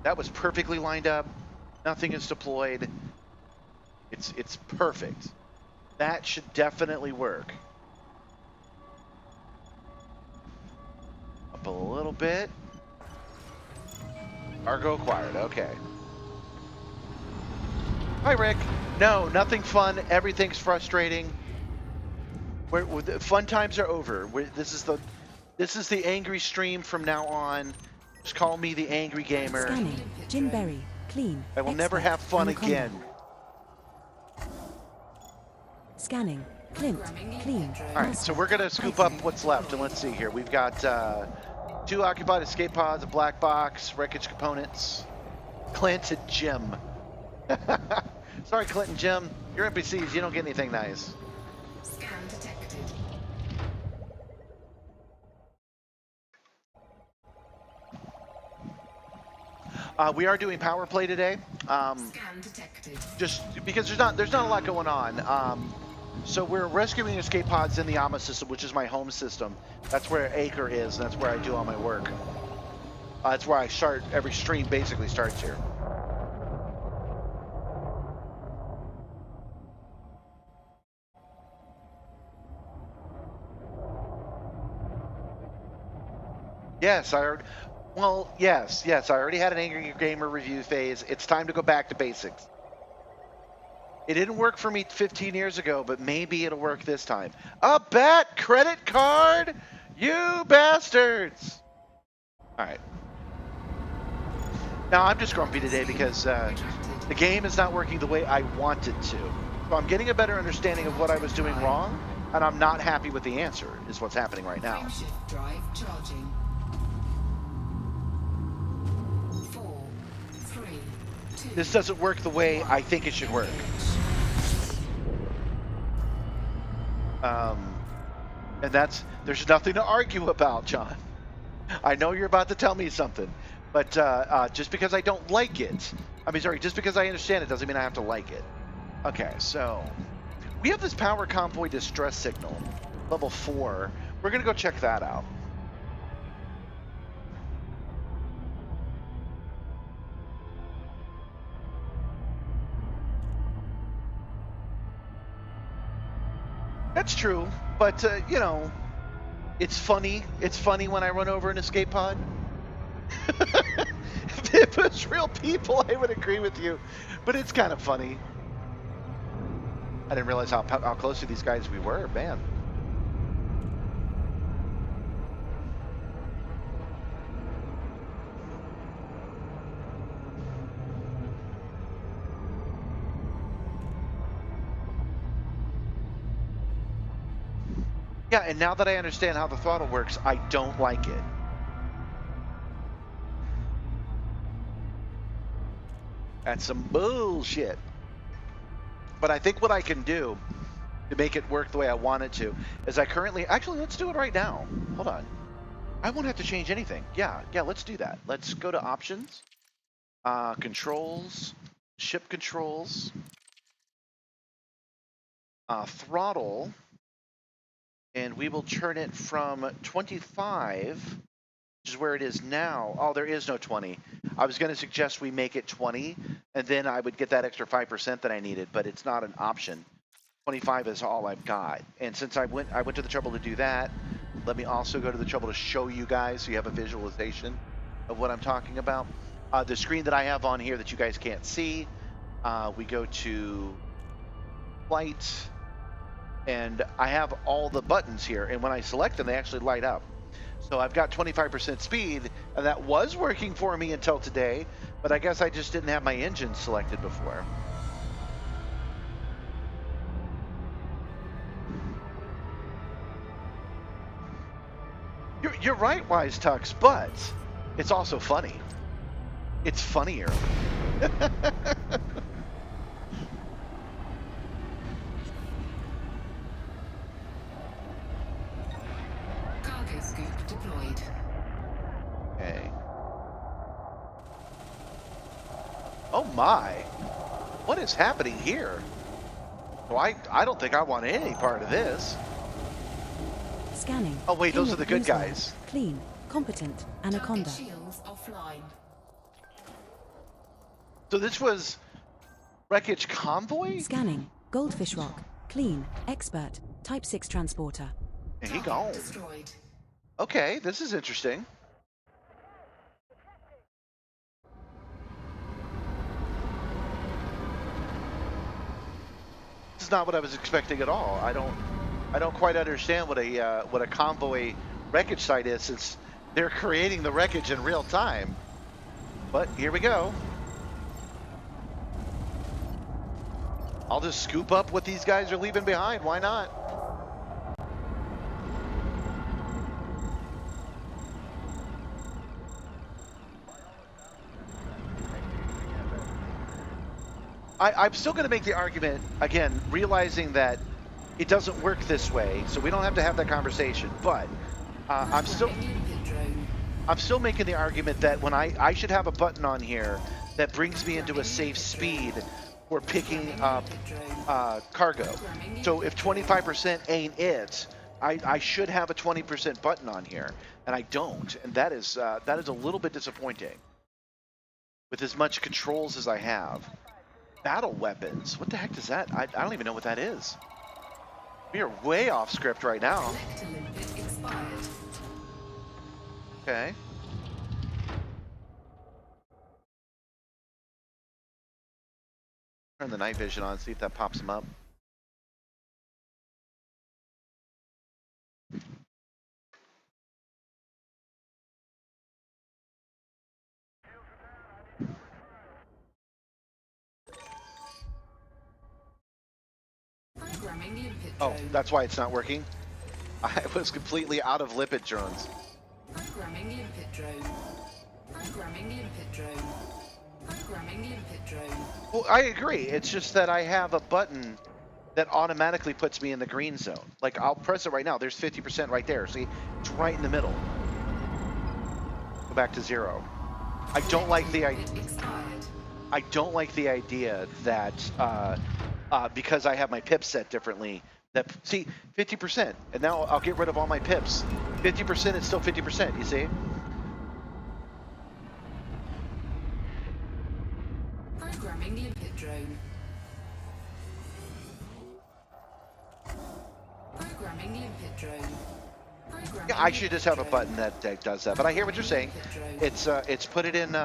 A: That was perfectly lined up. Nothing is deployed. It's perfect. That should definitely work. Up a little bit. Cargo acquired. Okay. Hi, Rick. No, nothing fun. Everything's frustrating. The fun times are over. This is the angry stream from now on. Just call me the angry gamer.
B: Scanning. Jim Berry. Clean.
A: I will never
B: Expert,
A: have fun
B: Anaconda.
A: again.
B: Scanning. Clint. Clean.
A: All right, so we're gonna scoop up what's left, and let's see here. We've got 2 occupied escape pods, a black box, wreckage components. Clint and Jim. Sorry, Clint and Jim. You're NPCs. You don't get anything nice.
C: Scan detected.
A: We are doing power play today.
C: Scan detected.
A: Just because there's not a lot going on. So we're rescuing escape pods in the Amma system, which is my home system. That's where Acre is, and that's where I do all my work. That's where I start every stream. Basically starts here. Yes, yes. I already had an Angry Gamer review phase. It's time to go back to basics. It didn't work for me 15 years ago, but maybe it'll work this time. A bat credit card? You bastards! All right. Now, I'm just grumpy today because the game is not working the way I want it to. So I'm getting a better understanding of what I was doing wrong, and I'm not happy with the answer, is what's happening right now.
C: Frameshift drive charging. 4, 3, 2.
A: This doesn't work the way I think it should work. And there's nothing to argue about, John. I know you're about to tell me something, but just because I don't like it, just because I understand it doesn't mean I have to like it. Okay, so we have this power convoy distress signal, level 4. We're gonna go check that out. That's true, but you know, it's funny. It's funny when I run over an escape pod. If it was real people, I would agree with you, but it's kind of funny. I didn't realize how close to these guys we were, man. Yeah, and now that I understand how the throttle works, I don't like it. That's some bullshit. But I think what I can do to make it work the way I want it to is I currently, actually, let's do it right now. Hold on. I won't have to change anything. Yeah, let's do that. Let's go to options, controls, ship controls, throttle, and we will turn it from 25, which is where it is now. Oh, there is no 20. I was going to suggest we make it 20, and then I would get that extra 5% that I needed, but it's not an option. 25 is all I've got. And since I went to the trouble to do that, let me also go to the trouble to show you guys so you have a visualization of what I'm talking about. The screen that I have on here that you guys can't see, we go to flight, and I have all the buttons here, and when I select them, they actually light up. So I've got 25% speed, and that was working for me until today, but I guess I just didn't have my engine selected before. You're right, Wise Tux, but it's also funny. It's funnier.
C: Cargo scoop deployed.
A: Okay. Oh my. What is happening here? Well, I don't think I want any part of this.
B: Scanning.
A: Oh wait, those are the good
B: Newswire.
A: guys.
B: Clean. Competent. Anaconda.
C: Target shields offline.
A: So this was wreckage convoy?
B: Scanning. Goldfish rock. Clean. Expert. Type 6 transporter.
A: And he
C: Target
A: gone.
C: destroyed.
A: Okay, this is interesting. This is not what I was expecting at all. I don't quite understand what a convoy wreckage site is, since they're creating the wreckage in real time. But here we go. I'll just scoop up what these guys are leaving behind. Why not? I'm still going to make the argument, again, realizing that it doesn't work this way, so we don't have to have that conversation, but I'm still making the argument that when I should have a button on here that brings me into a safe speed for picking up cargo. So if 25% ain't it, I should have a 20% button on here, and I don't, and that is a little bit disappointing with as much controls as I have. Battle weapons. What the heck does that? I don't even know what that is. We are way off script right now. Okay. Turn the night vision on, see if that pops them up. Oh, that's why it's not working. I was completely out of lipid drones.
C: Programming limpet drone. Programming limpet drone. Programming limpet drone.
A: Well, I agree. It's just that I have a button that automatically puts me in the green zone. Like, I'll press it right now. There's 50% right there. See, it's right in the middle. Go back to 0. I don't like the idea. I don't like the idea that because I have my pips set differently. That, see, 50%, and now I'll get rid of all my pips. 50% is still 50%. You see?
C: Programming limpet drone. Deploying limpet drone. Programming
A: Yeah, I should just have a
C: limpet drone.
A: button that does that. But I hear what you're saying. It's put it in.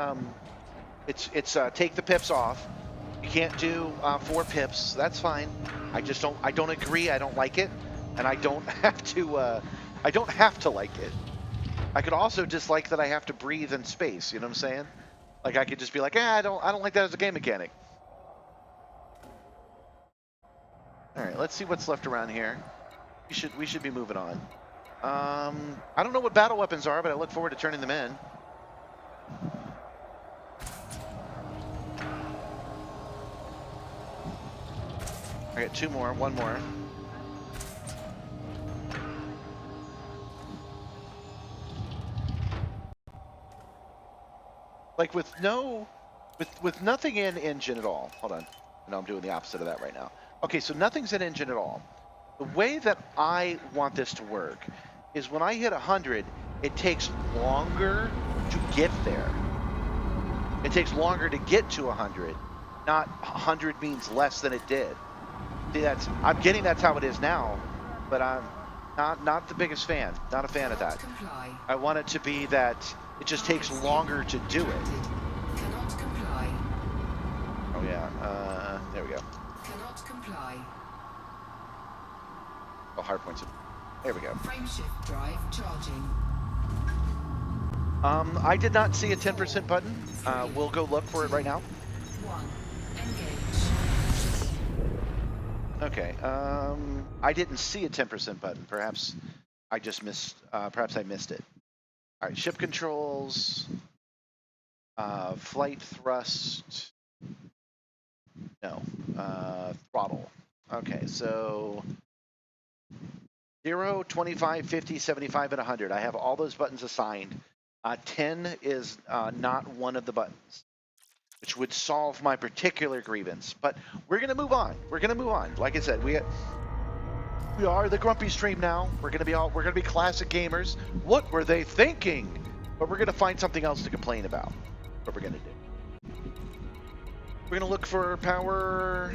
A: It's take the pips off. You can't do 4 pips. That's fine. I don't agree. I don't like it, and I don't have to. I don't have to like it. I could also dislike that I have to breathe in space. You know what I'm saying? Like I could just be like, I don't like that as a game mechanic. All right, let's see what's left around here. We should be moving on. I don't know what battle weapons are, but I look forward to turning them in. I got 2 more, 1 more. Like with nothing in engine at all. Hold on. No, I'm doing the opposite of that right now. Okay, so nothing's in engine at all. The way that I want this to work is when I hit 100, it takes longer to get there. It takes longer to get to 100. Not 100 means less than it did. See, I'm getting that's how it is now, but I'm not the biggest fan. Not a fan of that.
C: Comply.
A: I want it to be that it just takes longer to do it.
C: Cannot comply.
A: Oh yeah, there we go.
C: Cannot comply.
A: Oh, hard points. There we go.
C: Frameshift drive charging.
A: I did not see a 10% button. We'll go look for it right now.
C: 1. Engage.
A: Okay. I didn't see a 10% button. Perhaps I just missed. Perhaps I missed it. All right. Ship controls. Flight thrust. No. Throttle. Okay. So 0, 25, 50, 75, and 100. I have all those buttons assigned. 10 is not one of the buttons, which would solve my particular grievance. But we're gonna move on. We're gonna move on. Like I said, we are the grumpy stream now. We're gonna be classic gamers. What were they thinking? But we're gonna find something else to complain about. What we're gonna do. We're gonna look for power.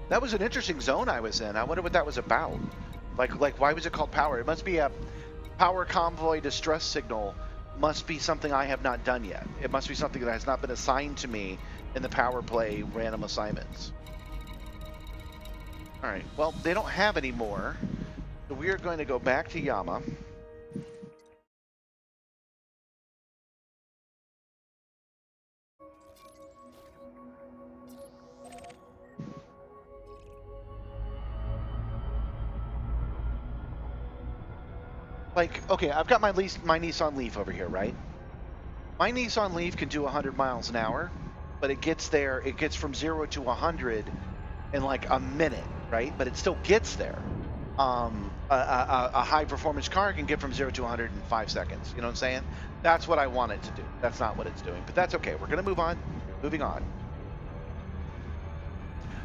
A: That was an interesting zone I was in. I wonder what that was about. Like why was it called power? It must be a power convoy distress signal. Must be something I have not done yet. It must be something that has not been assigned to me in the power play random assignments. All right, well, they don't have any more. So we are going to go back to Yama. Like, okay, I've got my Nissan Leaf over here, right? My Nissan Leaf can do 100 miles an hour, but it gets from 0 to 100 in like a minute, right? But it still gets there. A high performance car can get from 0 to 100 in 5 seconds. You know what I'm saying? That's what I want it to do. That's not what it's doing, but that's okay. We're gonna move on. Moving on.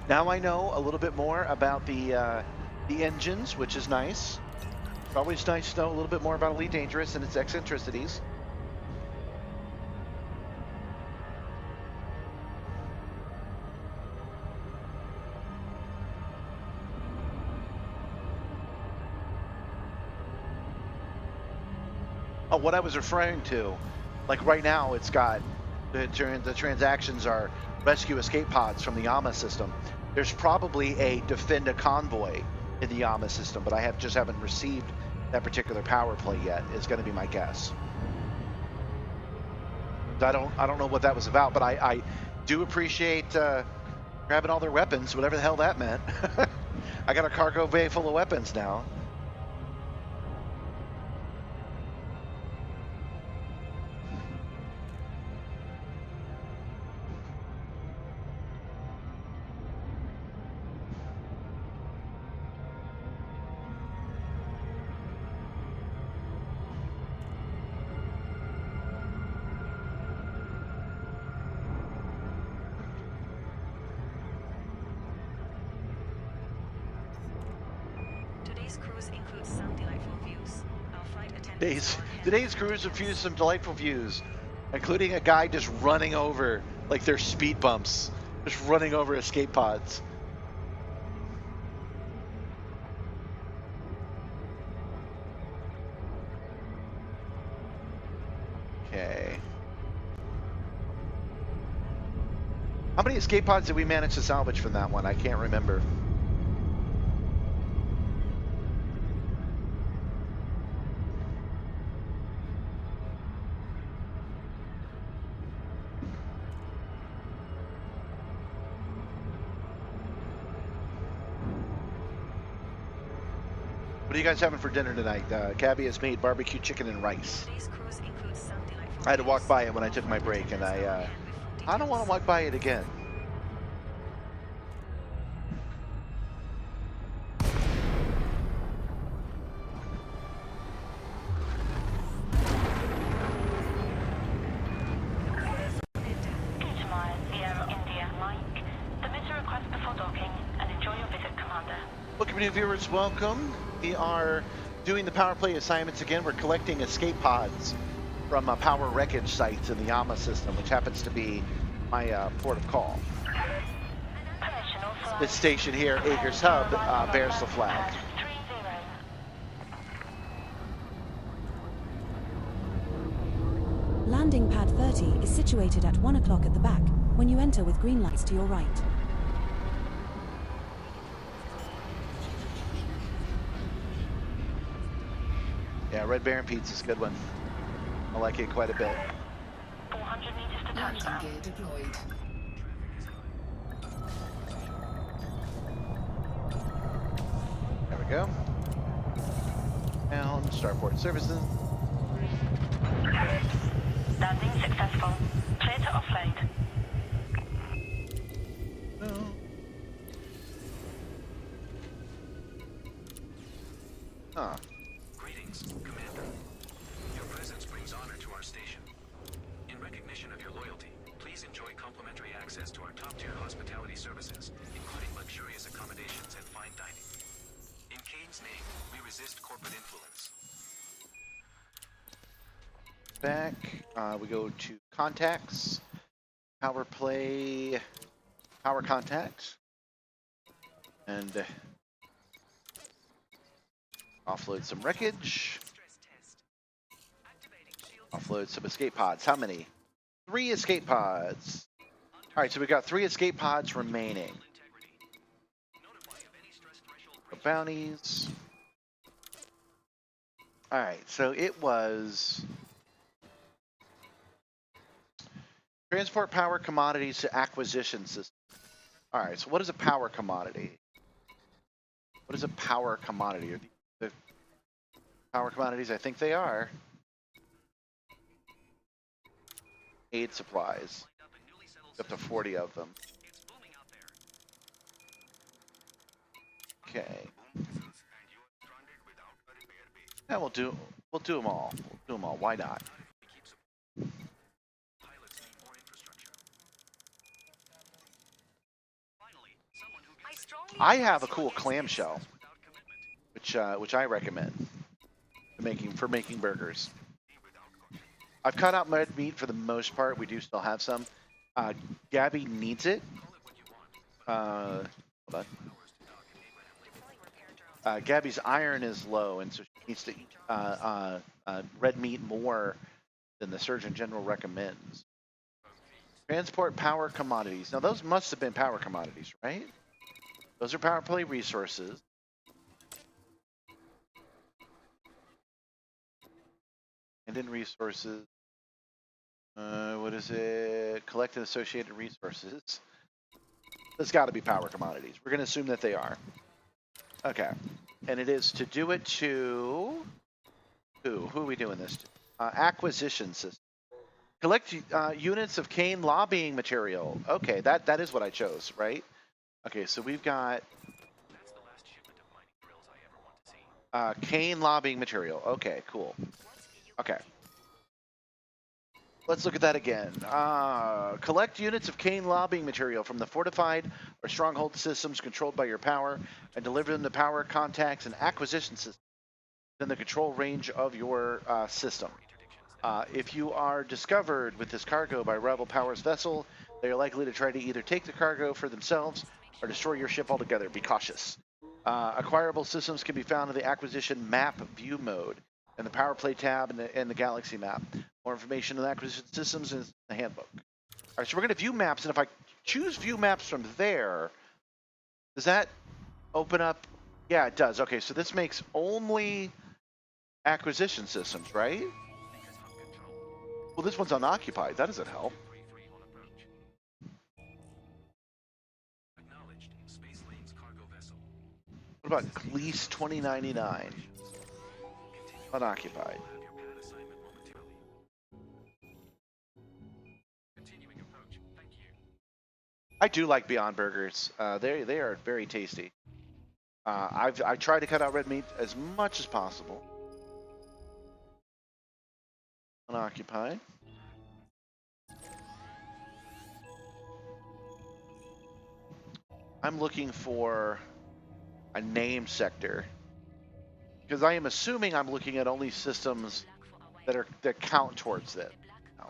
A: Now I know a little bit more about the engines, which is nice. It's always nice to know a little bit more about Elite Dangerous and its eccentricities. Oh, what I was referring to, like right now, it's got the transactions are rescue escape pods from the Yama system. There's probably a defend a convoy in the Yama system, but I just haven't received that particular power play yet. Is going to be my guess. I don't know what that was about, but I do appreciate grabbing all their weapons, whatever the hell that meant. I got a cargo bay full of weapons now. Today's cruise infused some delightful views, including a guy just running over, like their speed bumps, just running over escape pods. Okay. How many escape pods did we manage to salvage from that one? I can't remember. What are you guys having for dinner tonight? Gabby has made barbecue chicken and rice.
D: Today's cruise includes some delightful
A: I had to walk
D: views.
A: by it when I took my break, and I don't want to walk by it again.
F: Tomorrow, Sierra India Mike. Submit a request before docking and enjoy your visit, Commander.
A: Welcome, new viewers. Welcome. We are doing the power play assignments again. We're collecting escape pods from power wreckage sites in the Yama system, which happens to be my port of call.
F: Permission authorized.
A: This station here, Acres Hub, bears the flag.
F: 30.
B: Landing pad 30 is situated at 1 o'clock at the back, when you enter with green lights to your right.
A: Yeah, Red Baron Pizza's a good one. I like it quite a bit.
F: 400 meters to
C: Landing
F: touchdown.
C: gear deployed.
A: There we go. Down, starport services.
F: Landing successful. Clear to offload.
A: Huh.
G: Greetings, Commander. Your presence brings honor to our station. In recognition of your loyalty, please enjoy complimentary access to our top-tier hospitality services, including luxurious accommodations and fine dining. In Kane's name, we resist corporate influence.
A: Back, we go to contacts, power play, power contacts, and offload some wreckage, offload some escape pods. How many? 3 escape pods. All right, so we got 3 escape pods remaining. Bounties. All right, so it was transport power commodities to acquisition system. All right, so what is a power commodity? What is a power commodity? Are the power commodities? I think they are. Aid supplies. Up to 40 of them. Okay. Yeah, we'll do them all. We'll do them all. Why not? I have a cool clamshell, which I recommend for making burgers. I've cut out red meat for the most part. We do still have some. Gabby needs it. Hold on. Gabby's iron is low, and so she needs to eat red meat more than the Surgeon General recommends. Transport power commodities. Now those must have been power commodities, right? Those are power play resources. And in resources, what is it? Collect and associated resources. There's got to be power commodities. We're going to assume that they are. Okay. And it is to do it to who? Who are we doing this to? Acquisition system. Collect units of Kane lobbying material. Okay, that is what I chose, right? Okay, so we've got Kane lobbying material. Okay, cool. Okay. Let's look at that again. Collect units of Kane lobbying material from the fortified or stronghold systems controlled by your power and deliver them to power contacts and acquisition systems within the control range of your system. If you are discovered with this cargo by rival powers vessel, they are likely to try to either take the cargo for themselves or destroy your ship altogether. Be cautious. Acquirable systems can be found in the acquisition map view mode and the power play tab and the galaxy map. More information on acquisition systems in the handbook. All right, so we're going to view maps, and if I choose view maps from there, does that open up? Yeah, it does. Okay, so this makes only acquisition systems, right? Well, this one's unoccupied. That doesn't help.
G: Acknowledged. Space Lane's cargo vessel.
A: What about lease 2099? Unoccupied.
G: Have your pad assignment momentarily. Continuing approach. Thank you.
A: I do like Beyond Burgers. They are very tasty. I try to cut out red meat as much as possible. Unoccupied. I'm looking for a named sector because I am assuming I'm looking at only systems that count towards it. No.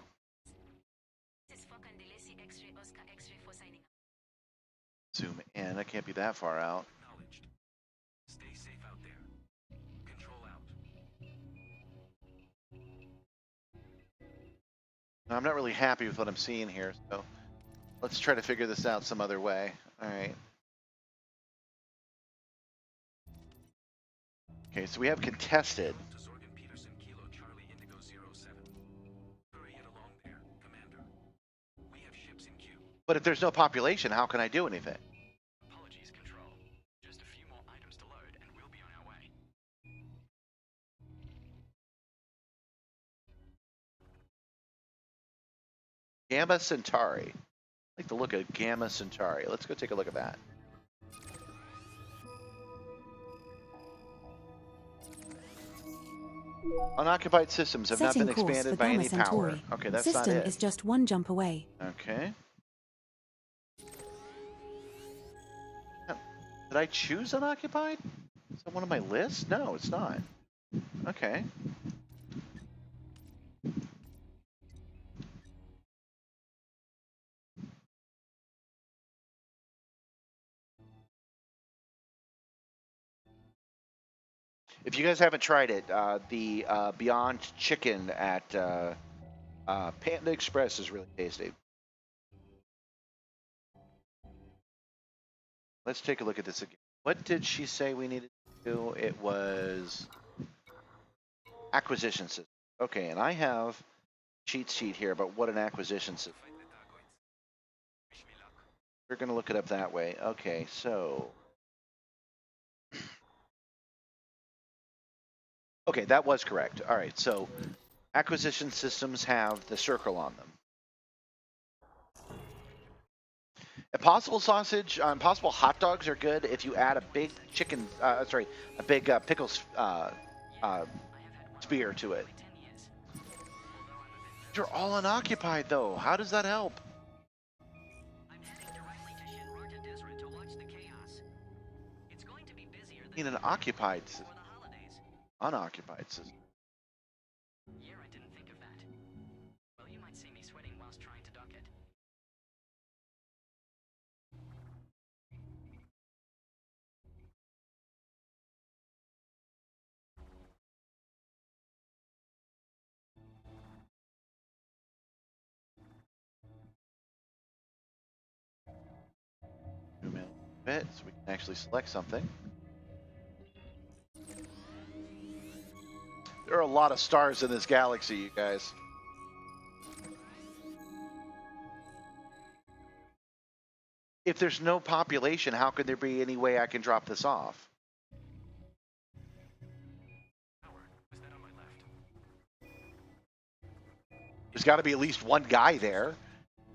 A: Zoom in. I can't be that far out.
G: Acknowledged. Stay safe out there. Control out.
A: Now, I'm not really happy with what I'm seeing here, so let's try to figure this out some other way. All right. Okay, so we have contested.
G: To Zorgan Peterson, Kilo Charlie Indigo 07. Hurry it along there, Commander. We have ships in queue.
A: But if there's no population, how can I do anything?
H: Apologies, Control. Just a few more items to load, and we'll be on our way.
A: Gamma Centauri. I like the look of Gamma Centauri. Let's go take a look at that. Unoccupied systems have
B: Setting
A: not been
B: course
A: expanded
B: for
A: by
B: Gamma
A: any power.
B: Centauri.
A: Okay, that's
B: System
A: not it.
B: is just one jump away.
A: Okay. Did I choose unoccupied? Is that one of my lists? No, it's not. Okay. If you guys haven't tried it, the Beyond Chicken at Panda Express is really tasty. Let's take a look at this again. What did she say we needed to do? It was acquisition system. Okay, and I have cheat sheet here about what an acquisition system. We're going to look it up that way. Okay, so. Okay, that was correct. All right, so acquisition systems have the circle on them. Impossible sausage, impossible hot dogs are good if you add a big chicken, a big pickle spear to it. You're all unoccupied though. How does that help?
H: I'm heading directly to Shinrarta Desert to watch the chaos. It's going to be busier
A: In
H: than
A: an occupied
H: for
A: system,
H: the holidays.
A: unoccupied system.
H: Yeah, I didn't think of that. Well, you might see me sweating whilst trying to dock it.
A: Zoom in a bit so we can actually select something. There are a lot of stars in this galaxy, you guys. If there's no population, how could there be any way I can drop this off? There's got to be at least one guy there.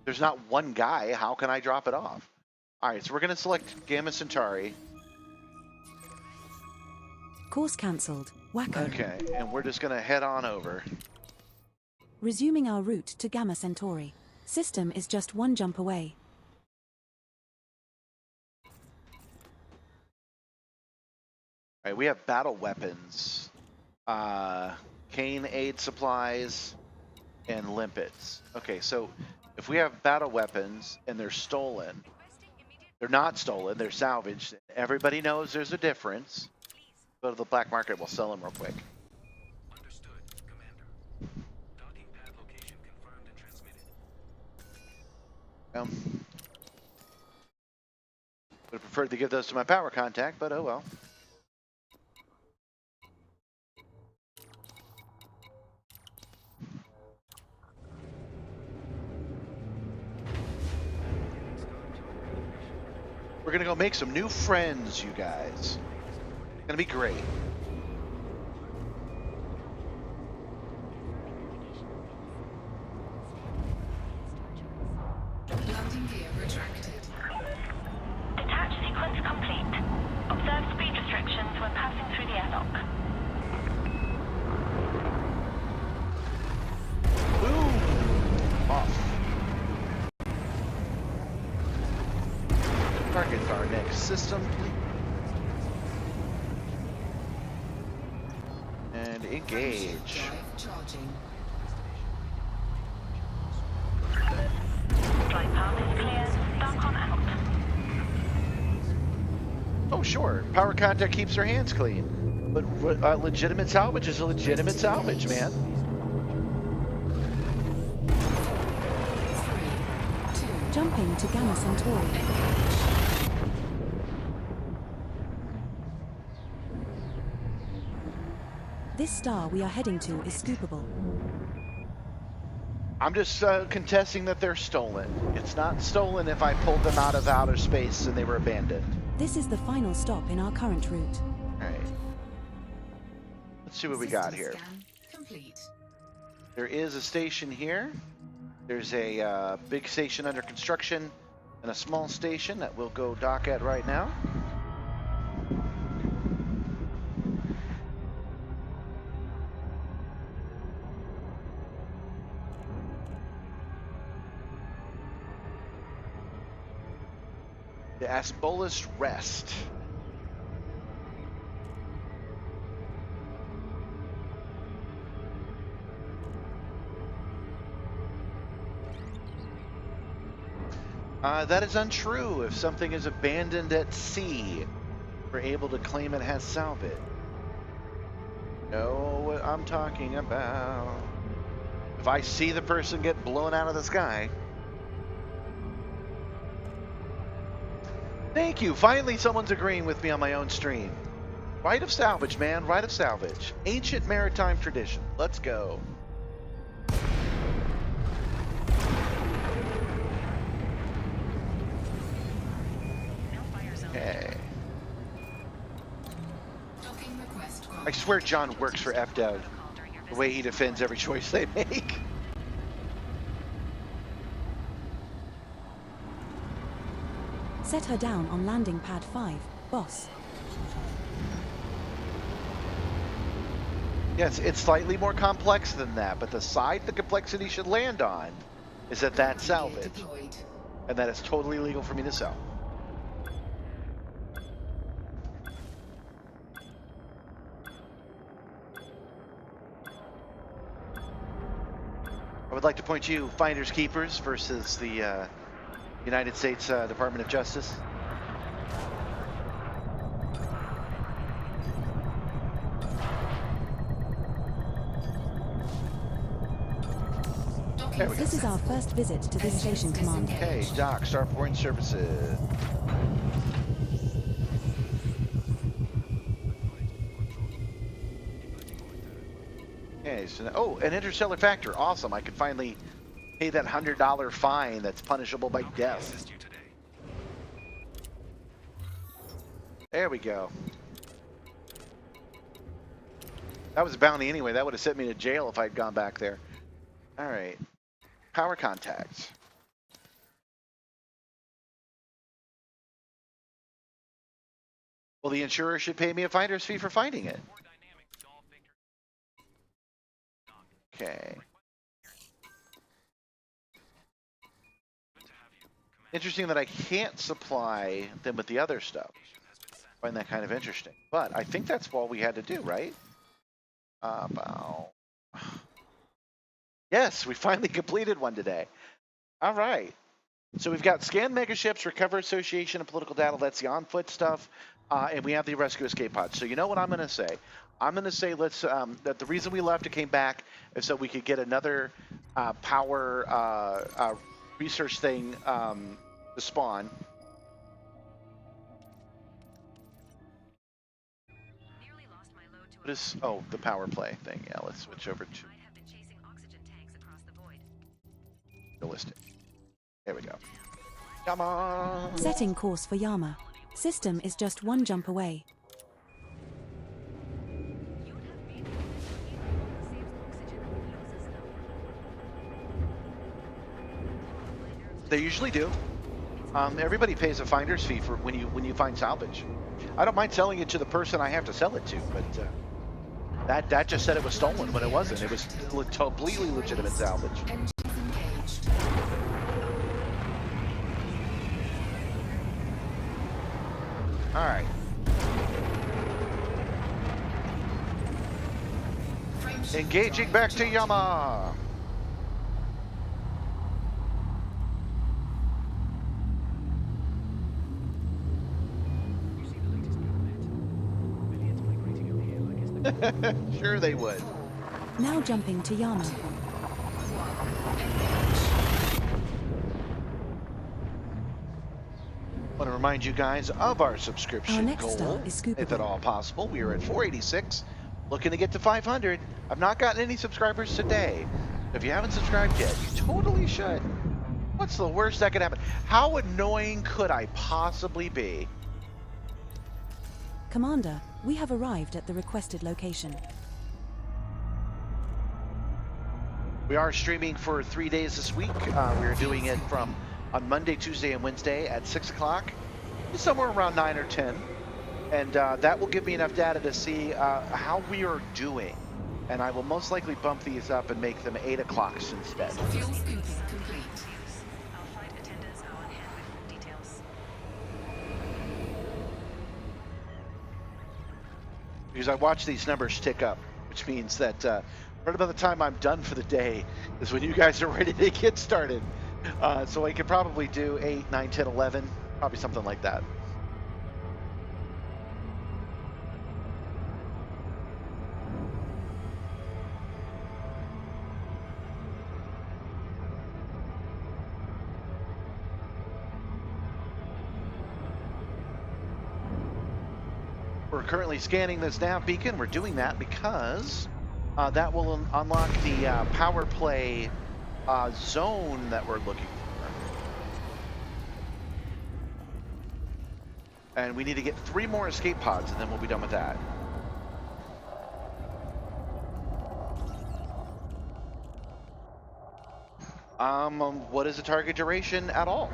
A: There's not one guy. How can I drop it off? All right, so we're going to select Gamma Centauri.
B: Course cancelled. Wacko.
A: Okay, and we're just going to head on over.
B: Resuming our route to Gamma Centauri. System is just one jump away.
A: All right, we have battle weapons, cane aid supplies, and limpets. Okay, so if we have battle weapons and they're stolen, they're not stolen, they're salvaged. Everybody knows there's a difference. Go to the black market, we'll sell them real quick.
G: Understood, Commander. Docking pad
A: Would have preferred to give those to my power contact, but oh well. We're gonna go make some new friends, you guys. It's gonna be great.
C: Landing gear retracted.
F: Detach sequence complete. Observe speed restrictions when passing through the airlock.
A: Boom! Off. Target our next system. And engage.
C: Drive charging.
F: Flight path is clear. Dark on out.
A: Oh, sure. Power contact keeps their hands clean. But legitimate salvage is a legitimate salvage, man.
C: 3, 2,
B: Jumping to Gamma Centauri. This star we are heading to is scoopable.
A: I'm just contesting that they're stolen. It's not stolen if I pulled them out of outer space and they were abandoned.
B: This is the final stop in our current route.
A: All right. Let's see what we got
C: System
A: here.
C: scan complete.
A: There is a station here. There's a big station under construction and a small station that we'll go dock at right now. The Asbolus Rest. That is untrue. If something is abandoned at sea, we're able to claim it has salvage. Know what I'm talking about. If I see the person get blown out of the sky. Thank you. Finally, someone's agreeing with me on my own stream. Rite of salvage, man. Rite of salvage. Ancient maritime tradition. Let's go. Okay.
C: Docking request
A: I swear John works for FDev. The way he defends every choice they make.
B: Set her down on landing pad 5, boss.
A: Yes, it's slightly more complex than that, but the side the complexity should land on is that that's salvage.
C: deployed.
A: And that it's totally legal for me to sell. I would like to point to you finders keepers versus the United States Department of Justice. There we go.
B: This is our first visit to this station, Commander.
A: Okay, dock, Starport services. Okay, so oh, an interstellar factor. Awesome. I could finally pay that $100 fine that's punishable by death.
G: Assist you today.
A: There we go. That was a bounty anyway. That would have sent me to jail if I'd gone back there. All right. Power contacts. Well, the insurer should pay me a finder's fee for finding it. Okay. Interesting that I can't supply them with the other stuff. I find that kind of interesting. But I think that's all we had to do, right? Yes, we finally completed one today. All right. So we've got scan megaships, recover association and political data. That's the on-foot stuff. And we have the rescue escape pods. So you know what I'm going to say? I'm going to say let's that the reason we left and came back is so we could get another power research thing to spawn.
D: Nearly lost my load to
A: What is? Oh, the power play thing. Yeah, let's switch over to
D: might have been chasing oxygen tanks across the void.
A: realistic. There we go. Come on.
B: Setting course for Yama. System is just one jump away.
D: You have made it. Saves oxygen and loses them.
A: They usually do. Everybody pays a finder's fee for when you find salvage. I don't mind selling it to the person I have to sell it to, but that just said it was stolen when it wasn't. It was completely legitimate salvage.
C: Engines engaged.
A: All right.
C: Frameshift
A: Engaging
C: drive
A: back to
C: charging.
A: Yama.
H: You see the latest movement? Millions migrating up here, I guess the
A: Sure they would.
B: Now jumping to Yama.
A: I want to remind you guys of our subscription
B: Our next
A: goal,
B: star is
A: if at
B: scoopable.
A: all possible. We are at 486, looking to get to 500. I've not gotten any subscribers today. If you haven't subscribed yet, you totally should. What's the worst that could happen? How annoying could I possibly be?
B: Commander, we have arrived at the requested location.
A: We are streaming for 3 days this week. We're doing it from on Monday, Tuesday, and Wednesday at 6 o'clock, somewhere around 9 or 10. And that will give me enough data to see how we are doing. And I will most likely bump these up and make them 8 o'clocks instead.
C: Fuel scooping complete.
D: Our flight attendants are on hand with full details.
A: Because I watch these numbers tick up, which means that right about the time I'm done for the day is when you guys are ready to get started. So I could probably do 8, 9, 10, 11, probably something like that. We're currently scanning this nav beacon. We're doing that because that will unlock the power play zone that we're looking for. And we need to get 3 more escape pods, and then we'll be done with that. What is the target duration at all?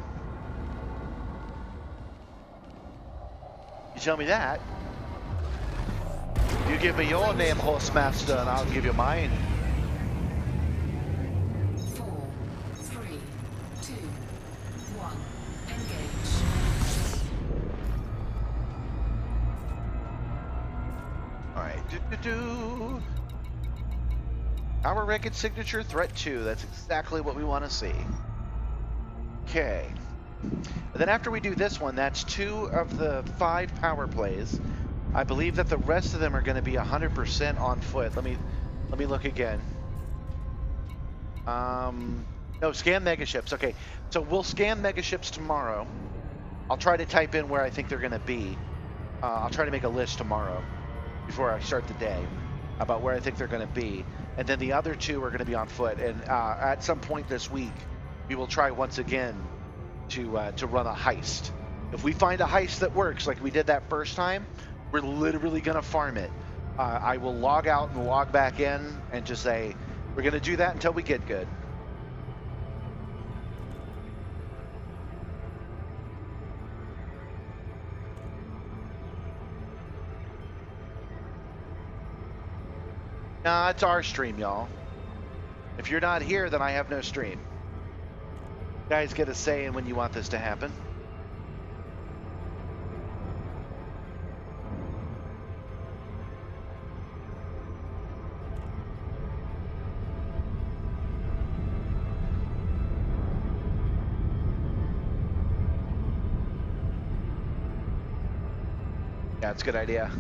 A: You tell me that. You give me your name, Horsemaster, and I'll give you mine.
C: 4, 3, 2, 1. Engage.
A: All right. Our record signature, threat 2. That's exactly what we want to see. Okay. And then after we do this one, that's 2 of the 5 power plays. I believe that the rest of them are going to be 100% on foot. Let me look again. No, scan megaships. Okay, so we'll scan megaships tomorrow. I'll try to type in where I think they're going to be. I'll try to make a list tomorrow before I start the day about where I think they're going to be. And then the other 2 are going to be on foot. And at some point this week, we will try once again to run a heist. If we find a heist that works like we did that first time, we're literally going to farm it. I will log out and log back in and just say, we're going to do that until we get good. Nah, it's our stream, y'all. If you're not here, then I have no stream. You guys get a say in when you want this to happen. Yeah, it's a good idea.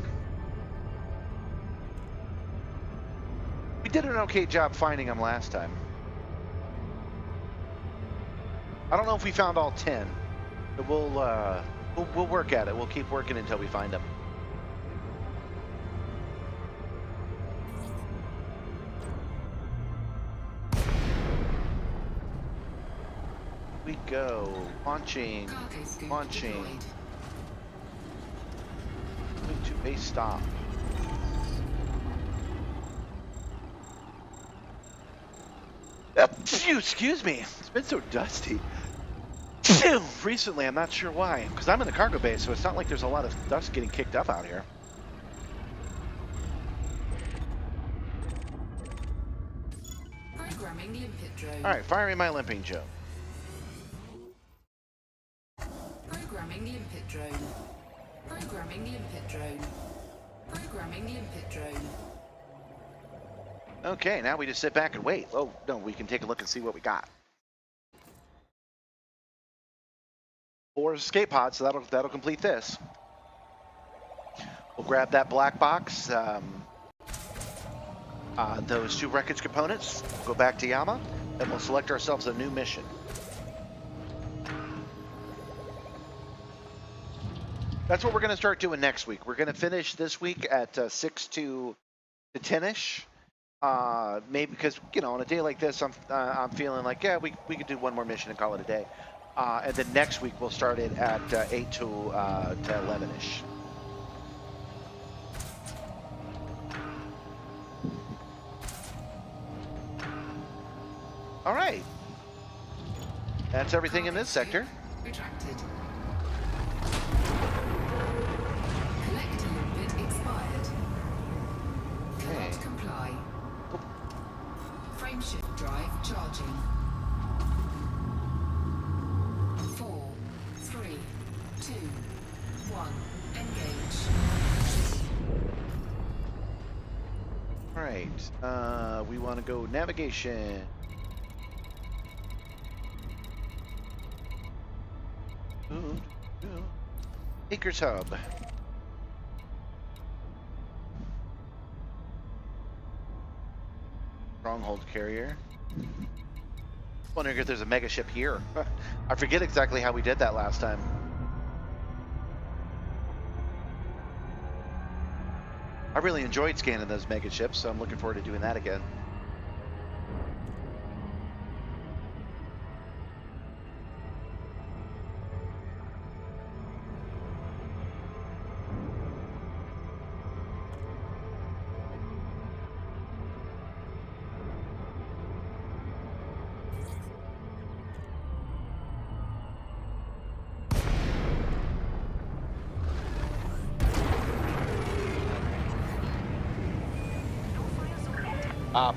A: We did an okay job finding them last time. I don't know if we found all 10, but we'll work at it. We'll keep working until we find them. We go. Launching.
C: Cargo scoop
A: Launching.
C: deployed.
A: Moving to base stop. Phew, excuse me. It's been so dusty. Phew, recently, I'm not sure why. Because I'm in the cargo bay, so it's not like there's a lot of dust getting kicked up out here.
C: Programming limpet drone.
A: All right, firing my limping Joe.
C: Programming limpet drone. Programming limpet drone. Programming limpet drone.
A: Okay, now we just sit back and wait. Oh, no, we can take a look and see what we got. 4 escape pods, so that'll complete this. We'll grab that black box, those 2 wreckage components, go back to Yama, and we'll select ourselves a new mission. That's what we're going to start doing next week. We're going to finish this week at 6 to 10-ish. Maybe because, you know, on a day like this, I'm feeling like, yeah, we could do 1 more mission and call it a day. And then next week we'll start it at 8 to 11-ish. All right. That's everything in this sector.
C: Retracted. Collector limpet expired. Cannot comply. Frameshift drive charging. 4, 3, 2, 1. Engage.
A: All right. We want to go navigation. Acres Hub. Stronghold carrier. Wondering if there's a mega ship here. I forget exactly how we did that last time. I really enjoyed scanning those mega ships, so I'm looking forward to doing that again.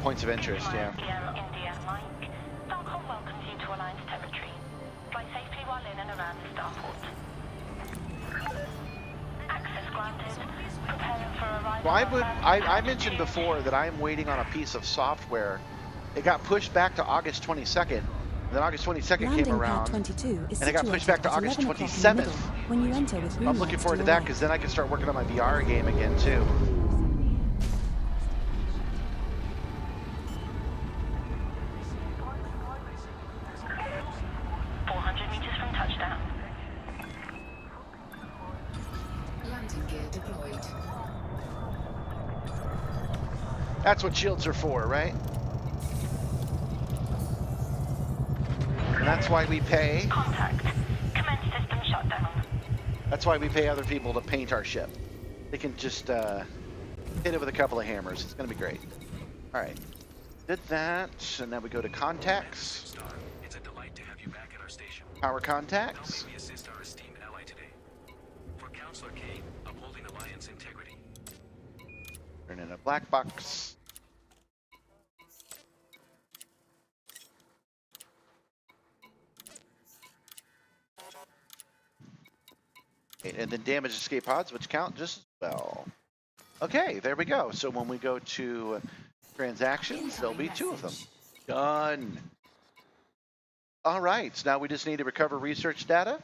A: Points of interest, yeah.
F: India, Mike. Starcom welcomes you to Alliance territory. Fly safely while in and around the starport. Access granted. Preparing for arrival.
A: Well, I mentioned before that I'm waiting on a piece of software. It got pushed back to August 22nd. And then August 22nd
B: Landing
A: came around,
B: pad 22 is
A: and it got pushed back to
B: situated
A: August
B: at 11 o'clock in the
A: 27th.
B: middle, when you enter with green
A: I'm looking
B: lights
A: forward to
B: your
A: that
B: right.
A: because then I can start working on my VR game again too.
F: 400 meters from touchdown.
C: Landing gear deployed.
A: That's what shields are for, right? And that's why we pay.
F: Contact. Commence system shutdown.
A: That's why we pay other people to paint our ship. They can just hit it with a couple of hammers. It's going to be great. All right. Did that, and now we go to contacts.
G: Simstarr, it's a delight to have you back at our station.
A: Power
G: How
A: contacts.
G: may we assist our esteemed ally today? For Counselor Kane, upholding Alliance integrity.
A: Turn in a black box. And then damage escape pods, which count just as well. Okay, there we go. So when we go to transactions, there'll be 2 of them. Done. All right, so now we just need to recover research data,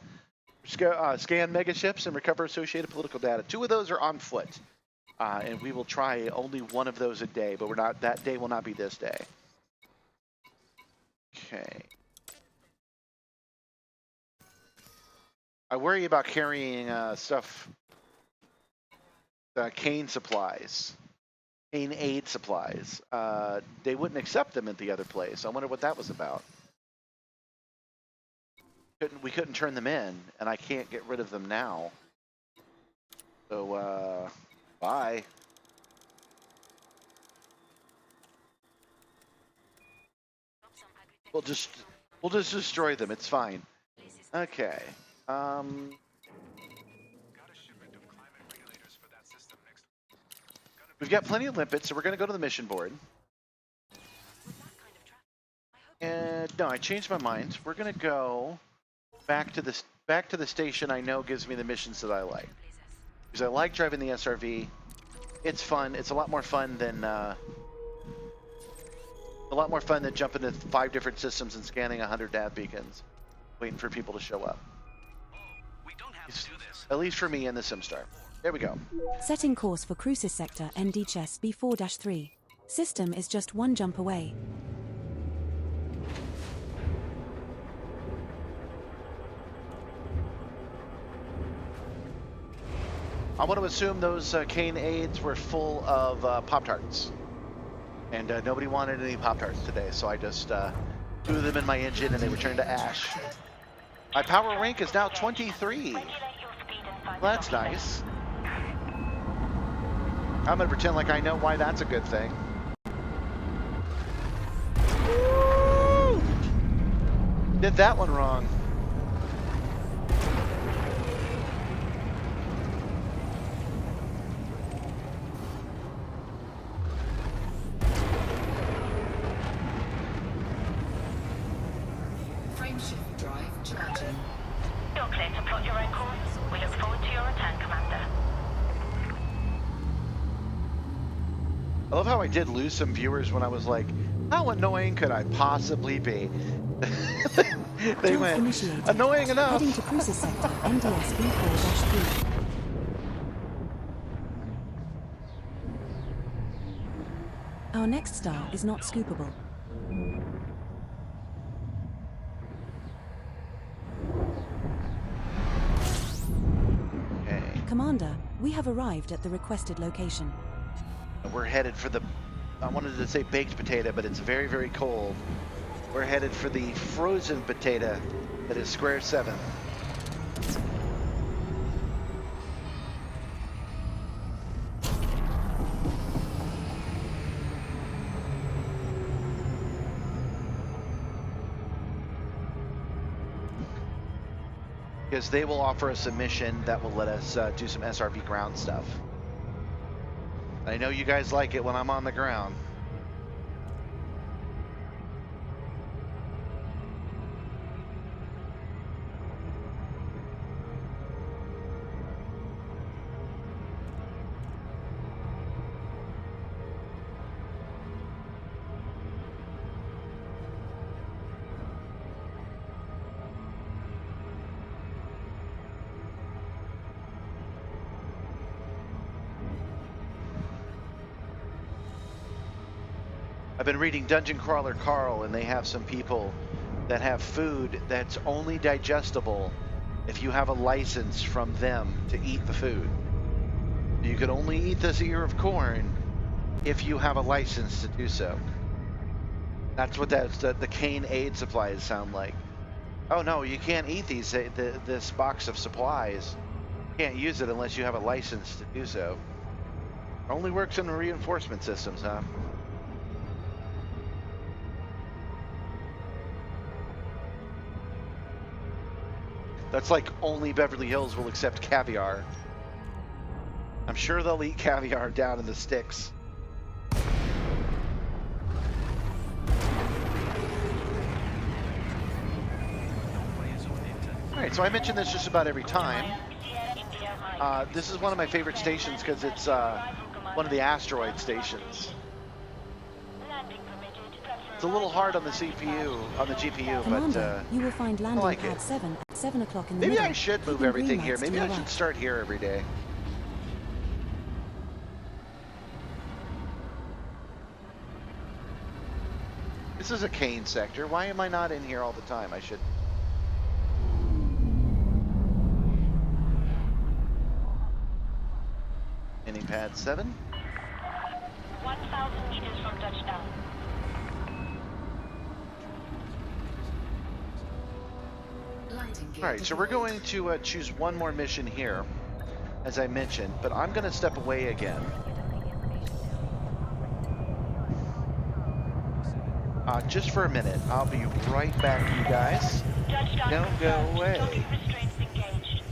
A: scan megaships, and recover associated political data. 2 of those are on foot. And we will try only 1 of those a day, but that day will not be this day. Okay. I worry about carrying stuff, cane supplies, cane aid supplies. They wouldn't accept them at the other place. I wonder what that was about. We couldn't turn them in, and I can't get rid of them now. So, bye. We'll just destroy them. It's fine. Okay.
G: Got a shipment of climate regulators for that system next.
A: We've got plenty of limpets, so we're going to go to the mission board. And no, I changed my mind. We're going to go back to the station I know gives me the missions that I like. Because I like driving the SRV. It's fun. It's a lot more fun than jumping into 5 different systems and scanning 100 nav beacons, waiting for people to show up.
G: We don't have to do this.
A: At least for me in the Simstarr. There we go.
B: Setting course for Crucis Sector ND Chess B4-3. System is just 1 jump away.
A: I want to assume those cane aids were full of Pop-Tarts. And nobody wanted any Pop-Tarts today, so I just threw them in my engine and they returned to ash. My power rank is now 23. Well, that's nice. I'm going to pretend like I know why that's a good thing. Woo! Did that one wrong.
C: Frameshift drive charging.
F: You're clear to plot your own course. We look forward to your return, Commander.
A: I love how I did lose some viewers when I was like, how annoying could I possibly be? They
B: Jump
A: went,
B: initiated.
A: annoying enough.
B: Heading to Crucis Sector NDS B4-3. Our next star is not scoopable.
A: Okay.
B: Commander, we have arrived at the requested location.
A: We're headed for the, I wanted to say baked potato, but it's very, very cold. We're headed for the frozen potato that is Square 7. Because they will offer us a mission that will let us do some SRV ground stuff. I know you guys like it when I'm on the ground. I've been reading Dungeon Crawler Carl, and they have some people that have food that's only digestible if you have a license from them to eat the food. You can only eat this ear of corn if you have a license to do so. That's what the cane aid supplies sound like. Oh no, you can't eat these. This box of supplies. You can't use it unless you have a license to do so. Only works in the reinforcement systems, huh? That's like only Beverly Hills will accept caviar. I'm sure they'll eat caviar down in the sticks. Alright, so I mention this just about every time. This is one of my favorite stations because it's one of the asteroid stations. It's a little hard on the CPU, on the GPU,
B: Commander,
A: but
B: you will find landing
A: like
B: pad
A: it.
B: 7 at 7 o'clock in the
A: Maybe
B: middle.
A: I should move
B: Keeping
A: everything
B: green
A: here.
B: lights
A: Maybe
B: to
A: I
B: your
A: should
B: right.
A: start here every day. This is a cane sector. Why am I not in here all the time? I should. pad 7.
F: 1,000 meters from touchdown.
C: Landing gear
A: All right, so we're
C: deployed.
A: going to choose one more mission here, as I mentioned, but I'm going to step away again. Just for a minute. I'll be right back, you guys.
F: Touchdown
A: Don't go
F: confirmed.
A: away.
F: Docking restraints engaged.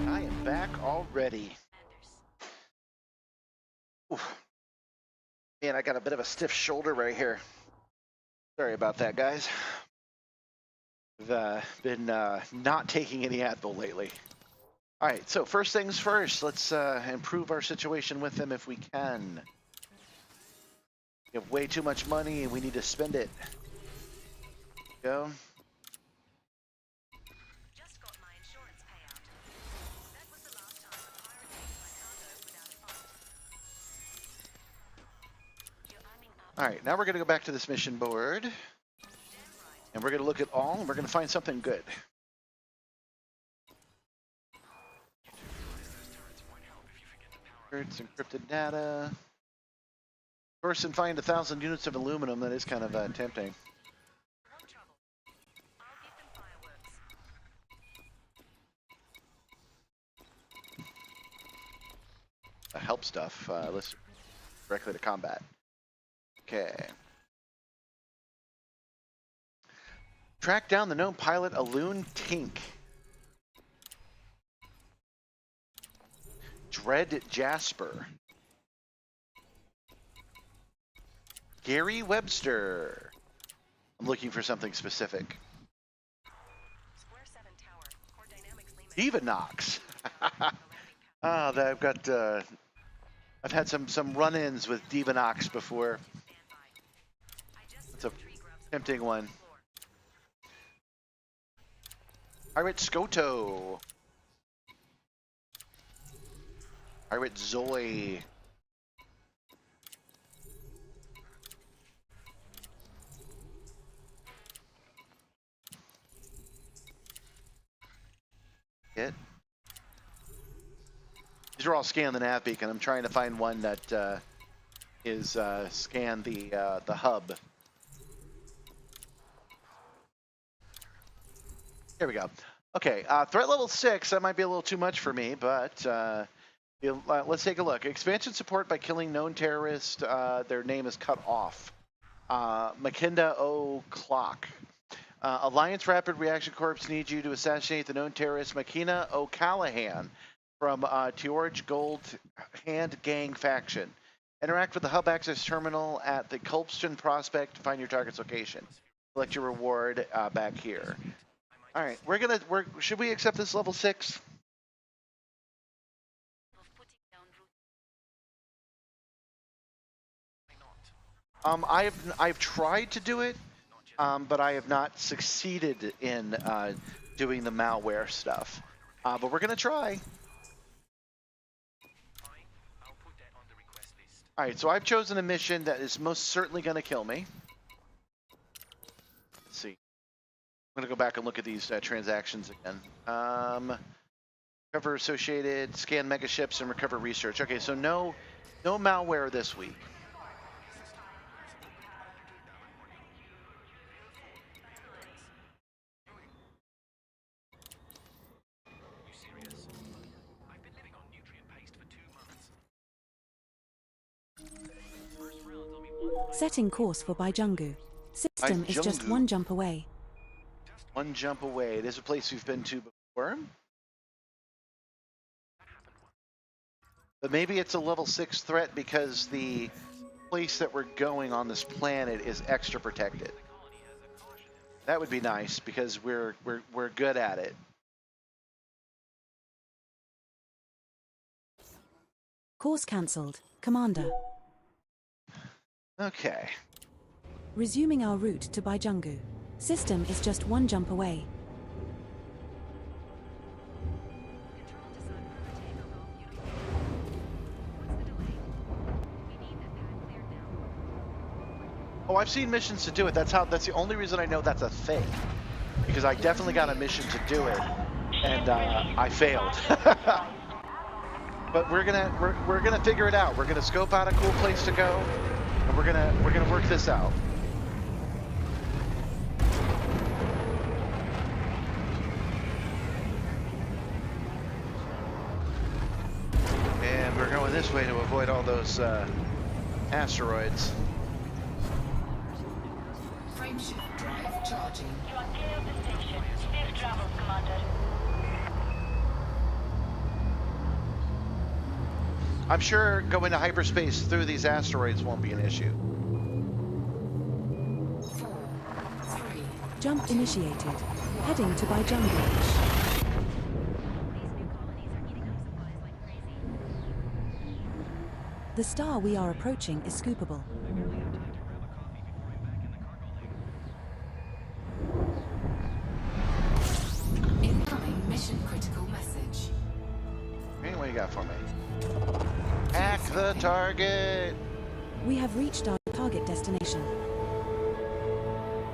A: I am back already. Oof. Man, I got a bit of a stiff shoulder right here. Sorry about that, guys. I've been not taking any Advil lately. All right, so first things first, let's improve our situation with them if we can. We have way too much money and we need to spend it. Go.
D: Just got my insurance payout. That was the last time a pirate took my cargo without a fight. You're arming up.
A: All right, now we're going to go back to this mission board.
D: Damn right.
A: And we're going to look at all, and we're going to find something good. It's encrypted data. Source and find 1,000 units of aluminum. That is kind of tempting.
D: No trouble. I'll give them fireworks.
A: Help stuff. Let's directly to combat. Okay. Track down the known pilot, Aloon Tink. Dread Jasper. Gary Webster. I'm looking for something specific.
D: Square 7 tower. Core dynamics limit.
A: Divanox. Ah, I've got. I've had some run-ins with Divanox before. It's a tempting one. Pirate Skoto. Pirate Zoe. It. These are all scan the nav beacon. I'm trying to find one that is scan the hub. Here we go. Okay, threat level 6. That might be a little too much for me, but let's take a look. Expansion support by killing known terrorists. Their name is cut off. Makinda O'Clock. Alliance Rapid Reaction Corps needs you to assassinate the known terrorist Makina O'Callahan from George Gold Hand Gang faction. Interact with the hub access terminal at the Culpston Prospect to find your target's location. Select your reward back here. All right, should we accept this level 6? I've tried to do it, but I have not succeeded in doing the malware stuff. But we're gonna try. All right, so I've chosen a mission that is most certainly gonna kill me. Let's see. I'm gonna go back and look at these transactions again. Recover associated, scan megaships, and recover research. Okay, so no malware this week.
B: Setting course for Baijungu. System is just
A: Baijungu.
B: 1 jump away.
A: 1 jump away. It is a place we've been to before. But maybe it's a level 6 threat because the place that we're going on this planet is extra protected. That would be nice because we're good at it.
B: Course cancelled. Commander.
A: Okay.
B: Resuming our route to Baijungu. System is just 1 jump away.
A: Oh, I've seen missions to do it. That's the only reason I know that's a thing. Because I definitely got a mission to do it, and I failed. But we're gonna figure it out. We're gonna scope out a cool place to go, and we're gonna work this out. And we're going this way to avoid all those asteroids.
C: Frameshift drive charging.
F: You are clear of the station. Safe travels, Commander.
A: I'm sure going to hyperspace through these asteroids won't be an issue.
C: 4, 3.
B: Jump initiated. Heading to Baijungu.
D: These new colonies are eating up supplies like crazy.
B: The star we are approaching is scoopable.
C: Incoming mission critical message.
A: Hey, what you got for me? Hack the target!
B: We have reached our target destination.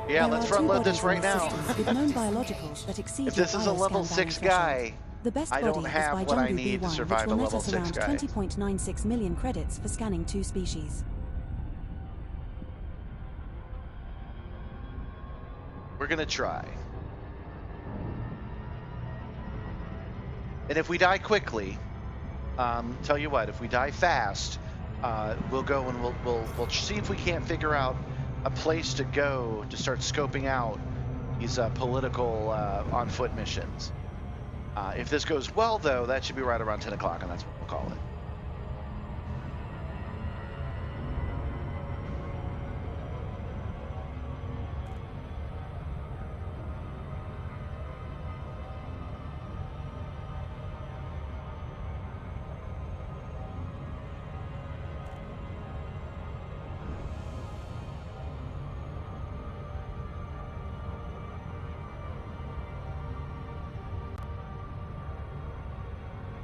A: Yeah,
B: There
A: let's
B: are
A: front
B: 2
A: load this
B: bodies in
A: right
B: the
A: now.
B: systems with known biologicals that exceed
A: If this
B: your
A: is a level
B: bioscan
A: 6
B: value
A: guy,
B: threshold. The best
A: I
B: body
A: don't
B: is
A: have what I
B: Baijungu
A: need to
B: B1,
A: survive
B: which
A: a
B: will net
A: level
B: us
A: 6
B: around
A: guy.
B: 20.96 million credits for scanning 2 species.
A: We're gonna try. And if we die quickly, tell you what, if we die fast, we'll go and we'll see if we can't figure out a place to go to start scoping out these political on foot missions. If this goes well, though, that should be right around 10 o'clock, and that's what we'll call it.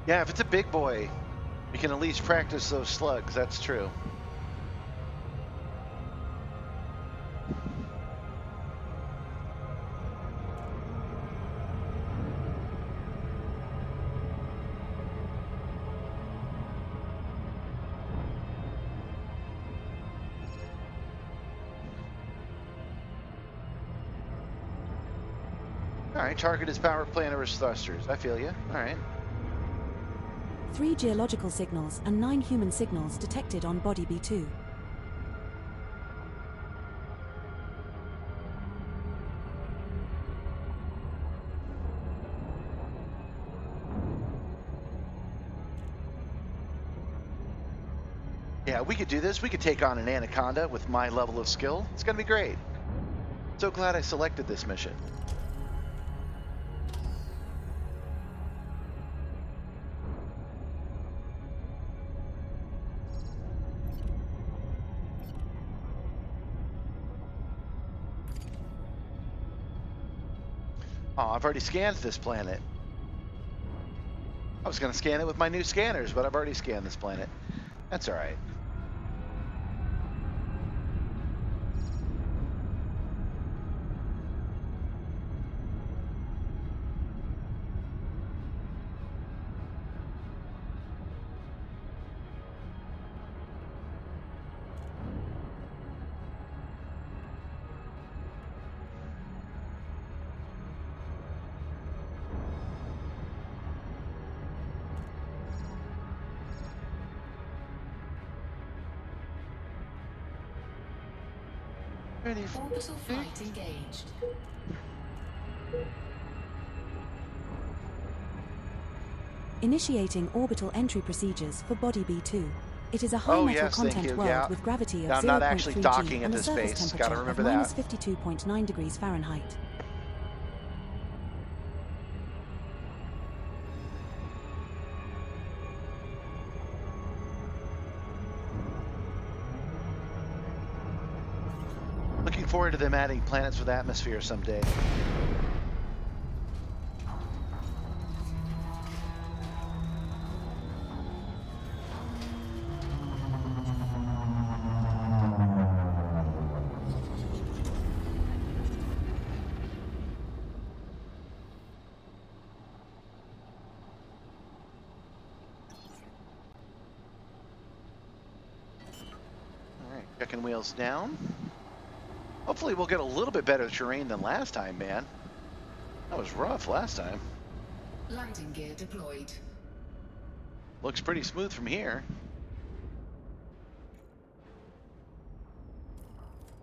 A: Yeah, if it's a big boy, we can at least practice those slugs. That's true. All right, target is power planetary thrusters. I feel you. All right.
B: 3 geological signals and 9 human signals detected on body B2.
A: Yeah, we could do this. We could take on an anaconda with my level of skill. It's gonna be great. So glad I selected this mission. Oh, I've already scanned this planet. I was going to scan it with my new scanners, but I've already scanned this planet. That's all right. Ready for
C: Orbital flight engaged.
B: Initiating orbital entry procedures for Body B2. It is a high
A: Oh,
B: metal
A: yes, thank
B: content
A: you.
B: world
A: Yeah.
B: with gravity of
A: Now, I'm not actually
B: 0.3
A: docking
B: G and a
A: into
B: surface
A: space.
B: temperature
A: Gotta remember
B: of minus
A: that.
B: 52.9 degrees Fahrenheit.
A: Looking forward to them adding planets with atmosphere someday. All right, checking wheels down. Hopefully we'll get a little bit better terrain than last time, man. That was rough last time.
C: Landing gear deployed.
A: Looks pretty smooth from here.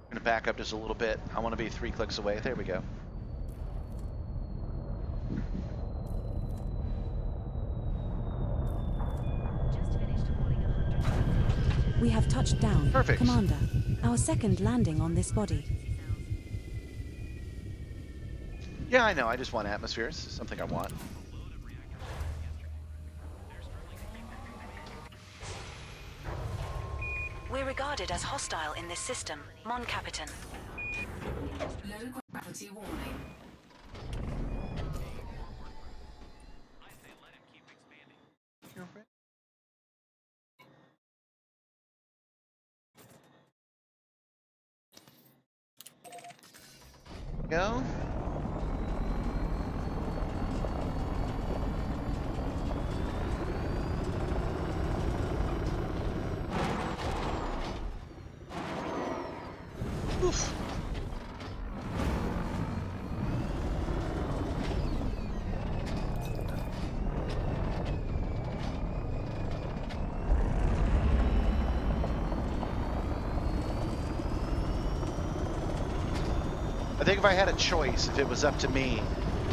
A: I'm gonna back up just a little bit. I want to be 3 clicks away. There we go.
D: Just finished holding 100.
B: We have touched down,
A: Perfect.
B: Commander. Our second landing on this body.
A: Yeah, I know. I just want atmosphere. It's something I want.
B: We're regarded as hostile in this system, Mon Capitan.
C: Low gravity warning.
A: Go. Oof. I think if I had a choice, if it was up to me,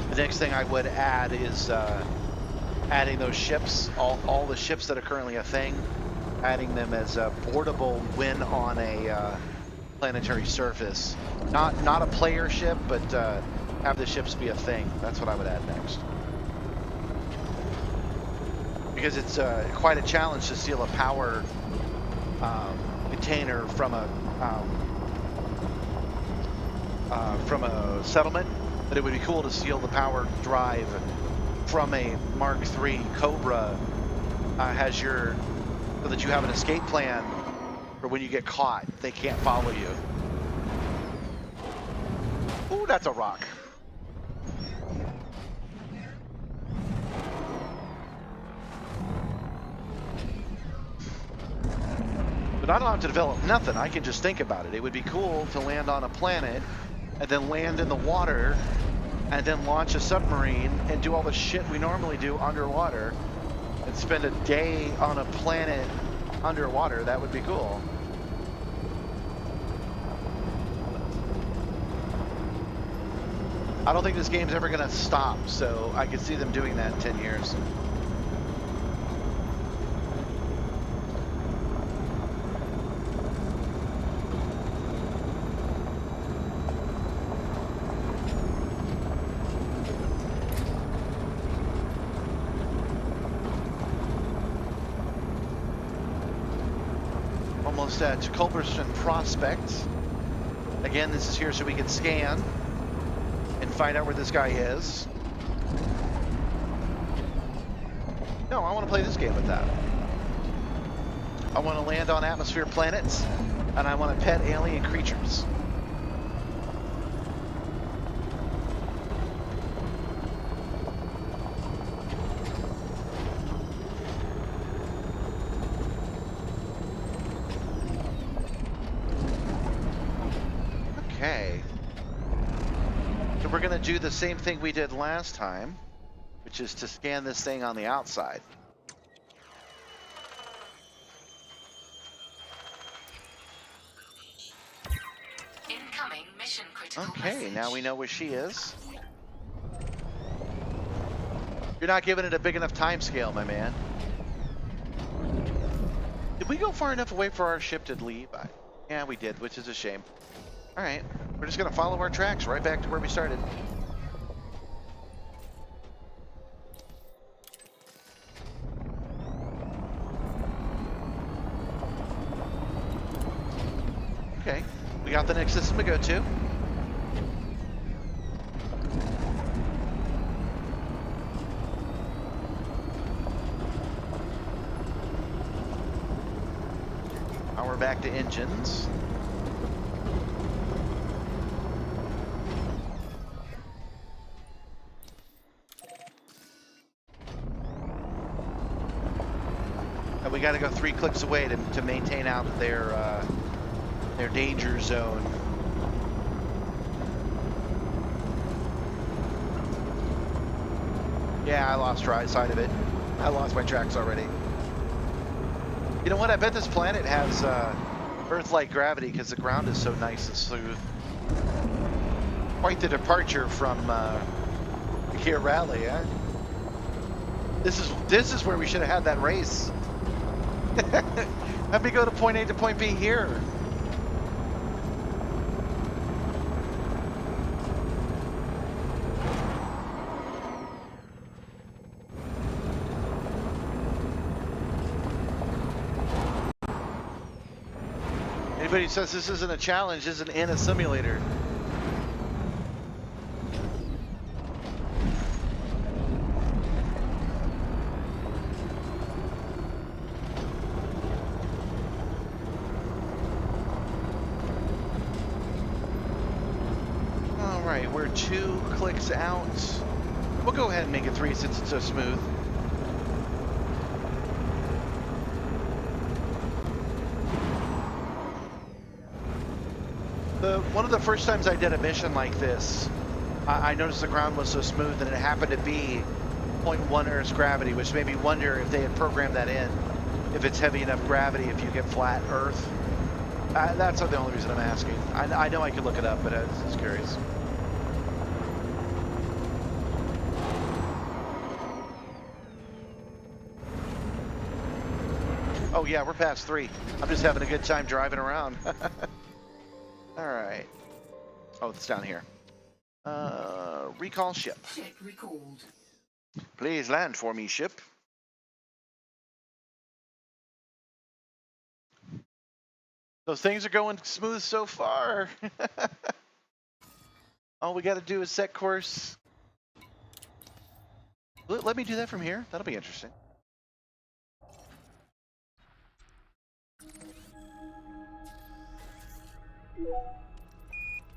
A: the next thing I would add is adding those ships, all the ships that are currently a thing, adding them as a boardable when on a planetary surface. Not a player ship, but have the ships be a thing. That's what I would add next. Because it's quite a challenge to steal a power container from a settlement, but it would be cool to steal the power drive from a Mark III Cobra. Has your so that you have an escape plan for when you get caught. They can't follow you. Ooh, that's a rock. But I don't have to develop nothing. I can just think about it. It would be cool to land on a planet and then land in the water and then launch a submarine and do all the shit we normally do underwater and spend a day on a planet underwater. That would be cool. I don't think this game's ever gonna stop, so I could see them doing that in 10 years. Almost at Culberson Prospect. Again, this is here so we can scan and find out where this guy is. No, I want to play this game with that. I want to land on atmosphere planets, and I want to pet alien creatures. Okay. So we're going to do the same thing we did last time, which is to scan this thing on the outside.
C: Incoming mission critical
A: Okay,
C: message.
A: now we know where she is. You're not giving it a big enough time scale, my man. Did we go far enough away for our ship to leave? Yeah, we did, which is a shame. All right, we're just gonna follow our tracks right back to where we started. Okay, we got the next system to go to. Now we're back to engines. And we got to go 3 clicks away to maintain out of their danger zone. Yeah, I lost right side of it. I lost my tracks already. You know what? I bet this planet has Earth-like gravity because the ground is so nice and smooth. Quite the departure from here Rally, huh? This is where we should have had that race. Let me go to point A to point B here. Anybody who says this isn't a challenge isn't in a simulator. All right, we're 2 clicks out. We'll go ahead and make it 3 since it's so smooth. One of the first times I did a mission like this, I noticed the ground was so smooth and it happened to be 0.1 Earth's gravity, which made me wonder if they had programmed that in, if it's heavy enough gravity if you get flat Earth. That's the only reason I'm asking. I know I could look it up, but I was just curious. Oh yeah, we're past 3. I'm just having a good time driving around. All right. Oh, it's down here. Recall ship.
C: Ship recalled.
A: Please land for me, ship. So things are going smooth so far. All we got to do is set course. Let me do that from here. That'll be interesting.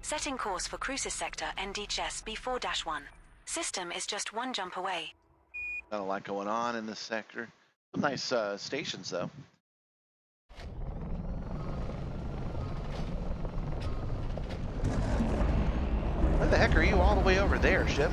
B: Setting course for Crucis Sector NDHS B4-1. System is just 1 jump away.
A: Not a lot going on in this sector. Some nice stations, though. Where the heck are you all the way over there, ship?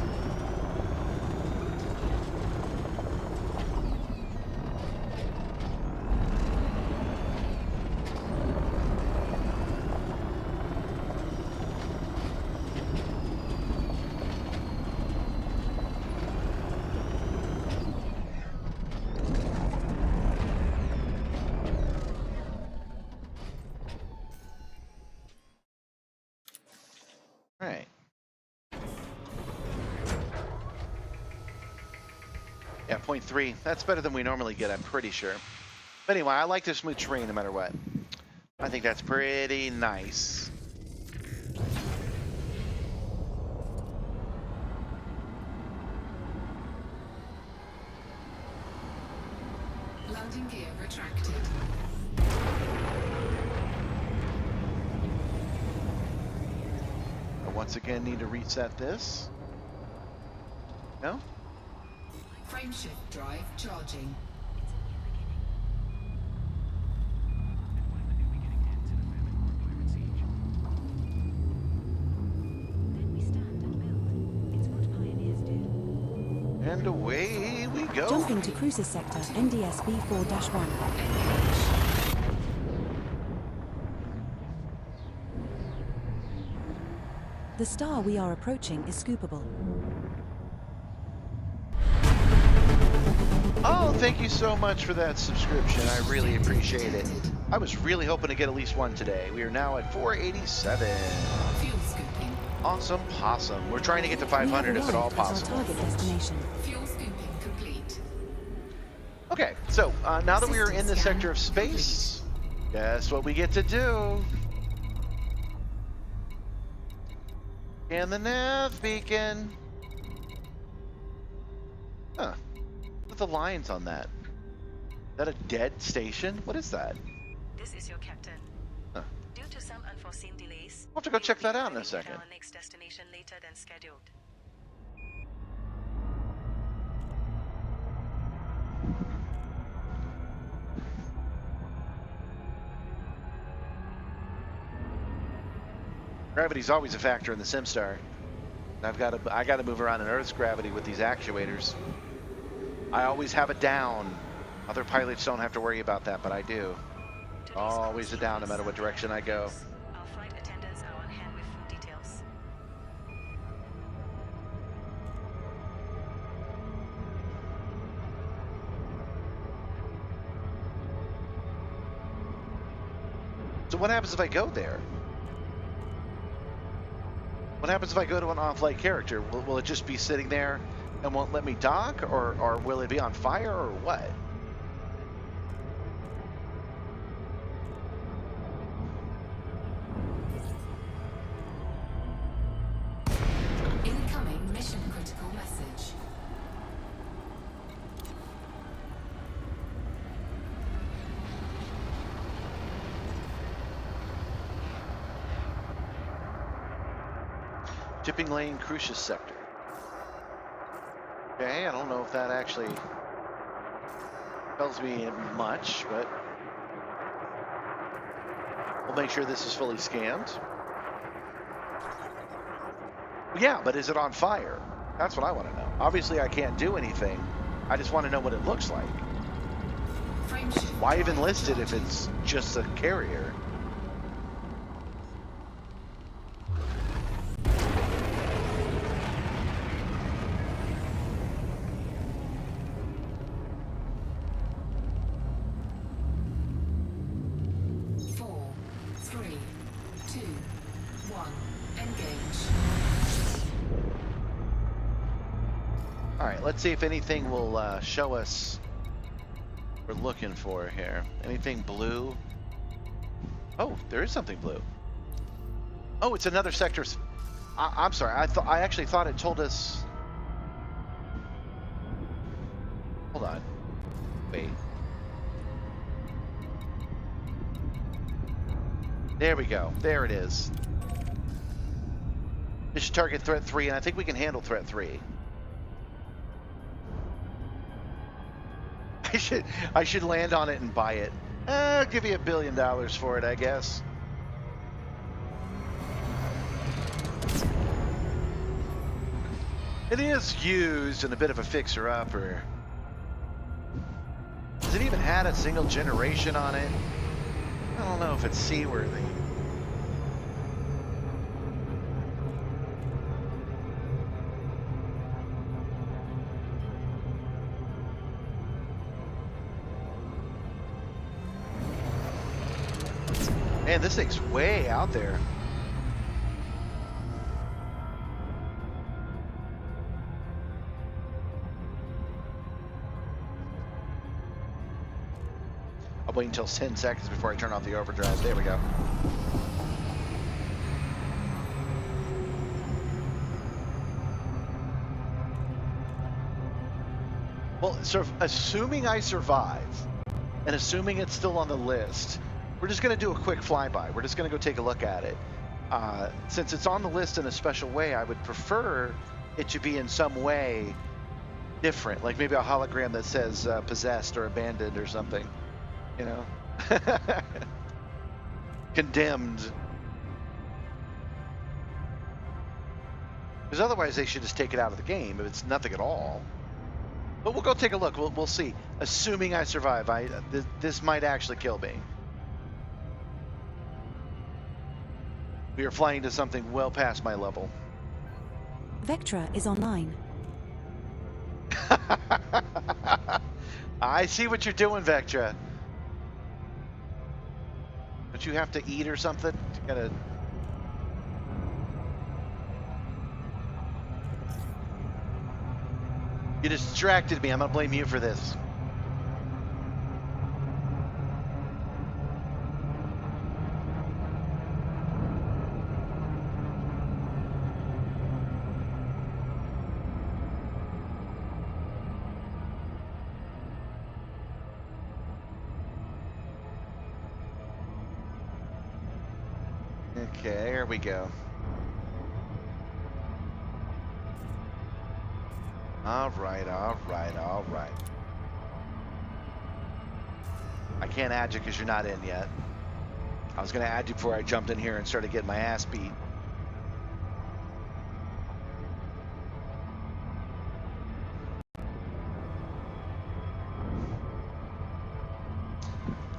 A: Right. Yeah, 0.3. That's better than we normally get, I'm pretty sure. But anyway, I like this smooth terrain no matter what. I think that's pretty nice.
C: Landing gear retracted.
A: I once again need to reset this. No?
C: Frameshift drive charging.
B: Then we stand and build. It's what pioneers do.
A: And away we go.
B: Jumping to cruises sector NDS B4-1. The star we are approaching is scoopable.
A: Oh, thank you so much for that subscription. I really appreciate it. I was really hoping to get at least one today. We are now at 487.
C: Fuel scooping.
A: Awesome possum. We're trying to get to 500 if at all possible.
B: Our target destination.
C: Fuel scooping complete.
A: Okay, so now that we are in the sector of space, guess what we get to do? And the nav beacon. Huh. What are the lines on that? Is that a dead station? What is that?
D: This is your captain.
A: Huh.
D: Due to some unforeseen delays,
A: I'll have to go
D: we
A: check
D: will
A: that
D: be
A: out in a
D: arriving at
A: second.
D: our next destination later than scheduled.
A: Gravity's always a factor in the Simstarr. I gotta move around in Earth's gravity with these actuators. I always have it down. Other pilots don't have to worry about that, but I do.
D: Today's
A: Always
D: cruise
A: a down no
D: is
A: matter what direction I go.
D: Our flight attendants are on hand with full details.
A: So what happens if I go there? What happens if I go to an on-flight character? Will it just be sitting there and won't let me dock? Or will it be on fire or what?
C: Incoming mission critical message.
A: Tipping lane crucius sector. Okay, I don't know if that actually tells me much, but we'll make sure this is fully scanned. Yeah, but is it on fire? That's what I want to know. Obviously, I can't do anything. I just want to know what it looks like.
C: Frameshift
A: Why even
C: drive
A: list it if
C: charging.
A: it's just a carrier?
C: Four, three, two, one. Engage.
A: All right, let's see if anything will show us what we're looking for here. Anything blue? Oh, there is something blue. Oh, it's another sector. I'm sorry. I actually thought it told us. Hold on. Wait. There we go. There it is. This should target threat 3, and I think we can handle threat 3. I should land on it and buy it. I'll give you $1 billion for it, I guess. It is used and a bit of a fixer-upper. Has it even had a single generation on it? I don't know if it's seaworthy. Man, this thing's way out there. I'll wait until 10 seconds before I turn off the overdrive. There we go. Well, so assuming I survive, and assuming it's still on the list, we're just going to do a quick flyby. We're just going to go take a look at it. Since it's on the list in a special way, I would prefer it to be in some way different, like maybe a hologram that says possessed or abandoned or something, you know? Condemned. Because otherwise they should just take it out of the game if it's nothing at all. But we'll go take a look. We'll see. Assuming I survive, this might actually kill me. We are flying to something well past my level.
B: Vectra is online.
A: I see what you're doing, Vectra. Don't you have to eat or something? You gotta... You distracted me. I'm gonna blame you for this. Okay, here we go. All right. I can't add you because you're not in yet. I was going to add you before I jumped in here and started getting my ass beat.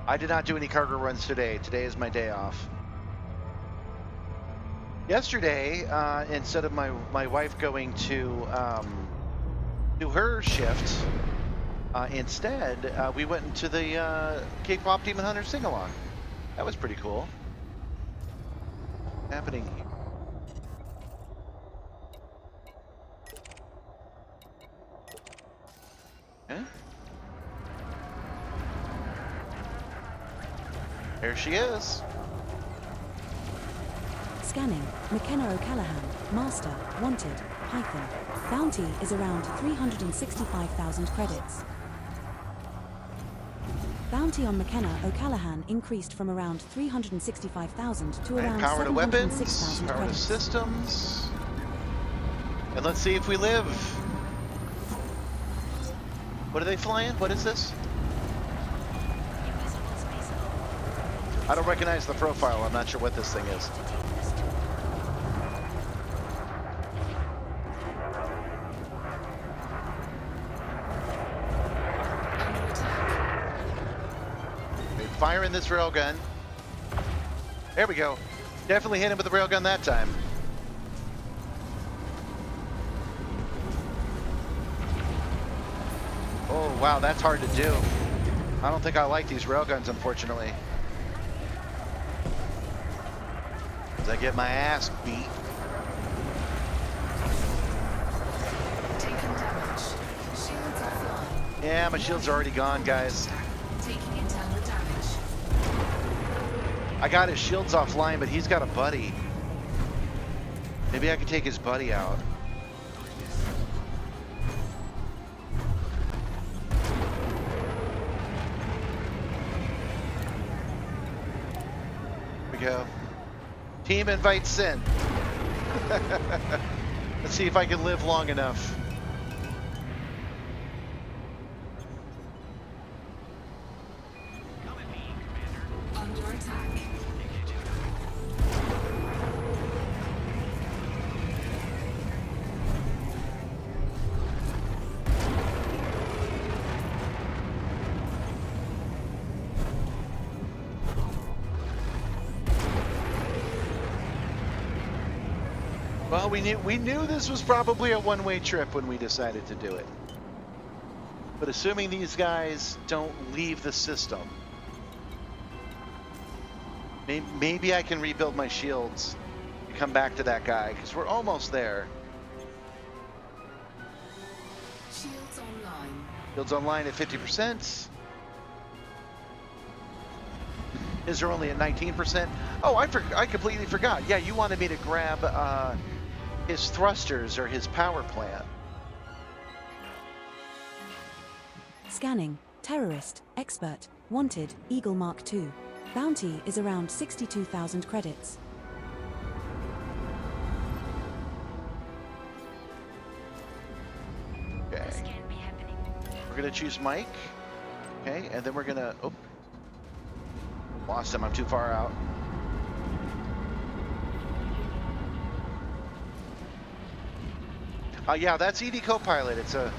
A: I did not do any cargo runs today. Today is my day off. Yesterday, instead of my wife going to do her shift, instead we went into the K-pop Demon Hunter sing-along. That was pretty cool. What's happening here? Okay. There she is.
B: Scanning. McKenna O'Callaghan. Master. Wanted. Python. Bounty is around 365,000 credits. Bounty on McKenna O'Callaghan increased from around 365,000 to around
A: Power to weapons,
B: 706,000
A: power to
B: credits.
A: systems. And let's see if we live. What are they flying? What is this? I don't recognize the profile. I'm not sure what this thing is. Firing this railgun. There we go. Definitely hit him with the railgun that time. Oh, wow, that's hard to do. I don't think I like these railguns, unfortunately. As I get my ass beat.
C: Taken damage. Shields offline.
A: Yeah, my shield's already gone, guys.
C: Taking internal damage.
A: I got his shields offline, but he's got a buddy. Maybe I could take his buddy out. Here we go. Team invite Sin. Let's see if I can live long enough.
C: Under attack.
A: Well, we knew this was probably a one-way trip when we decided to do it. But assuming these guys don't leave the system, maybe I can rebuild my shields and come back to that guy, because we're almost there.
C: Shields online.
A: Shields online at 50%. His are only at 19%. Oh, I completely forgot. Yeah, you wanted me to grab his thrusters or his power plant.
B: Scanning. Terrorist, Expert, Wanted, Eagle Mark II. Bounty is around 62,000 credits.
A: Okay.
D: This can't be happening.
A: We're gonna choose Mike. Okay, and then we're gonna. Oh, lost him. I'm too far out. Yeah, that's ED Copilot. It's a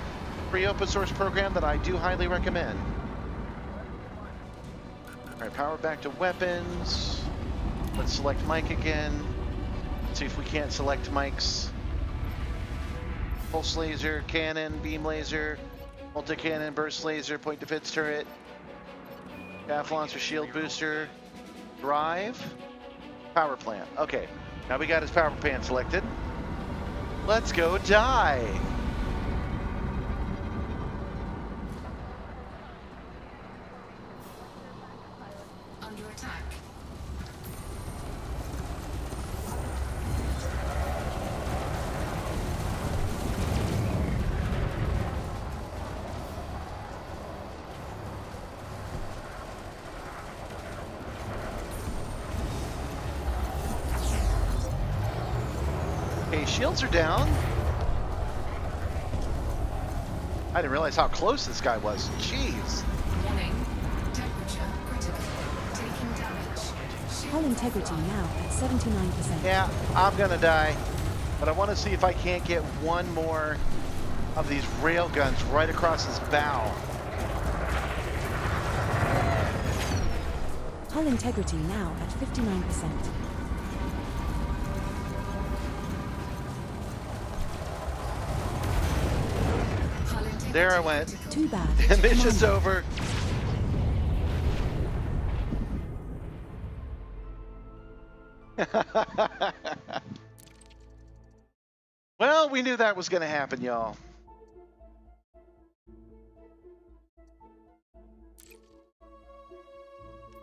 A: free open source program that I do highly recommend. All right, power back to weapons. Let's select Mike again. Let's see if we can't select Mike's pulse laser, cannon, beam laser, multi-cannon, burst laser, point defense turret, chaff launcher, shield booster, drive, power plant. Okay, now we got his power plant selected. Let's go die.
C: Under attack.
A: Okay, shields are down. I didn't realize how close this guy was. Jeez.
C: Warning. Temperature critical. Taking damage.
B: Hull integrity now at 79%.
A: Yeah, I'm gonna die. But I want to see if I can't get one more of these rail guns right across his bow.
B: Hull integrity now at 59%.
A: There I went.
B: Too bad.
A: Mission's over. Well, we knew that was going to happen, y'all.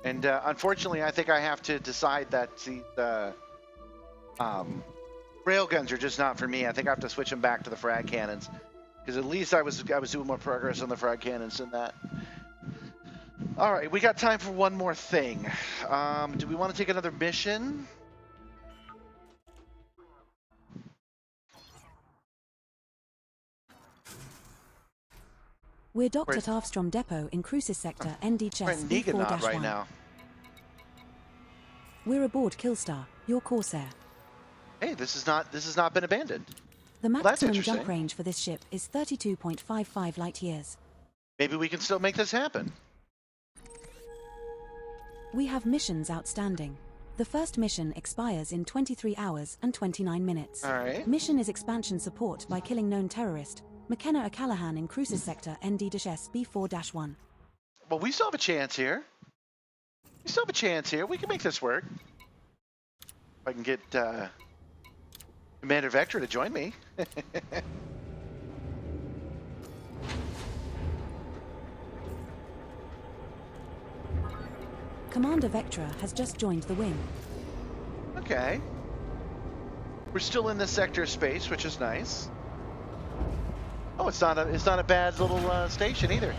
A: And unfortunately, I think I have to decide that the railguns are just not for me. I think I have to switch them back to the frag cannons, because at least I was doing more progress on the frag cannons than that. All right, we got time for one more thing. Do we want to take another mission?
B: We're docked at Arfstrom Depot in Crucis Sector ND
A: We're
B: Chess
A: in
B: B4-1.
A: Niganot right now.
B: We're aboard Killstar, your Corsair.
A: Hey, this has not been abandoned.
B: The
A: that's
B: maximum
A: interesting.
B: jump range for this ship is 32.55 light years.
A: Maybe we can still make this happen.
B: We have missions outstanding. The first mission expires in 23 hours and 29 minutes.
A: All right.
B: Mission is expansion support by killing known terrorist, McKenna O'Callaghan in Crucis Sector ND-S B4-1.
A: Well, we still have a chance here. We can make this work. If I can get Commander Vectra to join me.
B: Commander Vectra has just joined the wing.
A: Okay. We're still in the sector space, which is nice. Oh, it's not a bad little station either.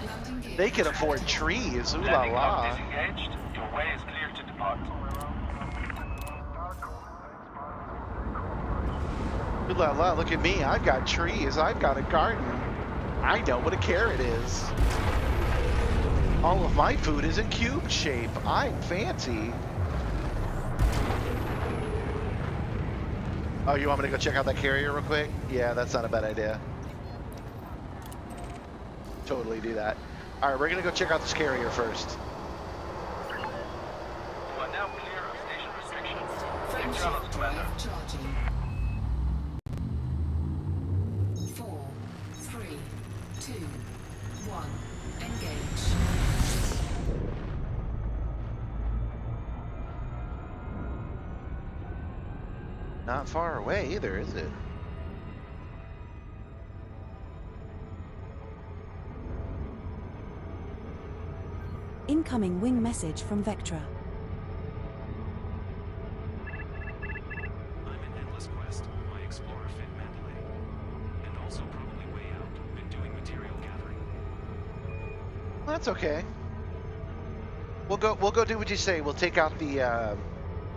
A: They can afford trees. Ooh la
E: Landing
A: la.
E: lock disengaged. Your way is clear to depart.
A: Ooh la la, look at me. I've got trees. I've got a garden. I know what a carrot is. All of my food is in cube shape. I'm fancy. Oh, you want me to go check out that carrier real quick? Yeah, that's not a bad idea. Totally do that. All right, we're gonna go check out this carrier first.
E: You are now clear of station restrictions. Safe
C: Friendship
E: travels, Commander.
C: drive charging. 4, 3, 2, 1. Engage.
A: Not far away either, is it?
B: Incoming wing message from Vectra.
G: I'm in Endless Quest. My explorer fit Mandalay. And also probably way out. Been doing material gathering.
A: that's okay. We'll go do what you say. We'll take out the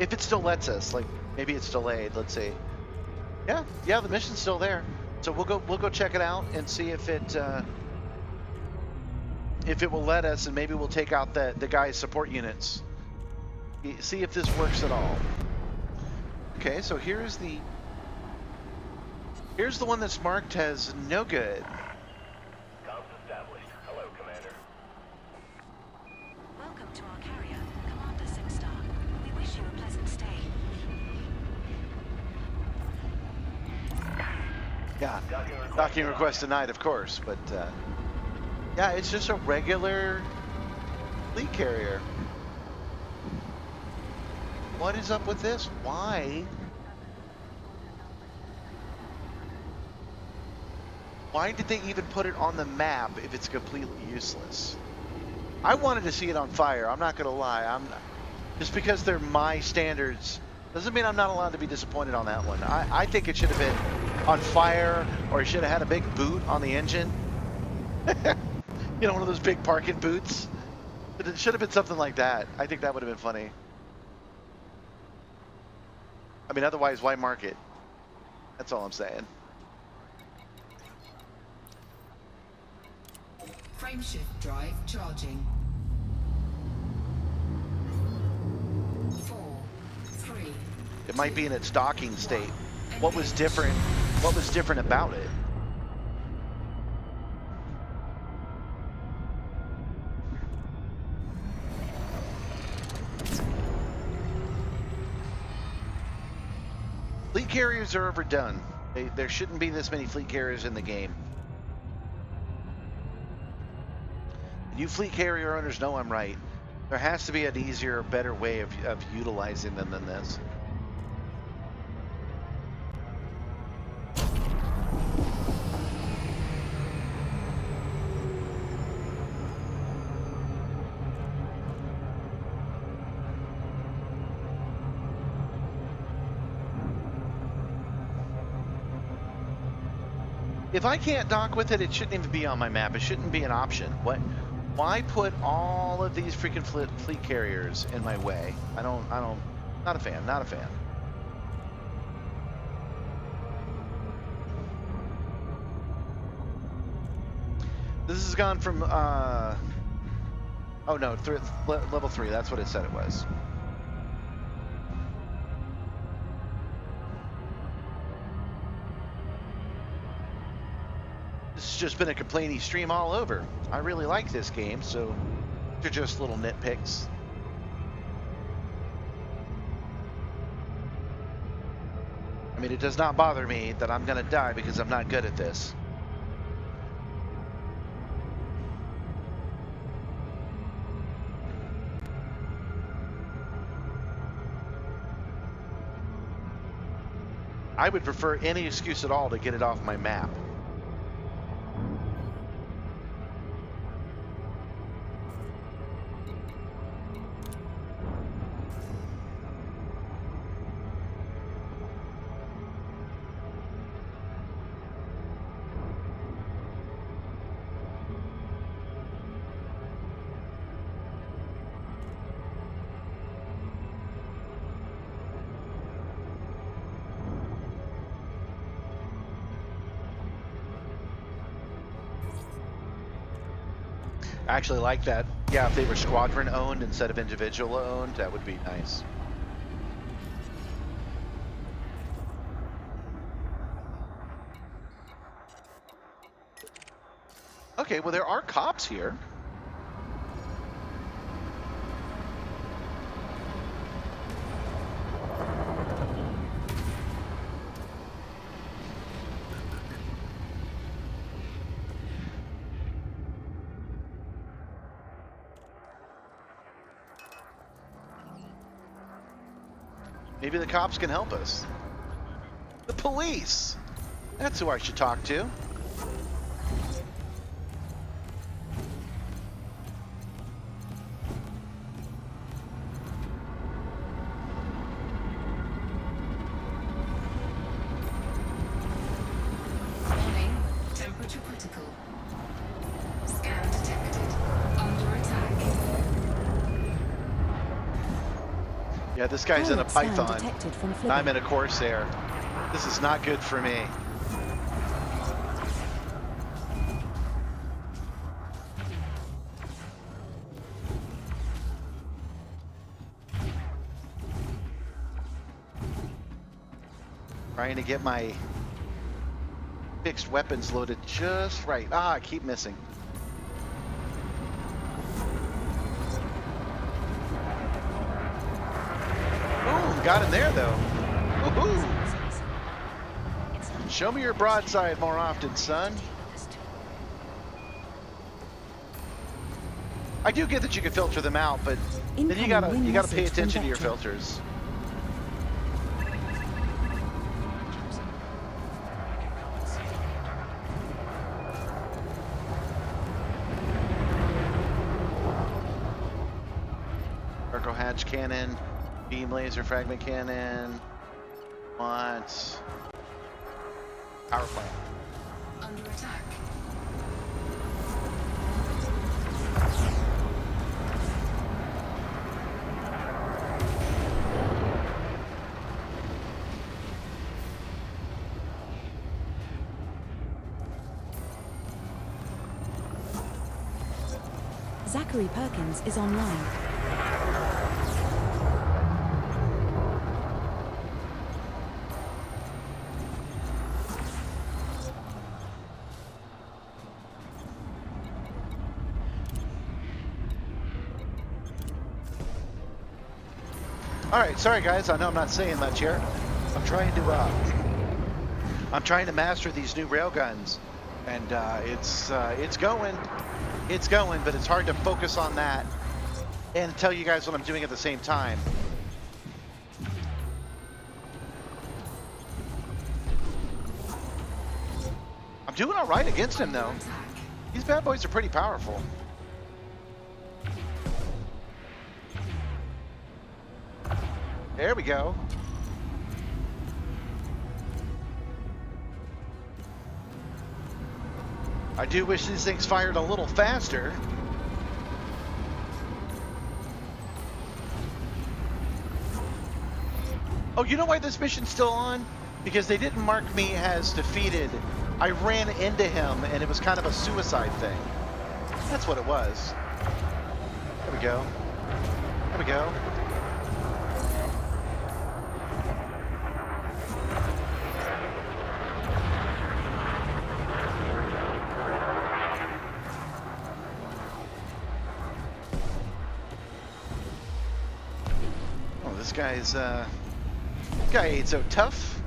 A: if it still lets us. Like maybe it's delayed. Let's see. Yeah, the mission's still there. So we'll go check it out and see if it will let us, and maybe we'll take out the guy's support units. See if this works at all. Okay, so here's the one that's marked as no good.
E: Comms established. Hello, Commander.
B: Welcome to our carrier, Commander Simstarr. We wish you a pleasant stay.
A: Yeah, docking request denied, of course, but yeah, it's just a regular fleet carrier. What is up with this? Why did they even put it on the map if it's completely useless? I wanted to see it on fire. I'm not gonna lie. Just because they're my standards doesn't mean I'm not allowed to be disappointed on that one. I think it should have been on fire, or it should have had a big boot on the engine. You know, one of those big parking boots. It should have been something like that. I think that would have been funny. I mean, otherwise, why mark it? That's all I'm saying.
C: Frameshift drive charging. 4, 3.
A: It might be in its docking state. What was different? What was different about it? Fleet carriers are overdone. There shouldn't be this many fleet carriers in the game. You fleet carrier owners know I'm right. There has to be an easier, better way of utilizing them than this. If I can't dock with it, it shouldn't even be on my map. It shouldn't be an option. Why put all of these freaking fleet carriers in my way? Not a fan, not a fan. This has gone from, oh no, level 3, that's what it said it was. It's just been a complainy stream all over. I really like this game, so they're just little nitpicks. I mean, it does not bother me that I'm gonna die because I'm not good at this. I would prefer any excuse at all to get it off my map. I actually like that. Yeah, if they were squadron owned instead of individual owned, that would be nice. Okay, well, there are cops here. Maybe the cops can help us. The police! That's who I should talk to.
C: Warning, temperature critical. Scan detected.
I: Yeah, this guy's in a
B: Pilot scan
I: Python.
B: detected from
I: I'm
B: Flibber.
I: in a Corsair. This is not good for me. Trying to get my fixed weapons loaded just right. Ah, I keep missing. Boom, got him there though. Woohoo! Show me your broadside more often, son. I do get that you can filter them out, but then you
B: Incoming
I: gotta
B: wing
I: pay
B: message from
I: attention to your
B: Vector.
I: filters. Cargo hatch cannon, beam laser fragment cannon. Want power plant.
C: Under attack.
B: Zachary Perkins is online.
I: All right, sorry guys. I know I'm not saying much here. I'm trying to master these new railguns, and it's going, but it's hard to focus on that and tell you guys what I'm doing at the same time. I'm doing all right against him though. These bad boys are pretty powerful. There we go. I do wish these things fired a little faster. Oh, you know why this mission's still on? Because they didn't mark me as defeated. I ran into him and it was kind of a suicide thing. That's what it was. There we go. There we go. This guy ain't so tough.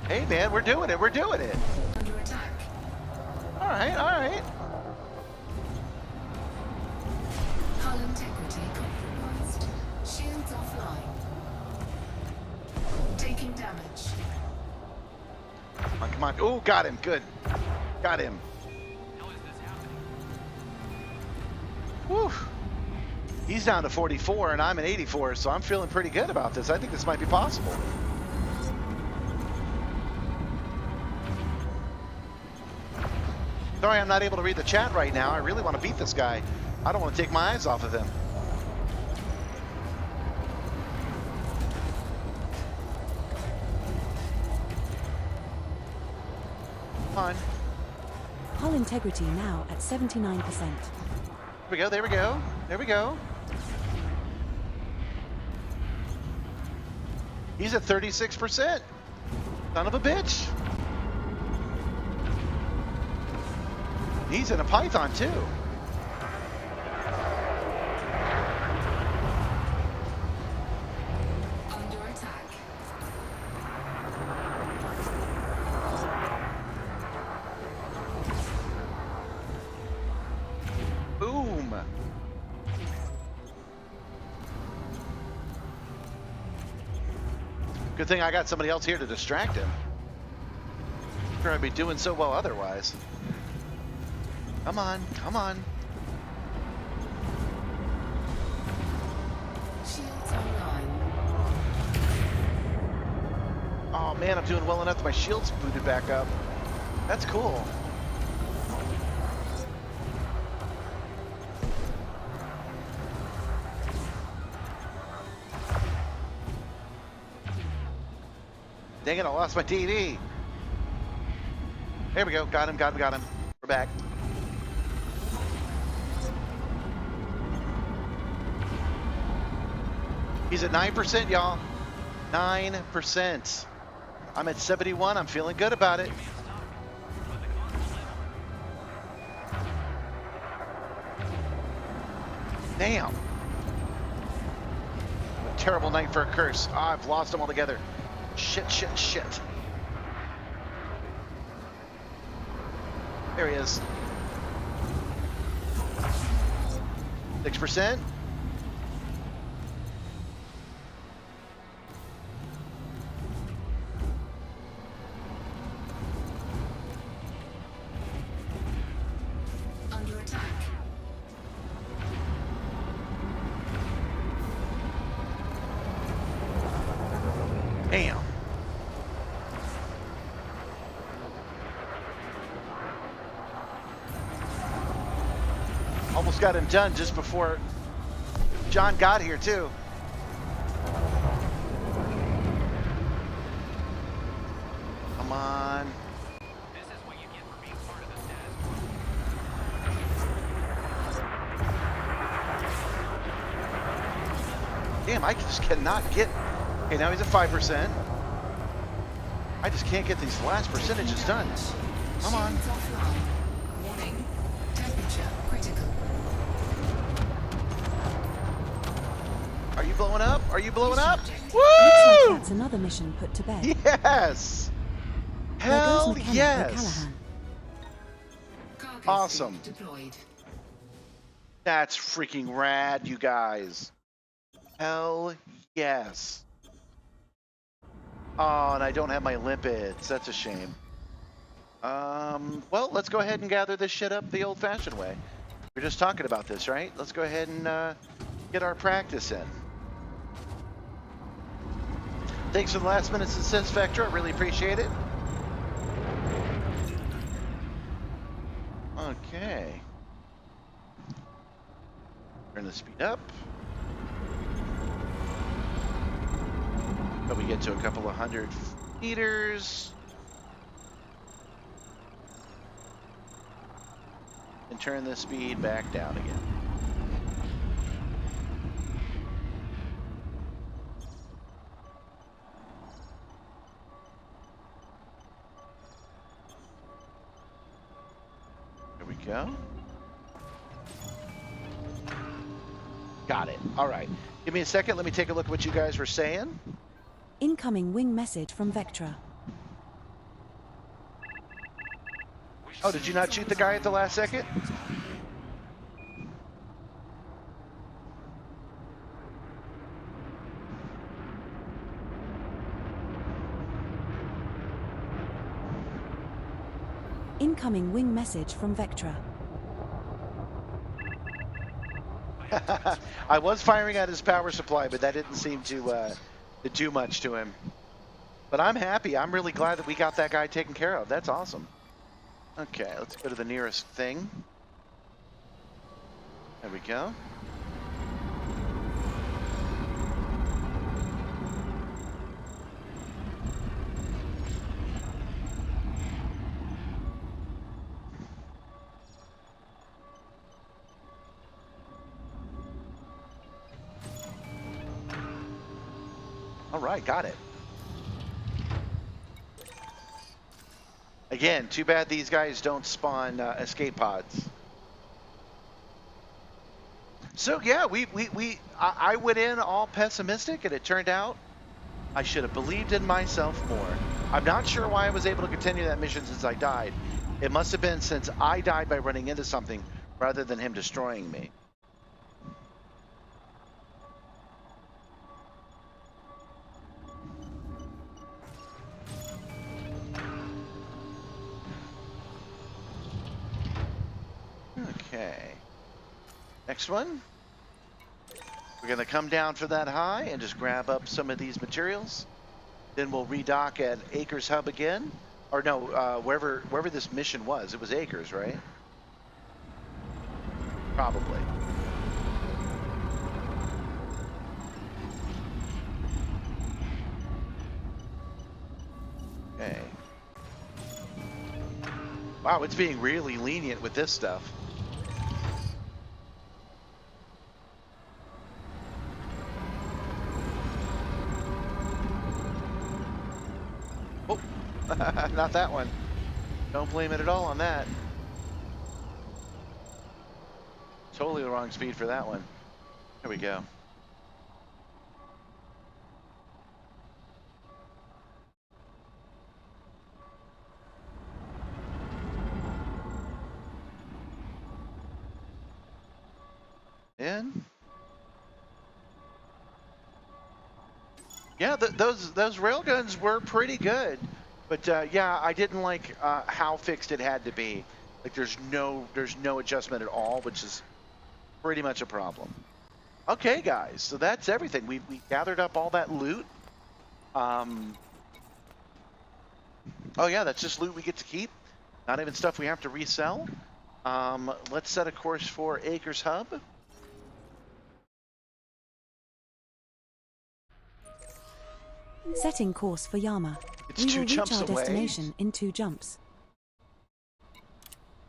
I: Hey man, we're doing it, we're doing it.
C: Under attack.
I: All right, all right.
C: Hull integrity compromised. Shields offline. Taking damage.
I: Come on, come on. Oh, got him, good. Got him. Whew. He's down to 44 and I'm at 84, so I'm feeling pretty good about this. I think this might be possible. Sorry I'm not able to read the chat right now. I really want to beat this guy. I don't want to take my eyes off of him. Come on.
B: Hull integrity now at 79%.
I: There we go, there we go. There we go. He's at 36%. Son of a bitch. He's in a Python too.
C: Under attack.
I: Boom. Good thing I got somebody else here to distract him. Sure, I'd be doing so well otherwise. Come on, come on. Oh man, I'm doing well enough. My shield's booted back up. That's cool. Dang it, I lost my TV. There we go. Got him, got him, got him. We're back. He's at 9%, y'all. 9%. I'm at 71. I'm feeling good about it. Damn. A terrible night for a curse. Ah, I've lost them all together. Shit, shit, shit. There he is. 6%.
C: Under attack.
I: Damn. Almost got him done just before John got here, too. Come on.
H: This is what you get for being part of the status quo.
I: Damn, I just cannot get... Okay, now he's at 5%. I just can't get these last percentages done. Come on.
C: Shields offline. Warning. Temperature critical.
I: Are you blowing up? Are you blowing up?
B: Looks like
I: Woo!
B: that's another mission put to bed.
I: Yes!
B: There goes
I: Hell
B: Mechanic
I: yes!
B: O'Callaghan.
C: Cargo
I: Awesome.
C: suit deployed.
I: That's freaking rad, you guys. Hell yes. Oh, and I don't have my limpets. That's a shame. Well, let's go ahead and gather this shit up the old-fashioned way. We're just talking about this, right? Let's go ahead and get our practice in. Thanks for the last minute assist, Vector. I really appreciate it. Okay. Turn the speed up. But we get to a couple of 100 meters. And turn the speed back down again. There we go. Got it. All right. Give me a second. Let me take a look at what you guys were saying.
B: Incoming wing message from Vectra.
I: Oh, did you not shoot the guy at the last second?
B: Incoming wing message from Vectra.
I: I was firing at his power supply, but that didn't seem to do much to him. But I'm happy. I'm really glad that we got that guy taken care of. That's awesome. Okay, let's go to the nearest thing. There we go. All right, got it. Again, too bad these guys don't spawn escape pods. So yeah, I went in all pessimistic, and it turned out I should have believed in myself more. I'm not sure why I was able to continue that mission since I died. It must have been since I died by running into something rather than him destroying me. Okay. Next one. We're going to come down for that high and just grab up some of these materials. Then we'll redock at Acres Hub again. Or no, wherever this mission was. It was Acres, right? Probably. Okay. Wow, it's being really lenient with this stuff. Oh, not that one. Don't blame it at all on that. Totally the wrong speed for that one. There we go. In. Yeah, those railguns were pretty good, but yeah, I didn't like how fixed it had to be. Like there's no adjustment at all, which is pretty much a problem. Okay, guys, so that's everything. We gathered up all that loot. Oh yeah, that's just loot we get to keep. Not even stuff we have to resell. Let's set a course for Acres Hub.
B: Setting course for Yama.
I: It's
B: We
I: 2
B: will reach
I: jumps
B: our
I: away.
B: destination in 2 jumps.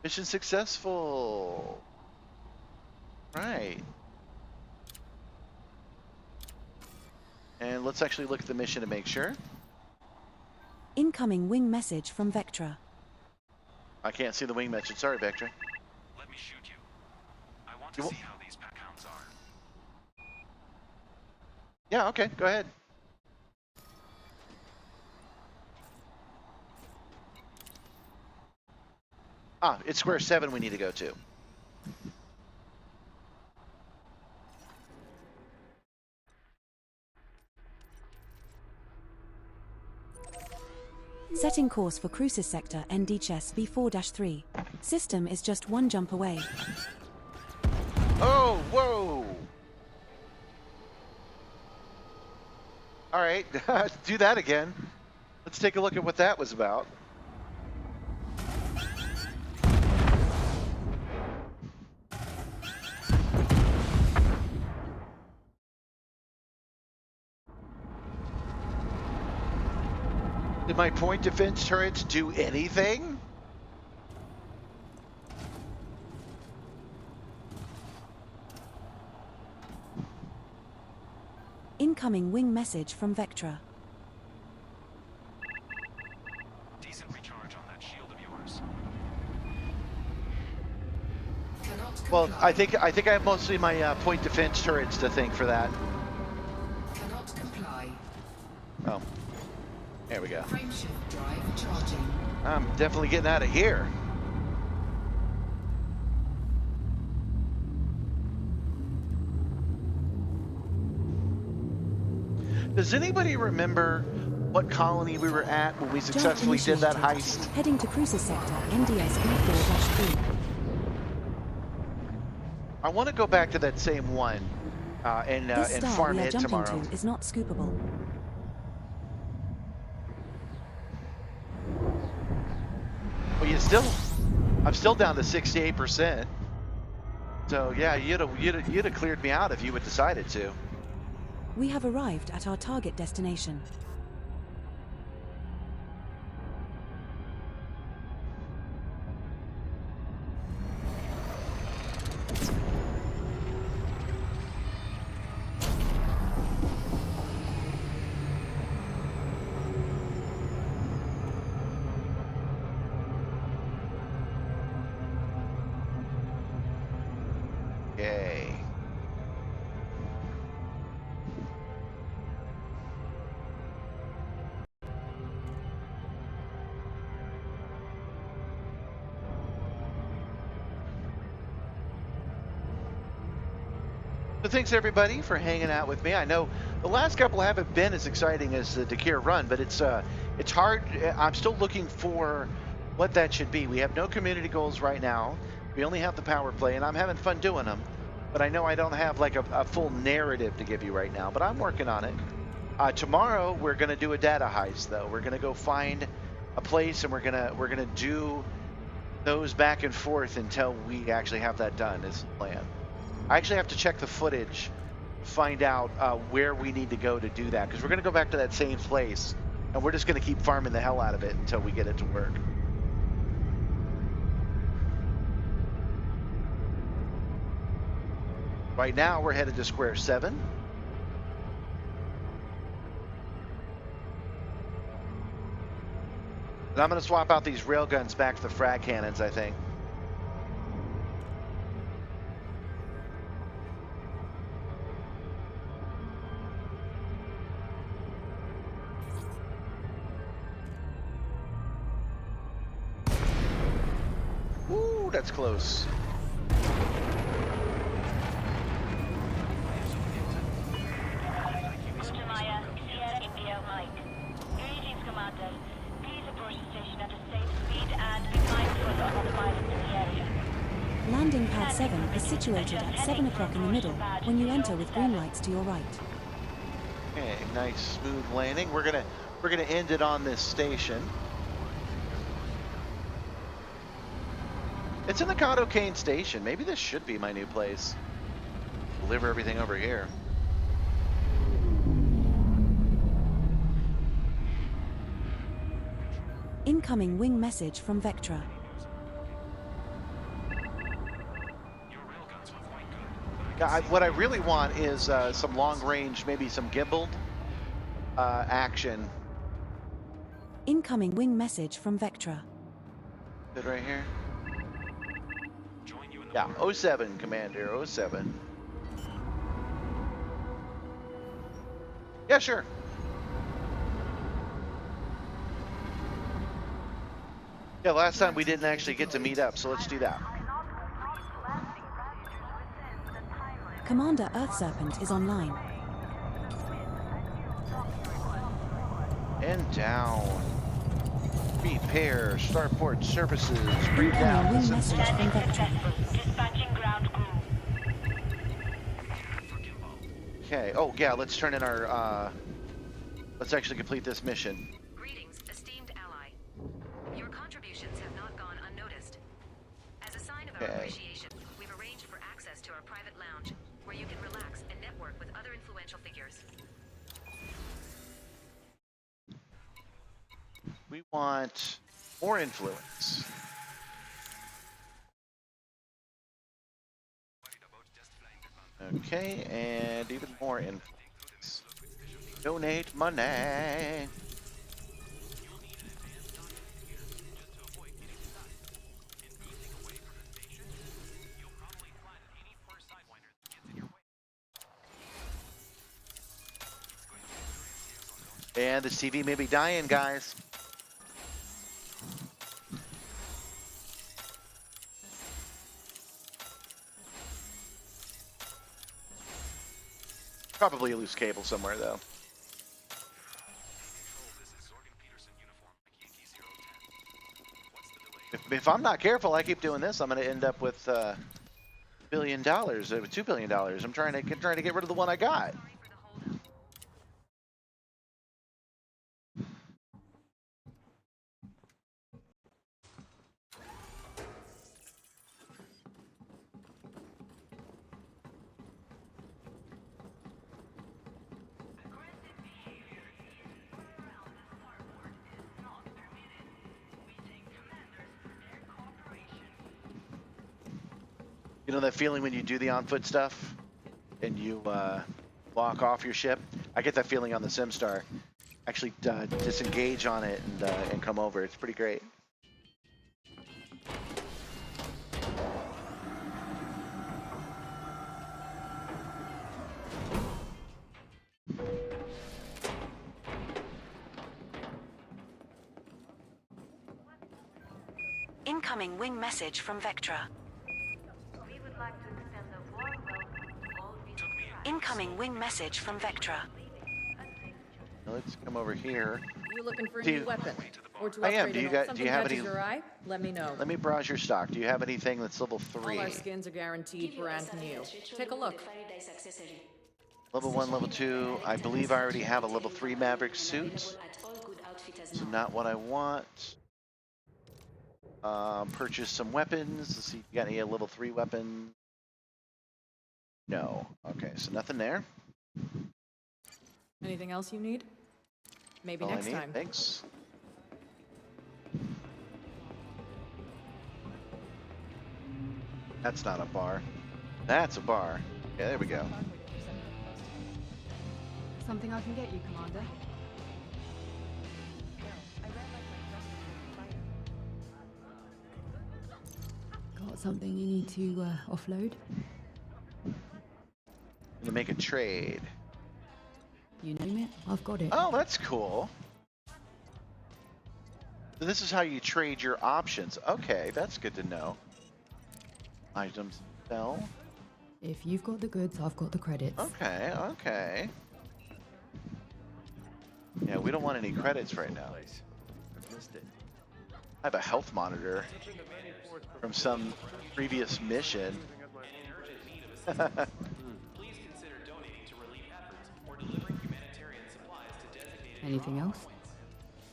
I: Mission successful. Right. And let's actually look at the mission to make sure.
B: Incoming wing message from Vectra.
I: I can't see the wing message. Sorry, Vectra.
G: Let me shoot you. I want to see how these pack hounds are.
I: Yeah, okay, go ahead. Ah, it's square 7 we need to go to.
B: Setting course for Crucis sector ND-Chess B4-3. System is just 1 jump away.
I: Oh, whoa! All right, do that again. Let's take a look at what that was about. Did my point defense turrets do anything?
B: Incoming wing message from Vectra.
G: Decent recharge on that shield of yours.
C: Cannot
I: Well,
C: comply.
I: I think I have mostly my point defense turrets to thank for that.
C: Cannot comply.
I: Oh, there we go.
C: Frameshift drive charging.
I: I'm definitely getting out of here. Does anybody remember what colony we were at when we
B: Jump
I: successfully did that
B: initiated.
I: heist?
B: Heading to Crucis sector NDS B4-3.
I: I want to go back to that same one and
B: This star
I: farm
B: we are
I: it
B: jumping
I: tomorrow.
B: to is not scoopable.
I: Well, I'm still down to 68%. So yeah, you'd have cleared me out if you had decided to.
B: We have arrived at our target destination.
I: Yay. So thanks everybody for hanging out with me. I know the last couple haven't been as exciting as the Dakir run, but it's hard. I'm still looking for what that should be. We have no community goals right now. We only have the power play, and I'm having fun doing them. But I know I don't have like a full narrative to give you right now, but I'm working on it. Tomorrow we're gonna do a data heist, though. We're gonna go find a place, and we're gonna do those back and forth until we actually have that done. Is the plan. I actually have to check the footage, find out where we need to go to do that, because we're gonna go back to that same place, and we're just gonna keep farming the hell out of it until we get it to work. Right now we're headed to Square 7. And I'm going to swap out these railguns back to the frag cannons, I think. Ooh, that's close.
F: Maya, Sierra India, Mike. Greetings, Commander. Please approach the station at a safe speed and be mindful of other pilots in the area.
B: Landing pad 7 is situated at 7 o'clock in the middle when you enter with green lights to your right.
I: Okay, nice smooth landing. We're gonna end it on this station. It's in the Cotto Cane station. Maybe this should be my new place. Deliver everything over here.
B: Incoming wing message from Vectra.
I: Yeah, what I really want is some long range, maybe some gimbaled action.
B: Incoming wing message from Vectra.
I: Good right here. Yeah, 07, Commander, 07. Yeah, sure. Yeah, last time we didn't actually get to meet up, so let's do that.
B: Commander Earth Serpent is online.
I: And down. Repair, starport services, bring
B: Incoming
I: down.
B: wing message from Vectra.
F: Dispatching ground crew.
I: Okay, oh yeah, let's turn in our, let's actually complete this mission.
D: Greetings, esteemed ally. Your contributions have not gone unnoticed. As a sign of our
I: Okay.
D: appreciation, we've arranged for access to our private lounge, where you can relax and network with other influential figures.
I: We want more influence. Okay, and even more influence. Donate money. And this TV may be dying, guys. Probably a loose cable somewhere, though. If I'm not careful, I keep doing this, I'm going to end up with $1 billion, $2 billion. I'm trying to get rid of the one I got. You know that feeling when you do the on-foot stuff and you walk off your ship? I get that feeling on the Simstarr. Actually disengage on it and come over. It's pretty great.
B: Incoming wing message from Vectra. Incoming wing message from Vectra.
I: Now let's come over here.
J: You looking for a
I: Do
J: new
I: you-
J: weapon? Or to
I: I am.
J: upgrade
I: Do you
J: an
I: got-
J: old-
I: do
J: something
I: you have
J: catches
I: any-
J: your eye? Let me know.
I: Let me browse your stock. Do you have anything that's level 3?
J: All our skins are guaranteed brand new. Take a look.
I: Level 1, level 2. I believe I already have a level 3 Maverick suit. So not what I want. Purchase some weapons. Let's see if you got any level 3 weapons. No. Okay, so nothing there.
J: Anything else you need? Maybe
I: All
J: next
I: I need.
J: time.
I: Thanks. That's not a bar. That's a bar. Okay, there we go.
K: Something I can get you, Commander? Got something you need to offload?
I: Gonna make a trade.
K: You name it, I've got it.
I: Oh, that's cool. So this is how you trade your options. Okay, that's good to know. Items sell.
K: If you've got the goods, I've got the credits.
I: Okay, okay. Yeah, we don't want any credits right now. I have a health monitor from some previous mission.
G: Please consider donating to relief efforts or delivering humanitarian supplies to designated
K: Anything else?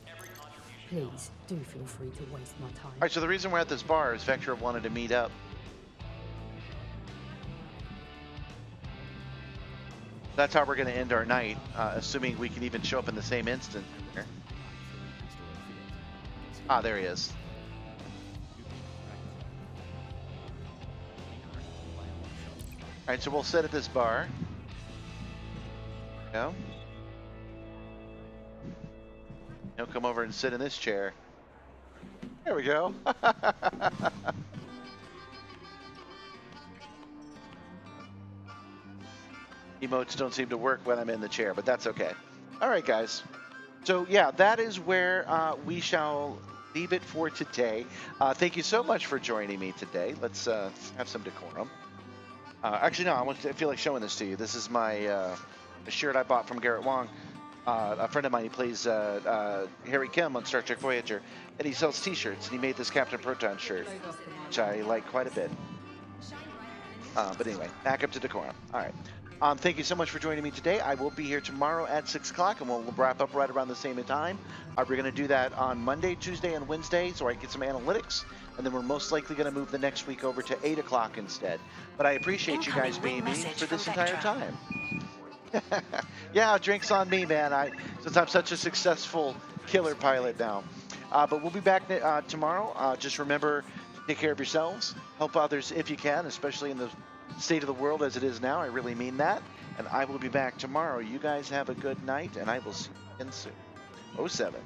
G: Every contribution
K: Please, do feel free to waste my time.
I: All right, so the reason we're at this bar is Vector wanted to meet up. That's how we're going to end our night, assuming we can even show up in the same instant here. Ah, there he is. All right, so we'll sit at this bar. Go. He'll come over and sit in this chair. There we go. Emotes don't seem to work when I'm in the chair, but that's okay. All right, guys. So yeah, that is where we shall leave it for today. Thank you so much for joining me today. Let's have some decorum. Actually, no, I feel like showing this to you. This is my a shirt I bought from Garrett Wong. A friend of mine, he plays Harry Kim on Star Trek Voyager, and he sells T-shirts, and he made this Captain Proton shirt, which I like quite a bit. But anyway, back up to decorum. All right. Thank you so much for joining me today. I will be here tomorrow at 6 o'clock, and we'll wrap up right around the same time. We're going to do that on Monday, Tuesday, and Wednesday, so I can get some analytics, and then we're most likely going to move the next week over to 8 o'clock instead. But I appreciate you guys being me for this entire time. Yeah, drinks on me, man. Since I'm such a successful killer pilot now. But we'll be back tomorrow. Just remember to take care of yourselves, help others if you can, especially in the state of the world as it is now. I really mean that. And I will be back tomorrow. You guys have a good night, and I will see you again soon. 07.